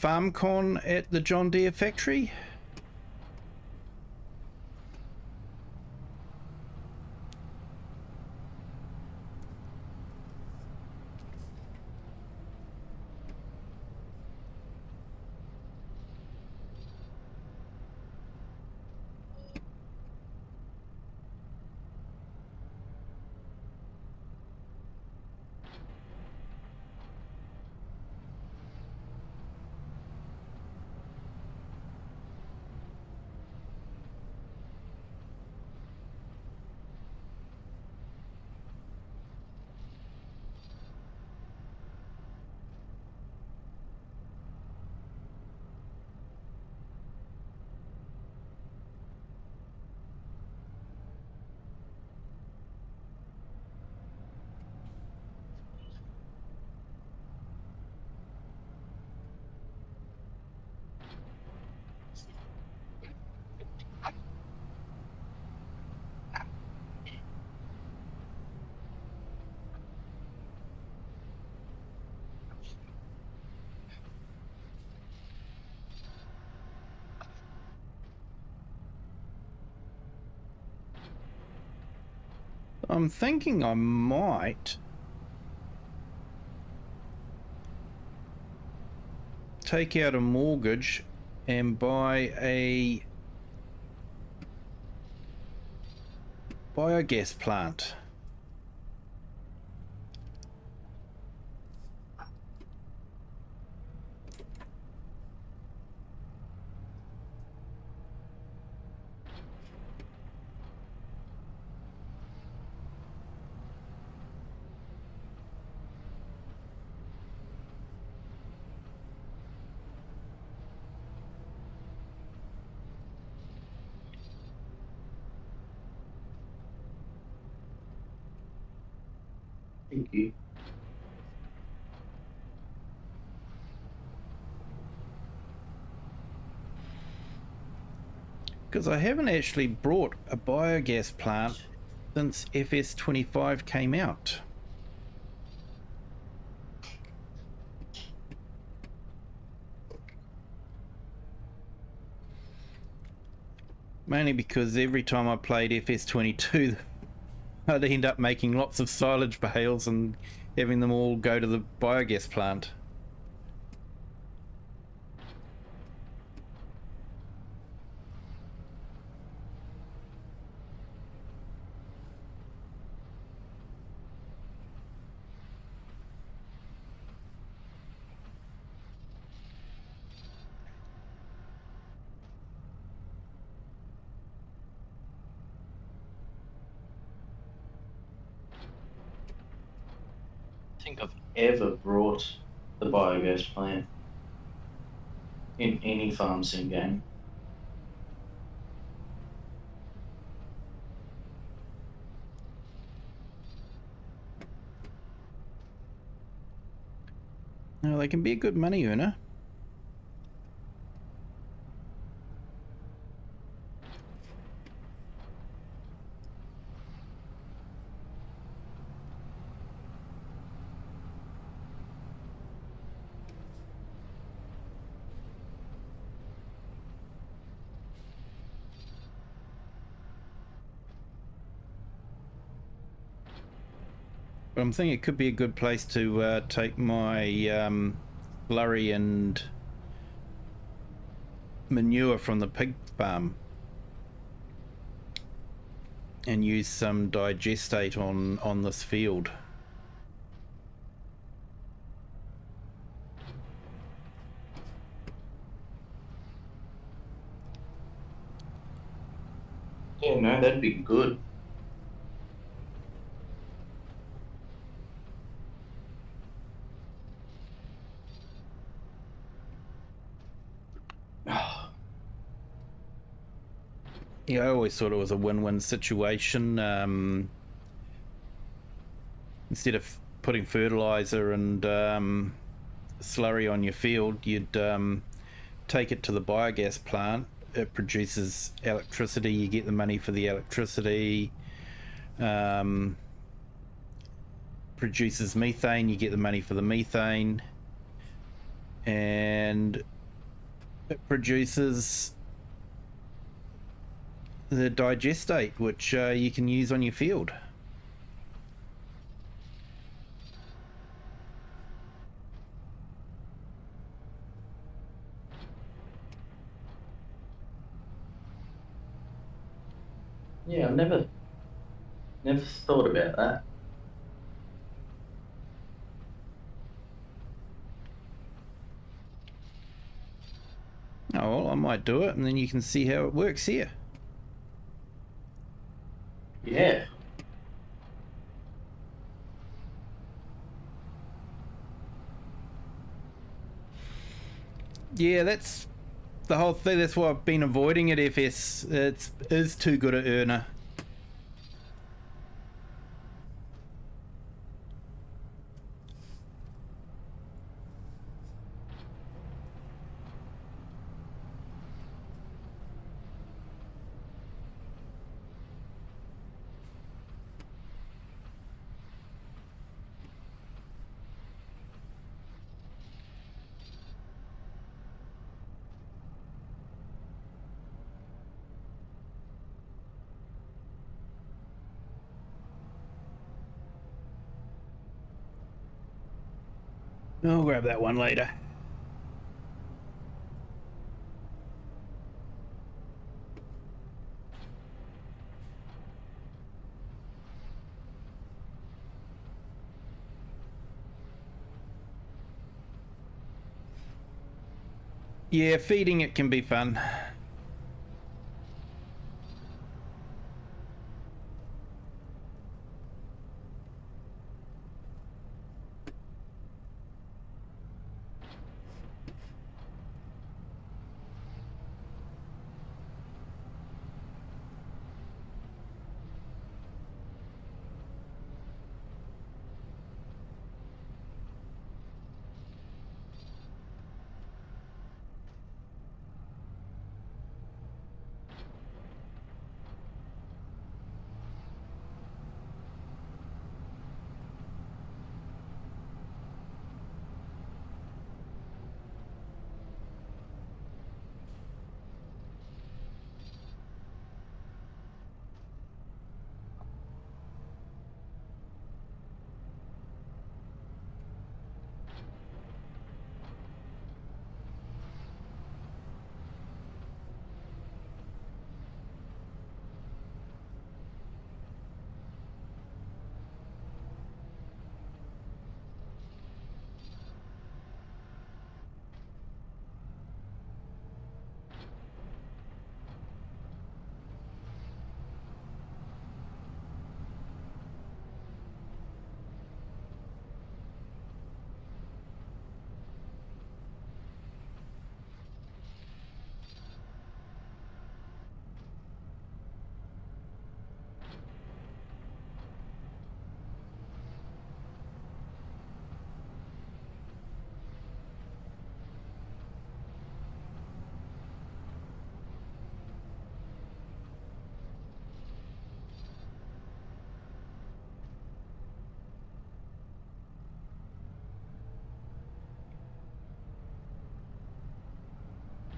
FarmCon at the John Deere factory? I'm thinking I might take out a mortgage and buy a biogas plant. Thank you. Because I haven't actually brought a biogas plant since FS25 came out. Mainly because every time I played FS22, I'd end up making lots of silage bales and having them all go to the biogas plant. I think I've ever brought the biogas plant in any farm sim game. Now, they can be a good money earner. But I'm thinking it could be a good place to take my slurry and manure from the pig farm and use some digestate on this field. Yeah, no, that'd be good. Yeah, I always thought it was a win-win situation. Instead of putting fertilizer and slurry on your field, you'd take it to the biogas plant. It produces electricity. You get the money for the electricity. Produces methane. You get the money for the methane, and it produces the digestate, which you can use on your field. Yeah, I've never thought about that. Oh, well, I might do it, and then you can see how it works here. Yeah. Yeah, that's the whole thing. That's why I've been avoiding it. FS is too good an earner. I'll grab that one later. Yeah, feeding it can be fun.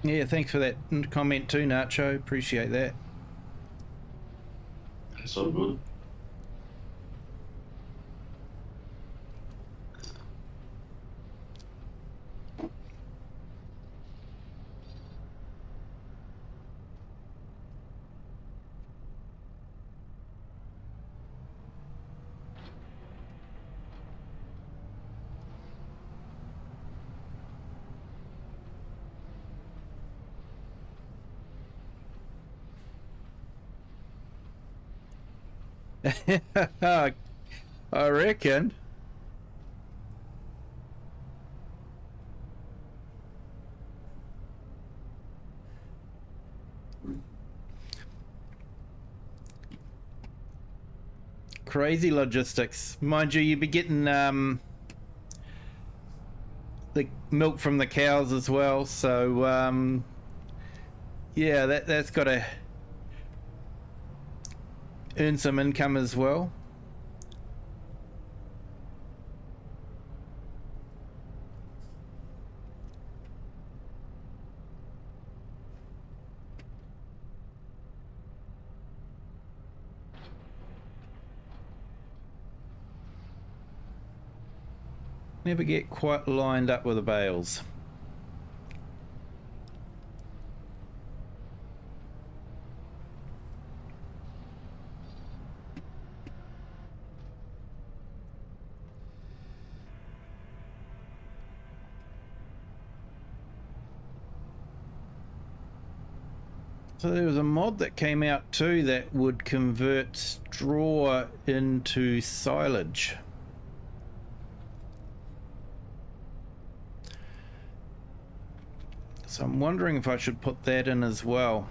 Yeah, thanks for that comment too, Nacho. Appreciate that. That's all good. I reckon. Crazy logistics. Mind you, you'd be getting the milk from the cows as well, so yeah, that's got to earn some income as well. Never get quite lined up with the bales. So there was a mod that came out too that would convert straw into silage. So I'm wondering if I should put that in as well.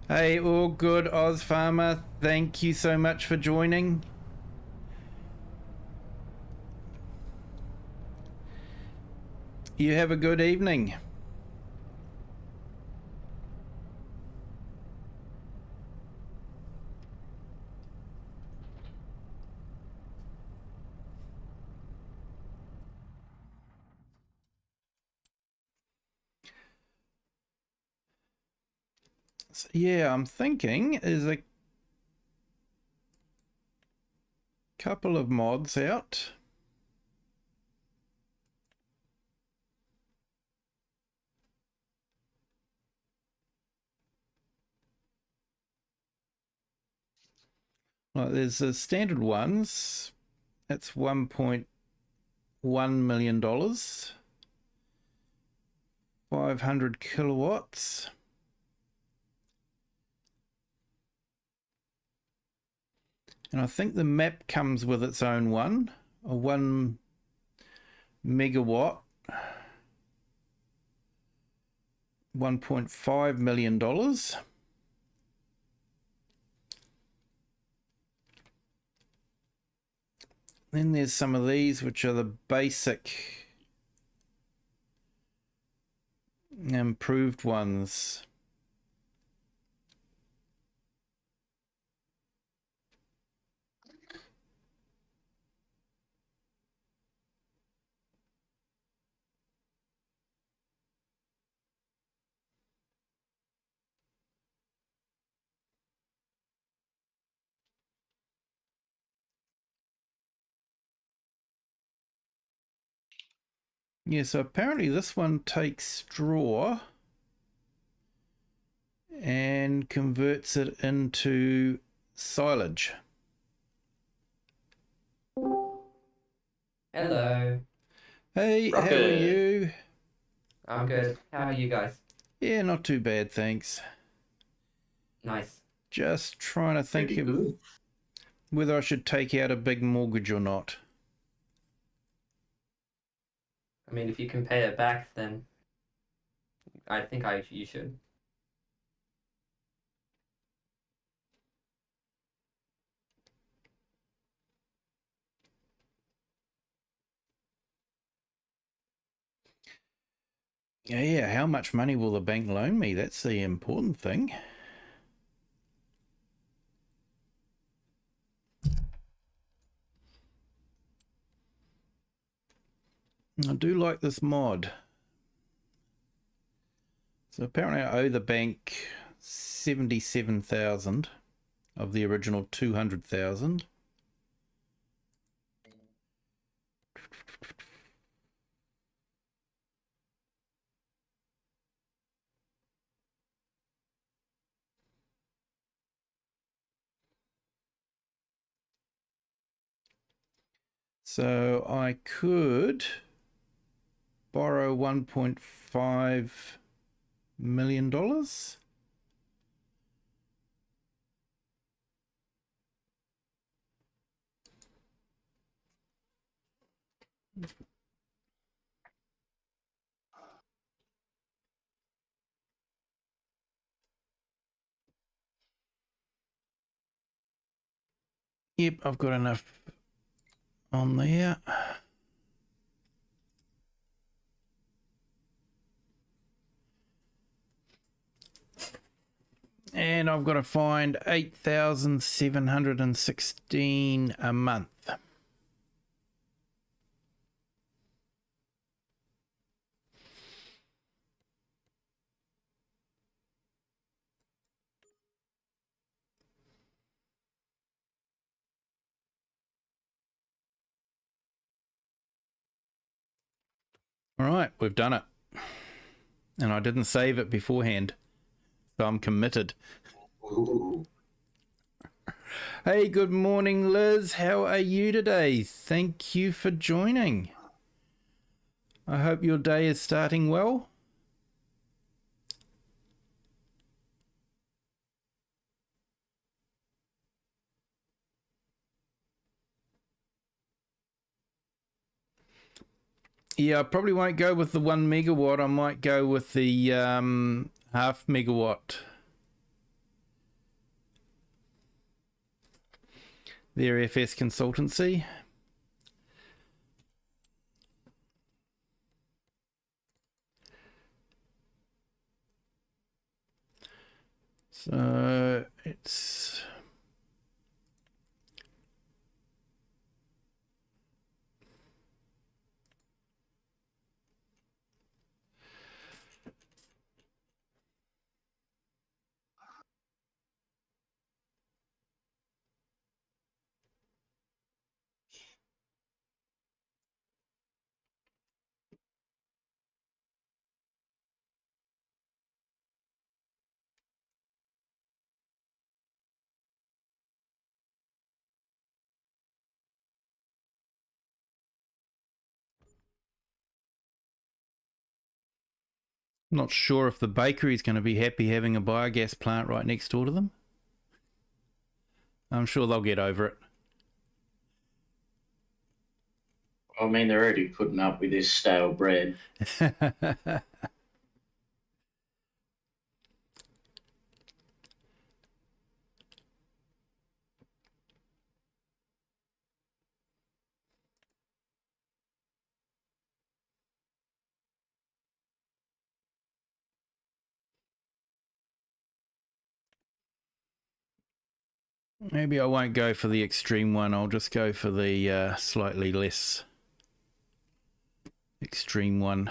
Hey, all good, Oz Farmer. Thank you so much for joining. You have a good evening. So, yeah, I'm thinking there's a couple of mods out. Well, there's the standard ones. That's $1.1 million. 500 kilowatts. And I think the map comes with its own one, a 1 megawatt, $1.5 million. Then there's some of these, which are the basic improved ones. Yeah, so apparently this one takes straw and converts it into silage. Hello. Hey, how are Rocket. you? I'm good. How are you guys? Yeah, not too bad, thanks. Nice. Just trying to think Pretty of good. whether I should take out a big mortgage or not. I mean, if you can pay it back, then I think you should. Yeah, how much money will the bank loan me? That's the important thing. I do like this mod. So apparently I owe the bank 77,000 of the original 200,000. So I could borrow $1.5 million. Yep, I've got enough on there. And I've got to find 8,716 a month. All right, we've done it. And I didn't save it beforehand, so I'm committed. Ooh. Hey, good morning, Liz. How are you today? Thank you for joining. I hope your day is starting well. Yeah, I probably won't go with the 1 megawatt. I might go with the half megawatt. Their FS consultancy. So it's not sure if the bakery is going to be happy having a biogas plant right next door to them. I'm sure they'll get over it. I mean, they're already putting up with this stale bread. Maybe I won't go for the extreme one. I'll just go for the slightly less extreme one.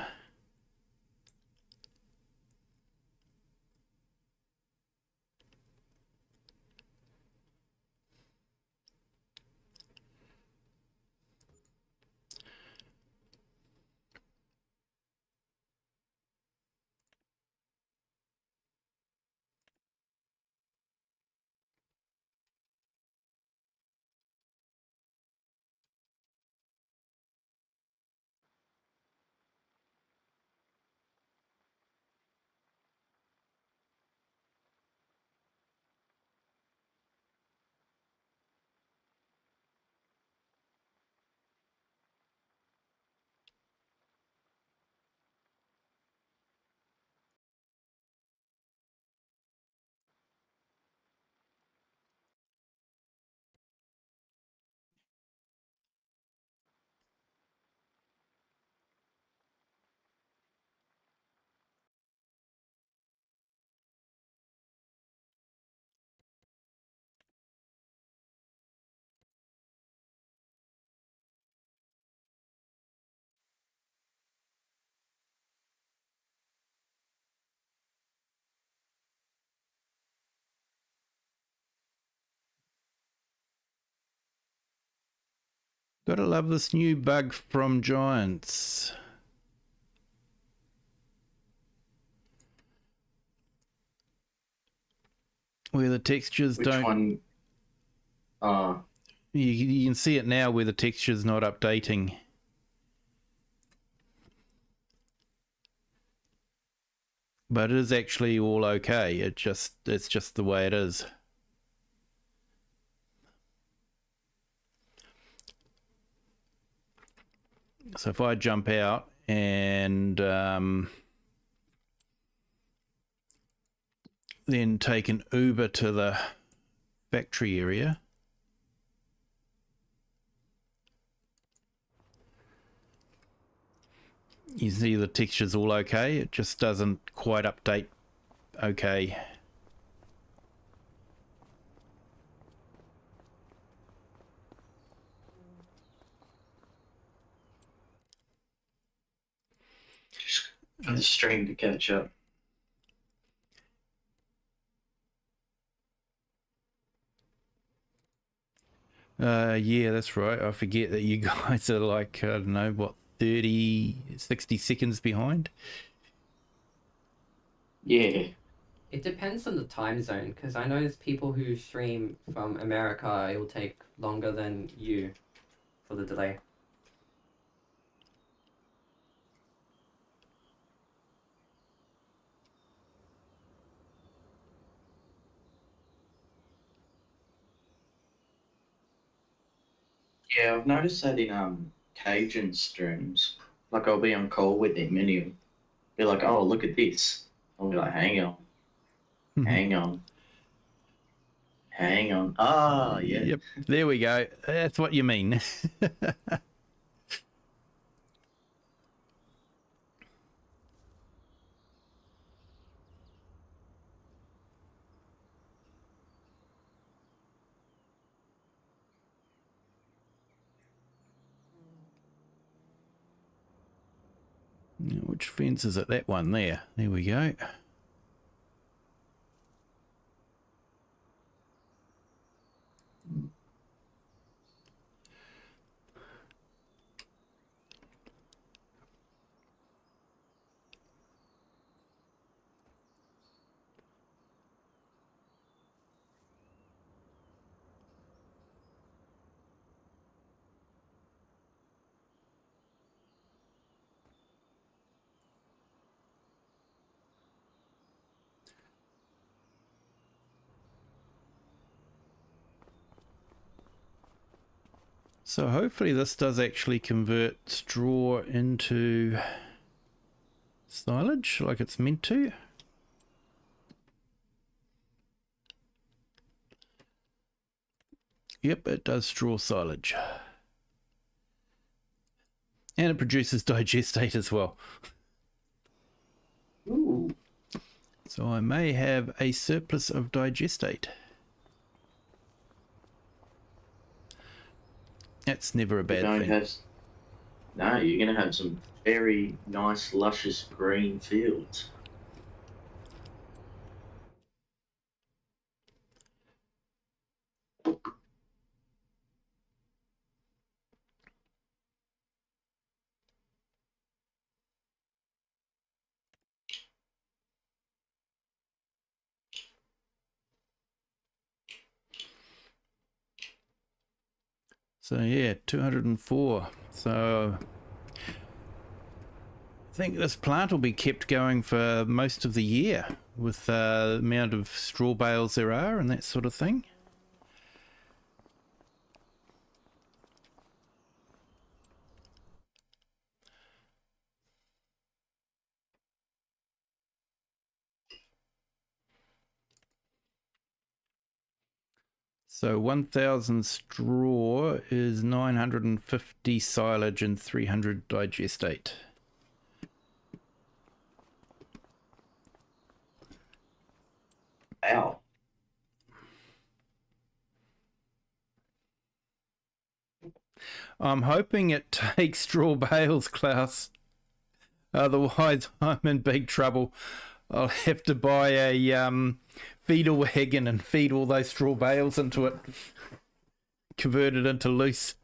Gotta love this new bug from Giants. Where the textures Which don't... one? You can see it now where the texture's not updating. But it is actually all okay. It's just the way it is. So if I jump out and then take an Uber to the factory area, you see the texture's all okay. It just doesn't quite update okay. Just for the stream to catch up. Yeah, that's right. I forget that you guys are like, I don't know, what, 30, 60 seconds behind? Yeah. It depends on the time zone, because I know there's people who stream from America, it will take longer than you for the delay. Yeah, I've noticed that in Cajun streams. Like I'll be on call with them and he'll be like, oh, look at this. I'll be like, hang on, hang on, hang on. Ah, yeah. Yep, there we go. That's what you mean. Which fence is it? That one there. There we go. So hopefully this does actually convert straw into silage like it's meant to. Yep, it does straw silage. And it produces digestate as well. Ooh. So I may have a surplus of digestate. That's never a bad thing. No, you're going to have some very nice, luscious green fields. So yeah, 204. So I think this plant will be kept going for most of the year with the amount of straw bales there are and that sort of thing. So 1,000 straw is 950 silage and 300 digestate. Wow. I'm hoping it takes straw bales, Klaus. Otherwise, I'm in big trouble. I'll have to buy a feeder wagon and feed all those straw bales into it. Convert it into loose.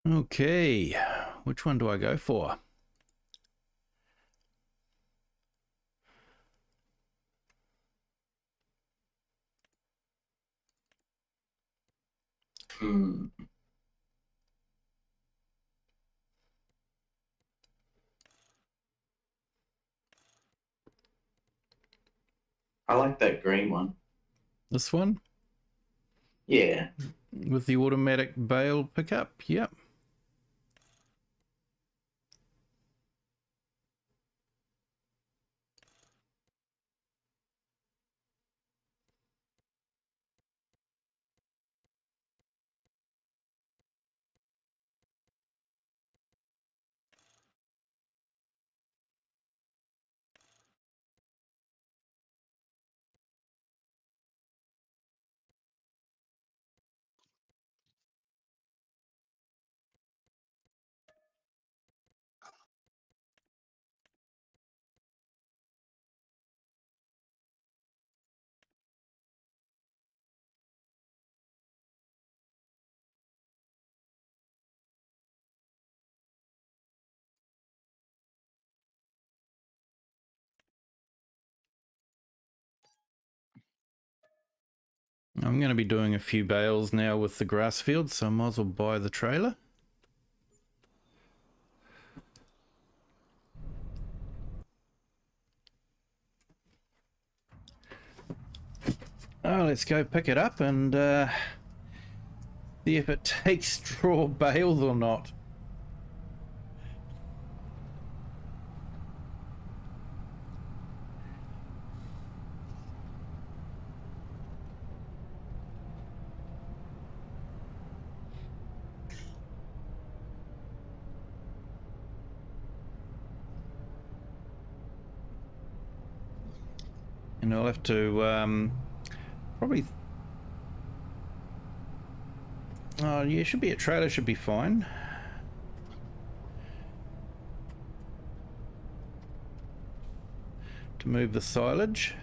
Okay, which one do I go for? Hmm. I like that green one. This one? Yeah. With the automatic bale pickup? Yep. I'm going to be doing a few bales now with the grass field, so I might as well buy the trailer. Oh, let's go pick it up and see if it takes straw bales or not. And I'll have to probably... Oh, yeah, should be a trailer, should be fine. To move the silage.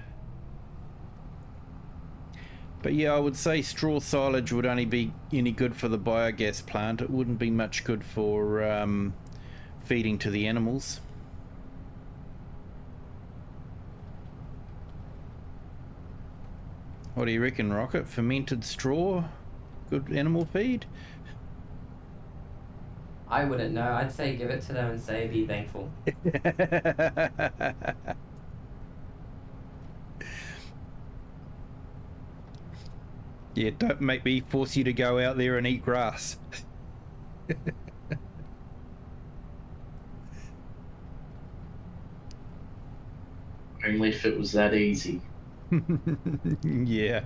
But yeah, I would say straw silage would only be any good for the biogas plant. It wouldn't be much good for feeding to the animals. What do you reckon, Rocket? Fermented straw? Good animal feed? I wouldn't know. I'd say give it to them and say be thankful. Yeah, don't make me force you to go out there and eat grass. Only if it was that easy. Yeah.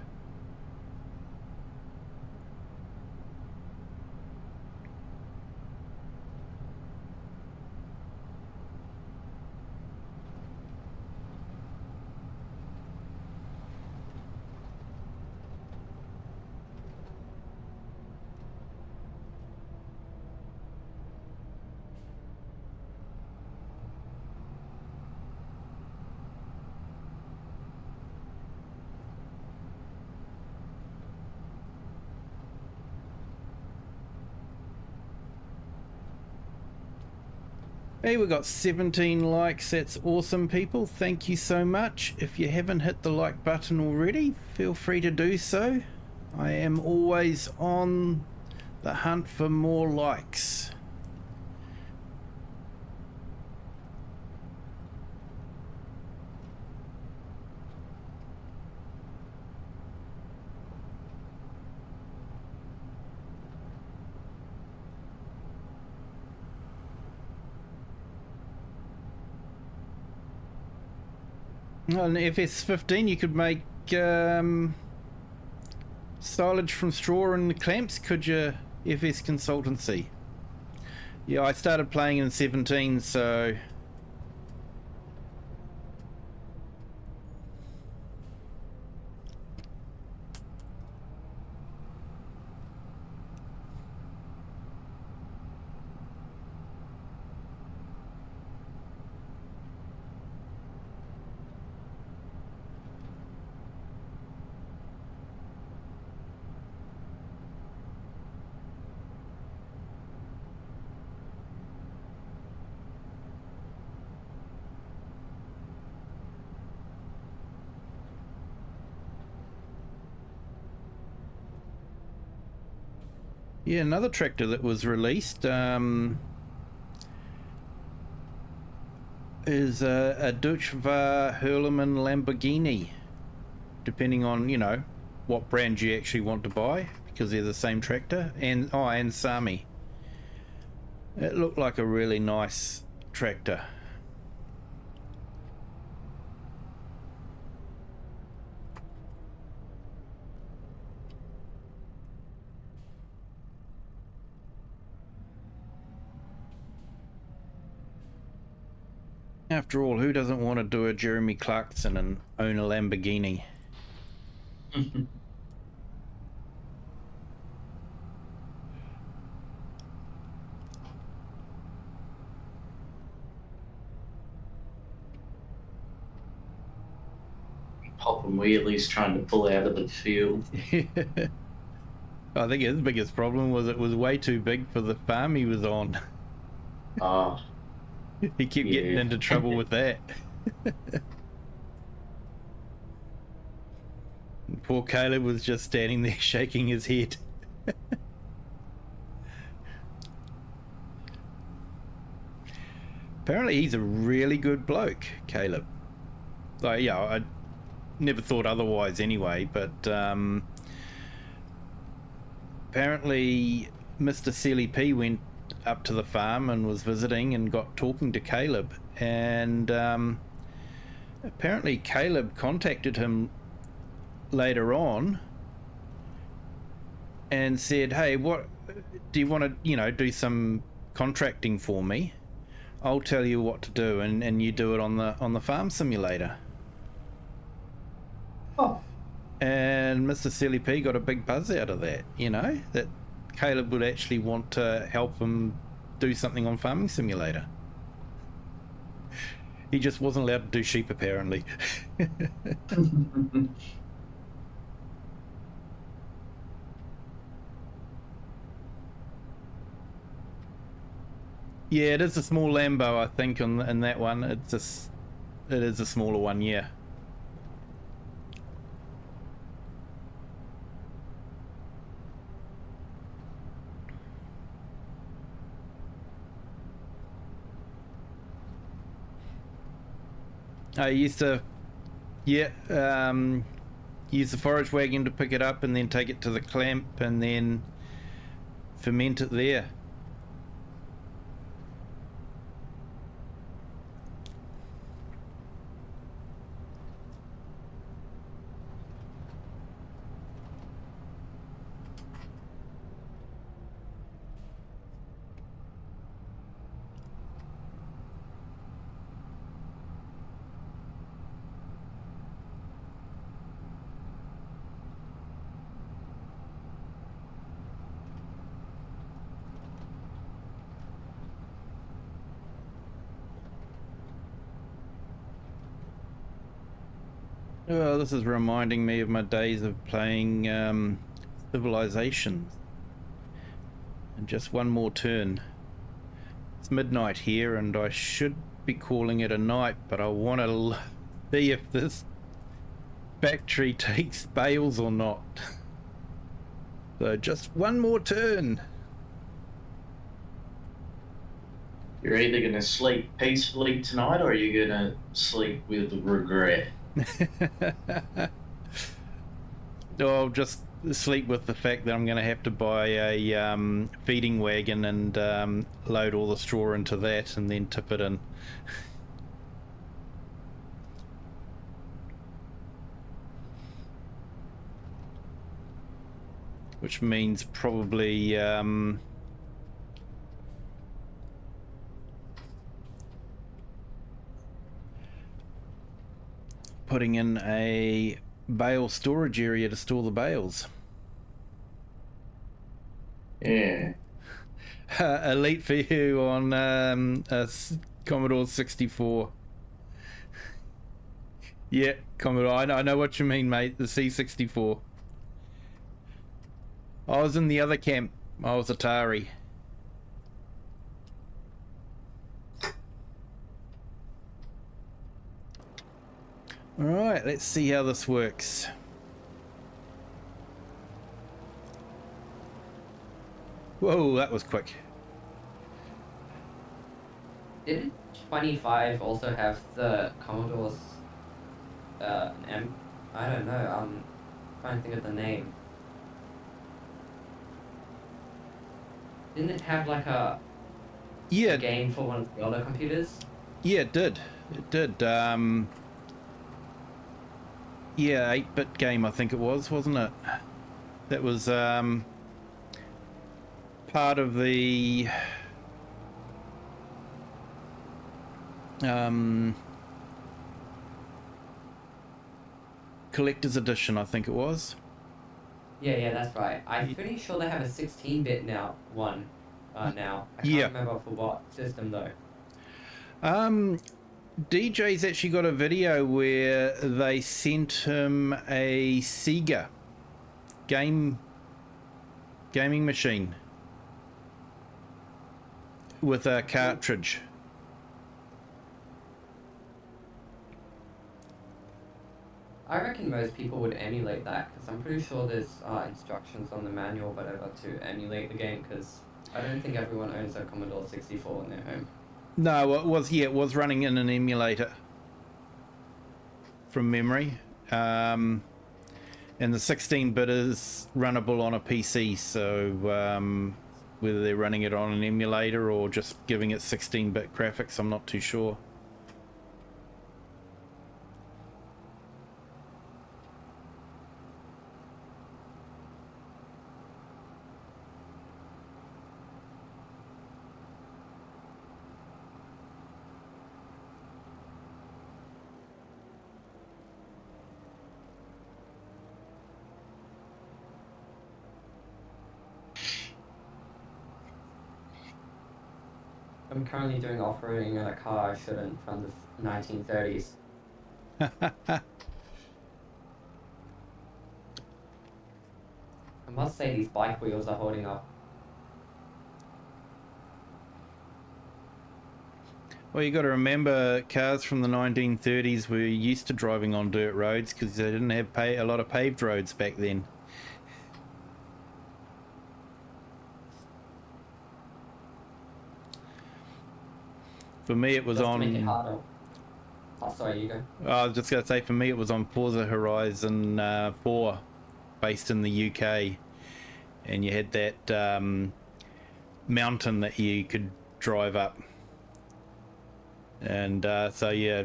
Hey, we got 17 likes. That's awesome, people. Thank you so much. If you haven't hit the like button already, feel free to do so. I am always on the hunt for more likes. On FS15 you could make silage from straw and clamps, could you, FS Consultancy? Yeah, I started playing in 17, so... Yeah, another tractor that was released is a Deutschwa Hurleman Lamborghini, depending on, you know, what brand you actually want to buy, because they're the same tractor. And Sami. It looked like a really nice tractor. After all, who doesn't want to do a Jeremy Clarkson and own a Lamborghini? Popping wheelies trying to pull out of the field. I think his biggest problem was it was way too big for the farm he was on. Oh, He kept getting into trouble with that. And poor Caleb was just standing there shaking his head. Apparently he's a really good bloke, Caleb. Like, yeah, I never thought otherwise anyway, but apparently Mr. CLP went up to the farm and was visiting and got talking to Caleb, and apparently Caleb contacted him later on and said, hey, what do you want to, you know, do some contracting for me? I'll tell you what to do, and you do it on the farm simulator. oh, And Mr. CLP got a big buzz out of that, you know, that Caleb would actually want to help him do something on Farming Simulator. He just wasn't allowed to do sheep, apparently. Yeah, it is a small Lambo, I think, in that one. It is a smaller one, yeah. I used to, yeah, use the forage wagon to pick it up and then take it to the clamp and then ferment it there. Well, this is reminding me of my days of playing Civilization. And just one more turn. It's midnight here and I should be calling it a night, but I want to see if this factory takes bales or not. So just one more turn. you're either going to sleep peacefully tonight or you're going to sleep with regret. I'll just sleep with the fact that I'm going to have to buy a feeding wagon and load all the straw into that and then tip it in. Which means probably putting in a bale storage area to store the bales. Yeah. Elite for you on a Commodore 64. Yeah, Commodore. I know what you mean, mate. The C64. I was in the other camp. I was Atari. Alright, let's see how this works. Whoa, that was quick. Didn't 25 also have the Commodore's I don't know, trying to think of the name. Didn't it have like a Yeah, game for one of the older computers? yeah, it did. It did. Yeah, 8-bit game, I think it was, wasn't it? That was part of the collector's edition, I think it was. Yeah, that's right. I'm pretty sure they have a 16-bit now now. I can't Yeah. remember for what system though. DJ's actually got a video where they sent him a Sega gaming machine with a cartridge. I reckon most people would emulate that because I'm pretty sure there's instructions on the manual, whatever, to emulate the game. Because I don't think everyone owns a Commodore 64 in their home. No, it was running in an emulator from memory. And the 16-bit is runnable on a PC, so whether they're running it on an emulator or just giving it 16-bit graphics, I'm not too sure. I'm currently doing off-roading in a car I shouldn't from the 1930s. I must say these bike wheels are holding up. Well, you got to remember, cars from the 1930s were used to driving on dirt roads because they didn't have a lot of paved roads back then. For me, it was Just on. to make it harder. Oh, sorry, you go. I was just going to say, for me, it was on Forza Horizon 4, based in the UK, and you had that mountain that you could drive up, and so yeah,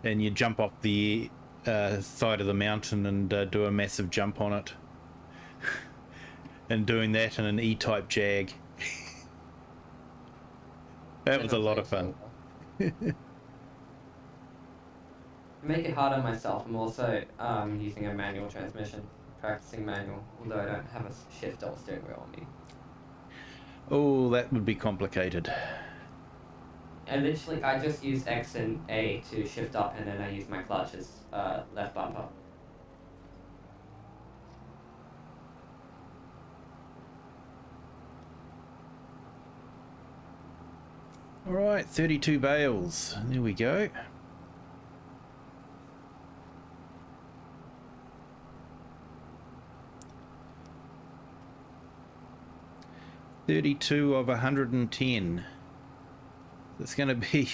and you jump off the side of the mountain and do a massive jump on it, and doing that in an E-type Jag. That was a lot of fun. To make it harder myself, I'm also using a manual transmission, practicing manual, although I don't have a shift or steering wheel on me. Oh, that would be complicated. And literally, I just use X and A to shift up, and then I use my clutch as left bumper. All right, 32 bales. There we go. $32 of 110. It's going to be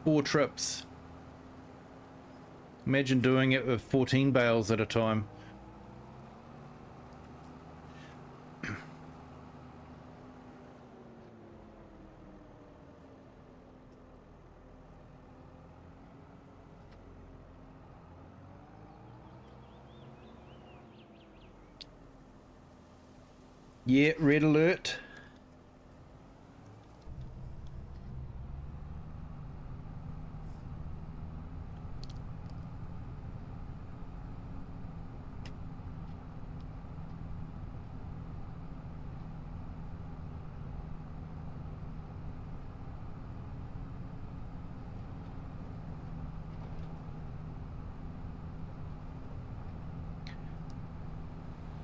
4 trips. Imagine doing it with 14 bales at a time. Yeah, red alert.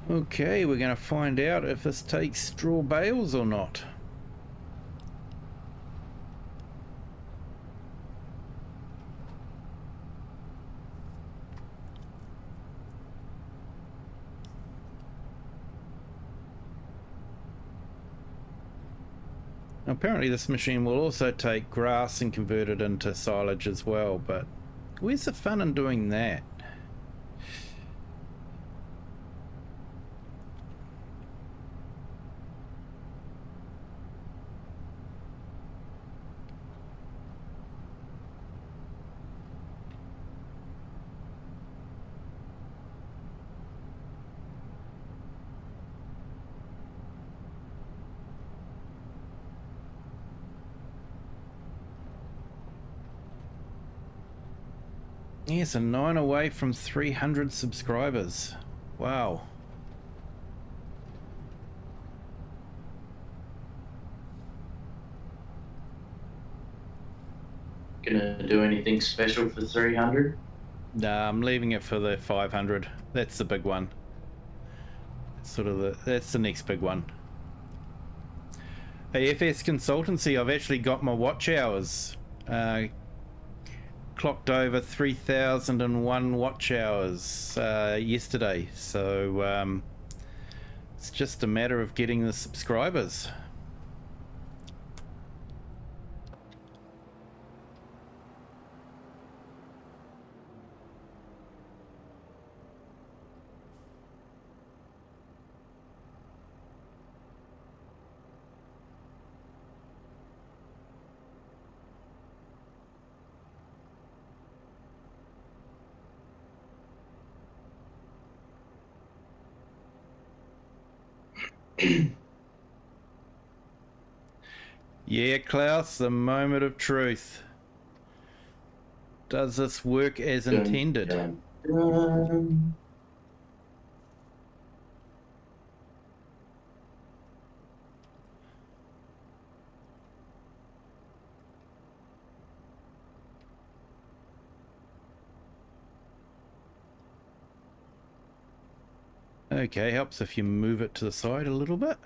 Okay, we're going to find out if this takes straw bales or not. Apparently this machine will also take grass and convert it into silage as well, but where's the fun in doing that? Yes, a 9 away from 300 subscribers. Wow. Gonna do anything special for 300? Nah, I'm leaving it for the 500. That's the big one. That's the next big one. Hey, FS Consultancy, I've actually got my watch hours. Clocked over 3,001 watch hours yesterday, so it's just a matter of getting the subscribers. Yeah, Klaus, the moment of truth. Does this work as intended? Dun, dun. Okay, helps if you move it to the side a little bit.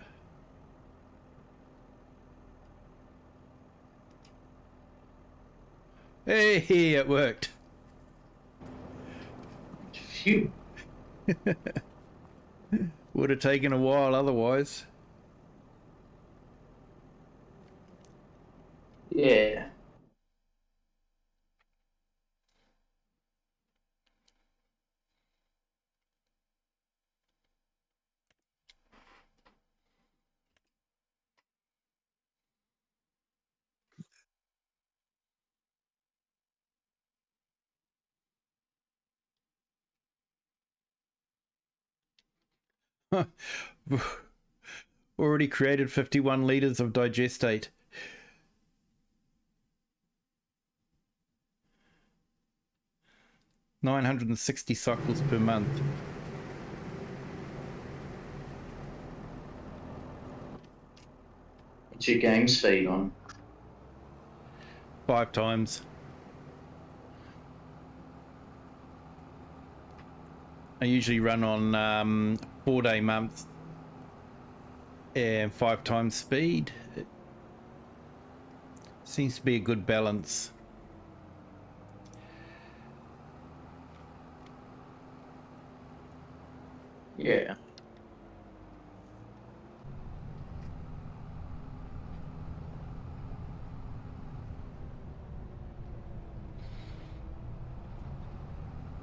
Hey, it worked. Phew. Would have taken a while otherwise. Yeah. Already created 51 litres of digestate. $960 cycles per month. What's your game speed on? 5 times. I usually run on 4-day months and 5 times speed. It seems to be a good balance. Yeah.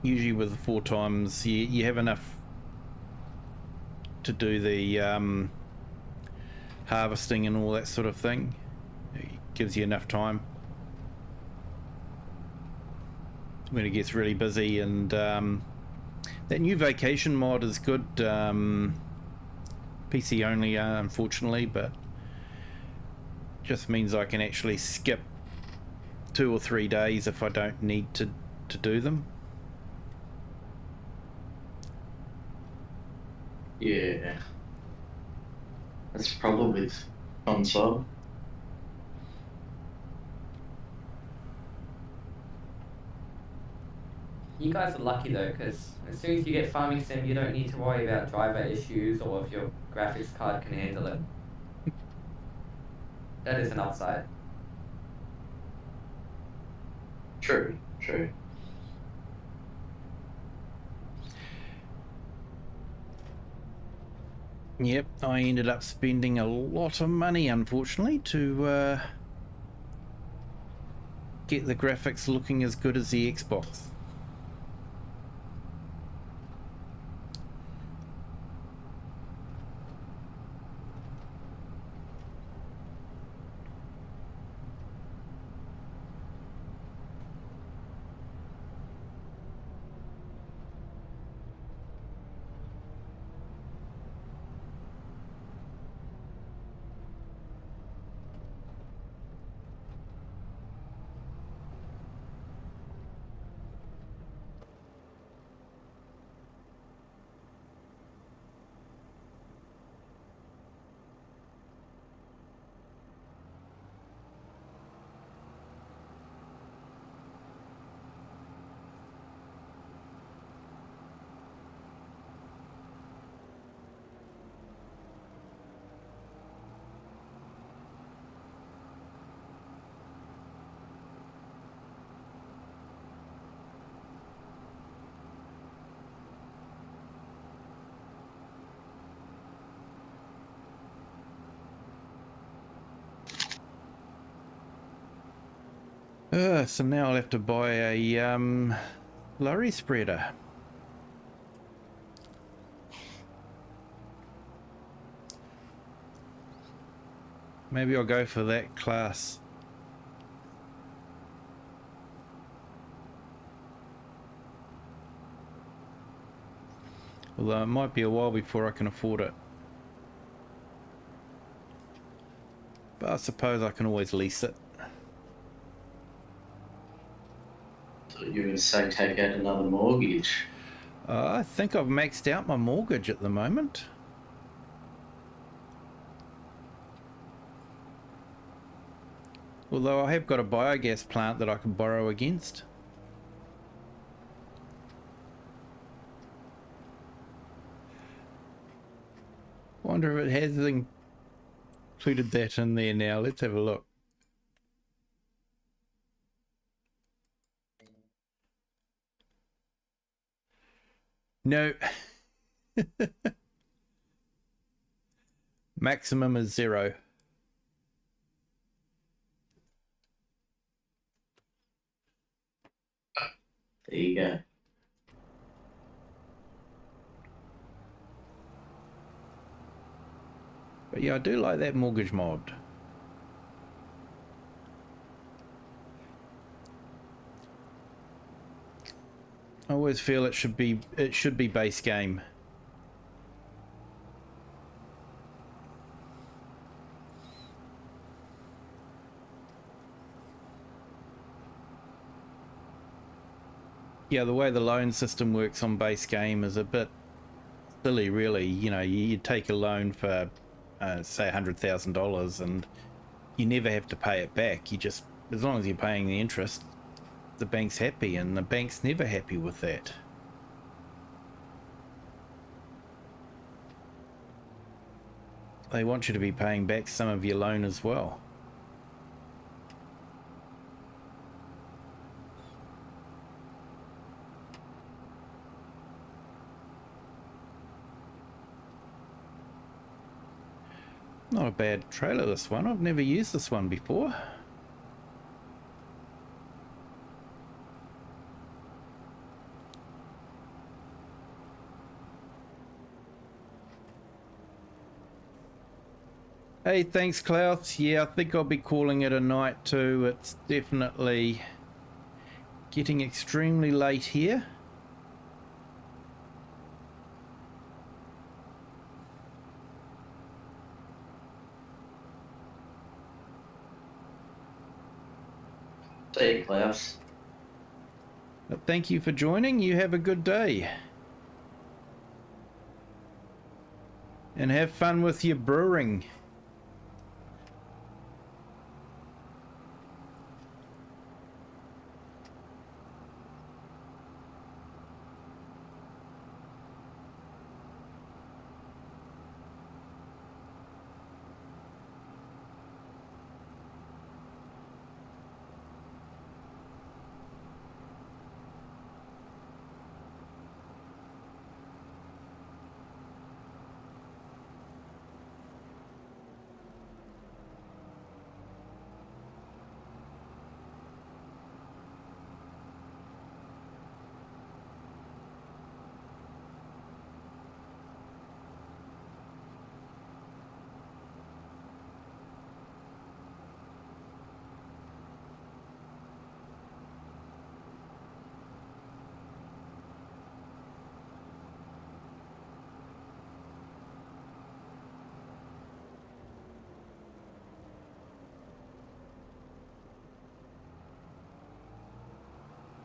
Usually with 4 times you have enough to do the harvesting and all that sort of thing. It gives you enough time when it gets really busy. And that new vacation mod is good. PC only, unfortunately, but just means I can actually skip 2 or 3 days if I don't need to do them. Yeah. That's the problem with console. You guys are lucky though, because as soon as you get farming sim, you don't need to worry about driver issues or if your graphics card can handle it. That is an upside. True, true. Yep, I ended up spending a lot of money, unfortunately, to get the graphics looking as good as the Xbox. So now I'll have to buy a lorry spreader. Maybe I'll go for that class. Although it might be a while before I can afford it. But I suppose I can always lease it. So you would say take out another mortgage. I think I've maxed out my mortgage at the moment. Although I have got a biogas plant that I can borrow against. Wonder if it has included that in there now. Let's have a look. No. Maximum is 0. There you go. But yeah, I do like that mortgage mod. I always feel it should be base game. Yeah, the way the loan system works on base game is a bit silly, really. You know, you take a loan for say $100,000 and you never have to pay it back. You just, as long as you're paying the interest, the bank's happy, and the bank's never happy with that. They want you to be paying back some of your loan as well. Not a bad trailer, this one. I've never used this one before. Hey, thanks, Klaus. Yeah, I think I'll be calling it a night too. It's definitely getting extremely late here. See you, Klaus. But thank you for joining. You have a good day. And have fun with your brewing.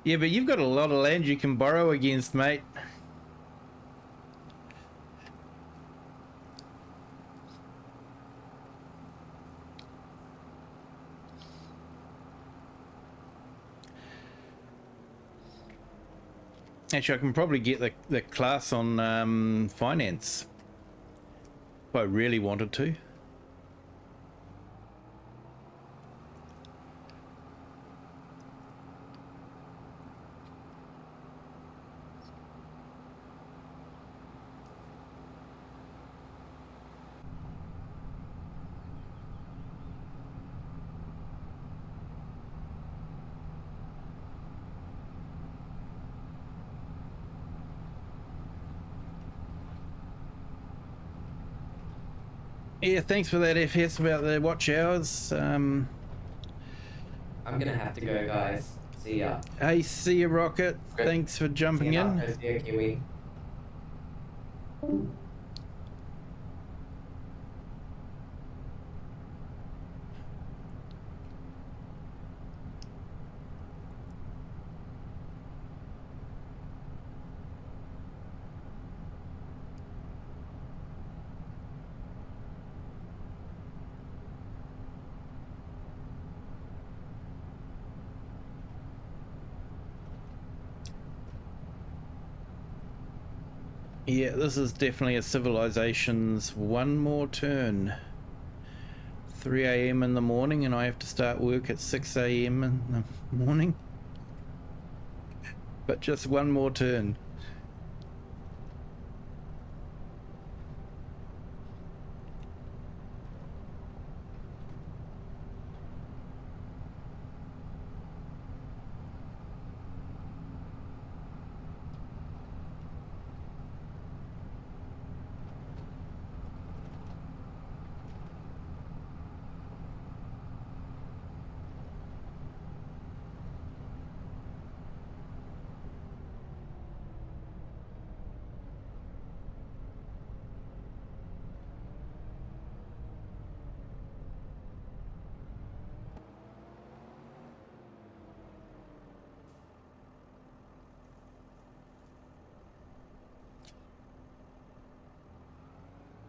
Yeah, but you've got a lot of land you can borrow against, mate. Actually, I can probably get the class on finance if I really wanted to. Yeah, thanks for that FS about the watch hours. I'm gonna have to go, guys. See ya. Hey, see you, Rocket. Great. Thanks for jumping See ya, in. Marco. See ya, Kiwi. Yeah, this is definitely a civilization's one more turn. 3 a.m. in the morning, and I have to start work at 6 a.m. in the morning. But just one more turn.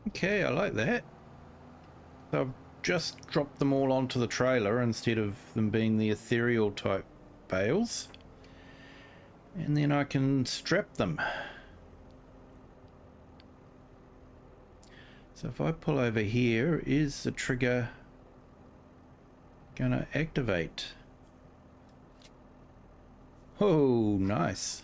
Okay, I like that. So I've just dropped them all onto the trailer instead of them being the ethereal type bales. And then I can strap them. So if I pull over here, is the trigger gonna activate? Oh, nice.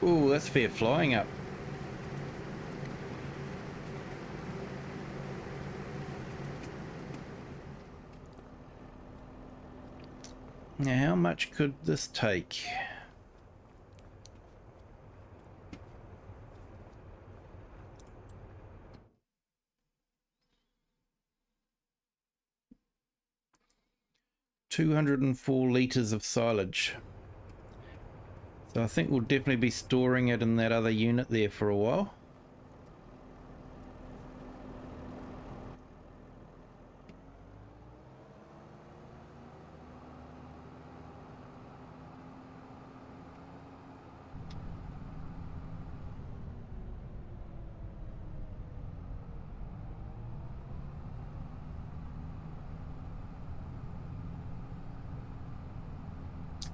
Ooh, that's fair flying up. Now, how much could this take? $204 liters of silage. So I think we'll definitely be storing it in that other unit there for a while.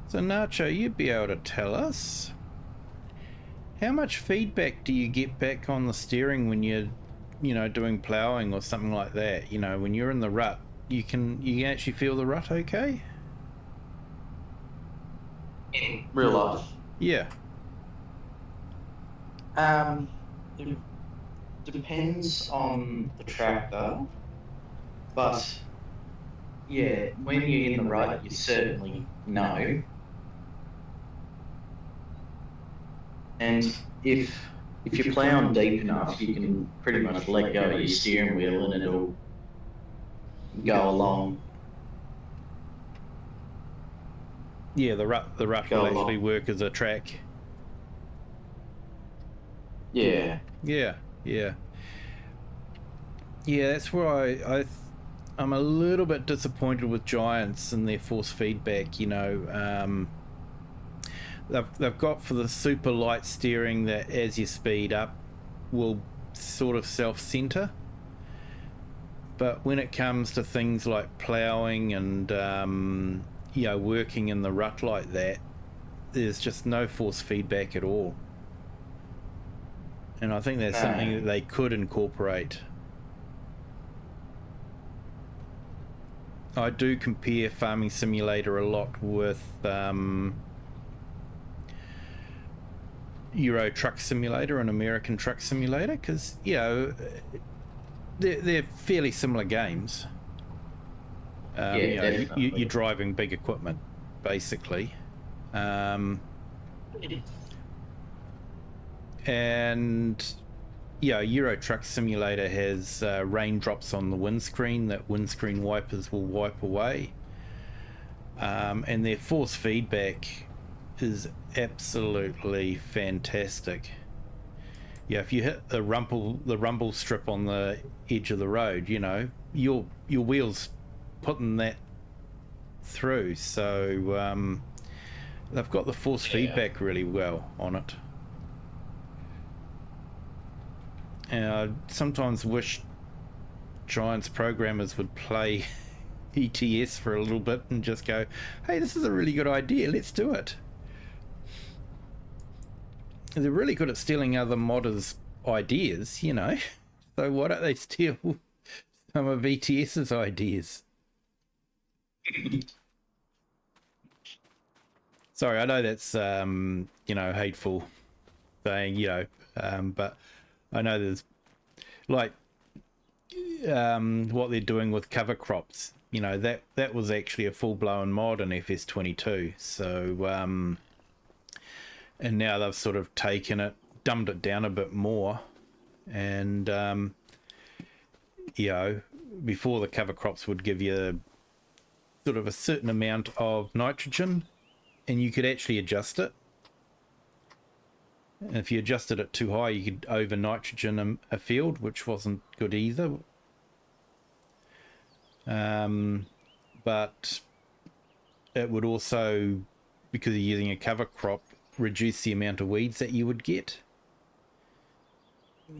So Nacho, you'd be able to tell us, how much feedback do you get back on the steering when you're, doing ploughing or something like that? You know, when you're in the rut, you can actually feel the rut okay? In real life. Yeah. It depends on the tractor, but yeah, when you're in the rut, you certainly know. And if if you plough deep enough, you can pretty much let go of your steering wheel and it'll go along. Yeah, the rut Go will actually along. work as a track. Yeah. Yeah, yeah. Yeah, that's where I'm a little bit disappointed with Giants and their force feedback, you know. They've got for the super light steering that as you speed up will sort of self-center. But when it comes to things like ploughing and, you know, working in the rut like that, there's just no force feedback at all. And I think that's something that they could incorporate. I do compare Farming Simulator a lot with Euro Truck Simulator and American Truck Simulator, because, you know, they're fairly similar games. Yeah, you know, definitely. you're driving big equipment, basically. And yeah, Euro Truck Simulator has raindrops on the windscreen that windscreen wipers will wipe away, and their force feedback is absolutely fantastic. Yeah, if you hit the rumble strip on the edge of the road, you know, your wheels putting that through. So they've got the force feedback really well on it. And I sometimes wish Giants programmers would play ETS for a little bit and just go, hey, this is a really good idea, let's do it. They're really good at stealing other modders' ideas, you know. So why don't they steal some of ETS's ideas? Sorry, I know that's, you know, hateful saying, you know, but I know there's, like, what they're doing with cover crops, you know, that was actually a full-blown mod in FS22. So, and now they've sort of taken it, dumbed it down a bit more, and you know, before the cover crops would give you sort of a certain amount of nitrogen, and you could actually adjust it. And if you adjusted it too high, you could over nitrogen a field, which wasn't good either. But it would also, because you're using a cover crop, reduce the amount of weeds that you would get.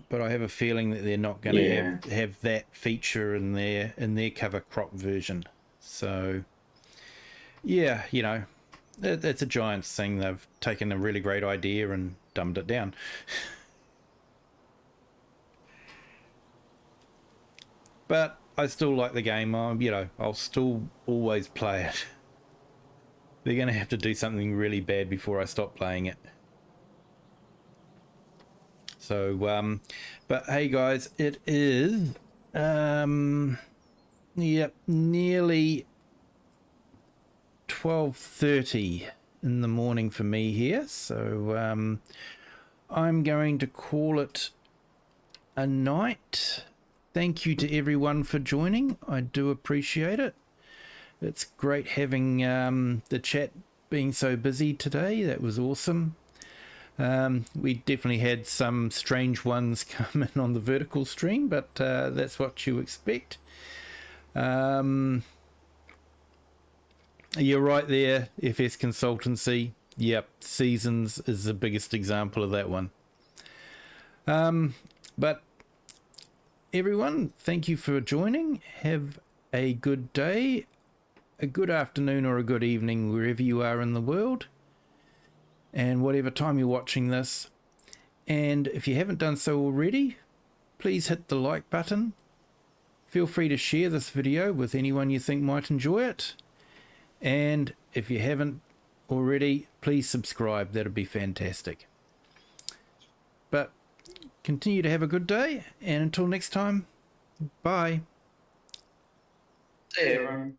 But I have a feeling that they're not going to have that feature in their cover crop version. So yeah, you know, that's a Giants thing. They've taken a really great idea and dumbed it down. But I still like the game. You know, I'll still always play it. They're going to have to do something really bad before I stop playing it. So, but hey guys, it is, yep, nearly 12:30 in the morning for me here. So, I'm going to call it a night. Thank you to everyone for joining. I do appreciate it. It's great having the chat being so busy today. That was awesome. We definitely had some strange ones come in on the vertical stream, but that's what you expect. You're right there, FS Consultancy. Yep, Seasons is the biggest example of that one. But everyone, thank you for joining. Have a good day, a good afternoon, or a good evening wherever you are in the world, and whatever time you're watching this. And if you haven't done so already, please hit the like button. Feel free to share this video with anyone you think might enjoy it. And if you haven't already, please subscribe. That'd be fantastic. But continue to have a good day, and until next time, bye. See you, everyone.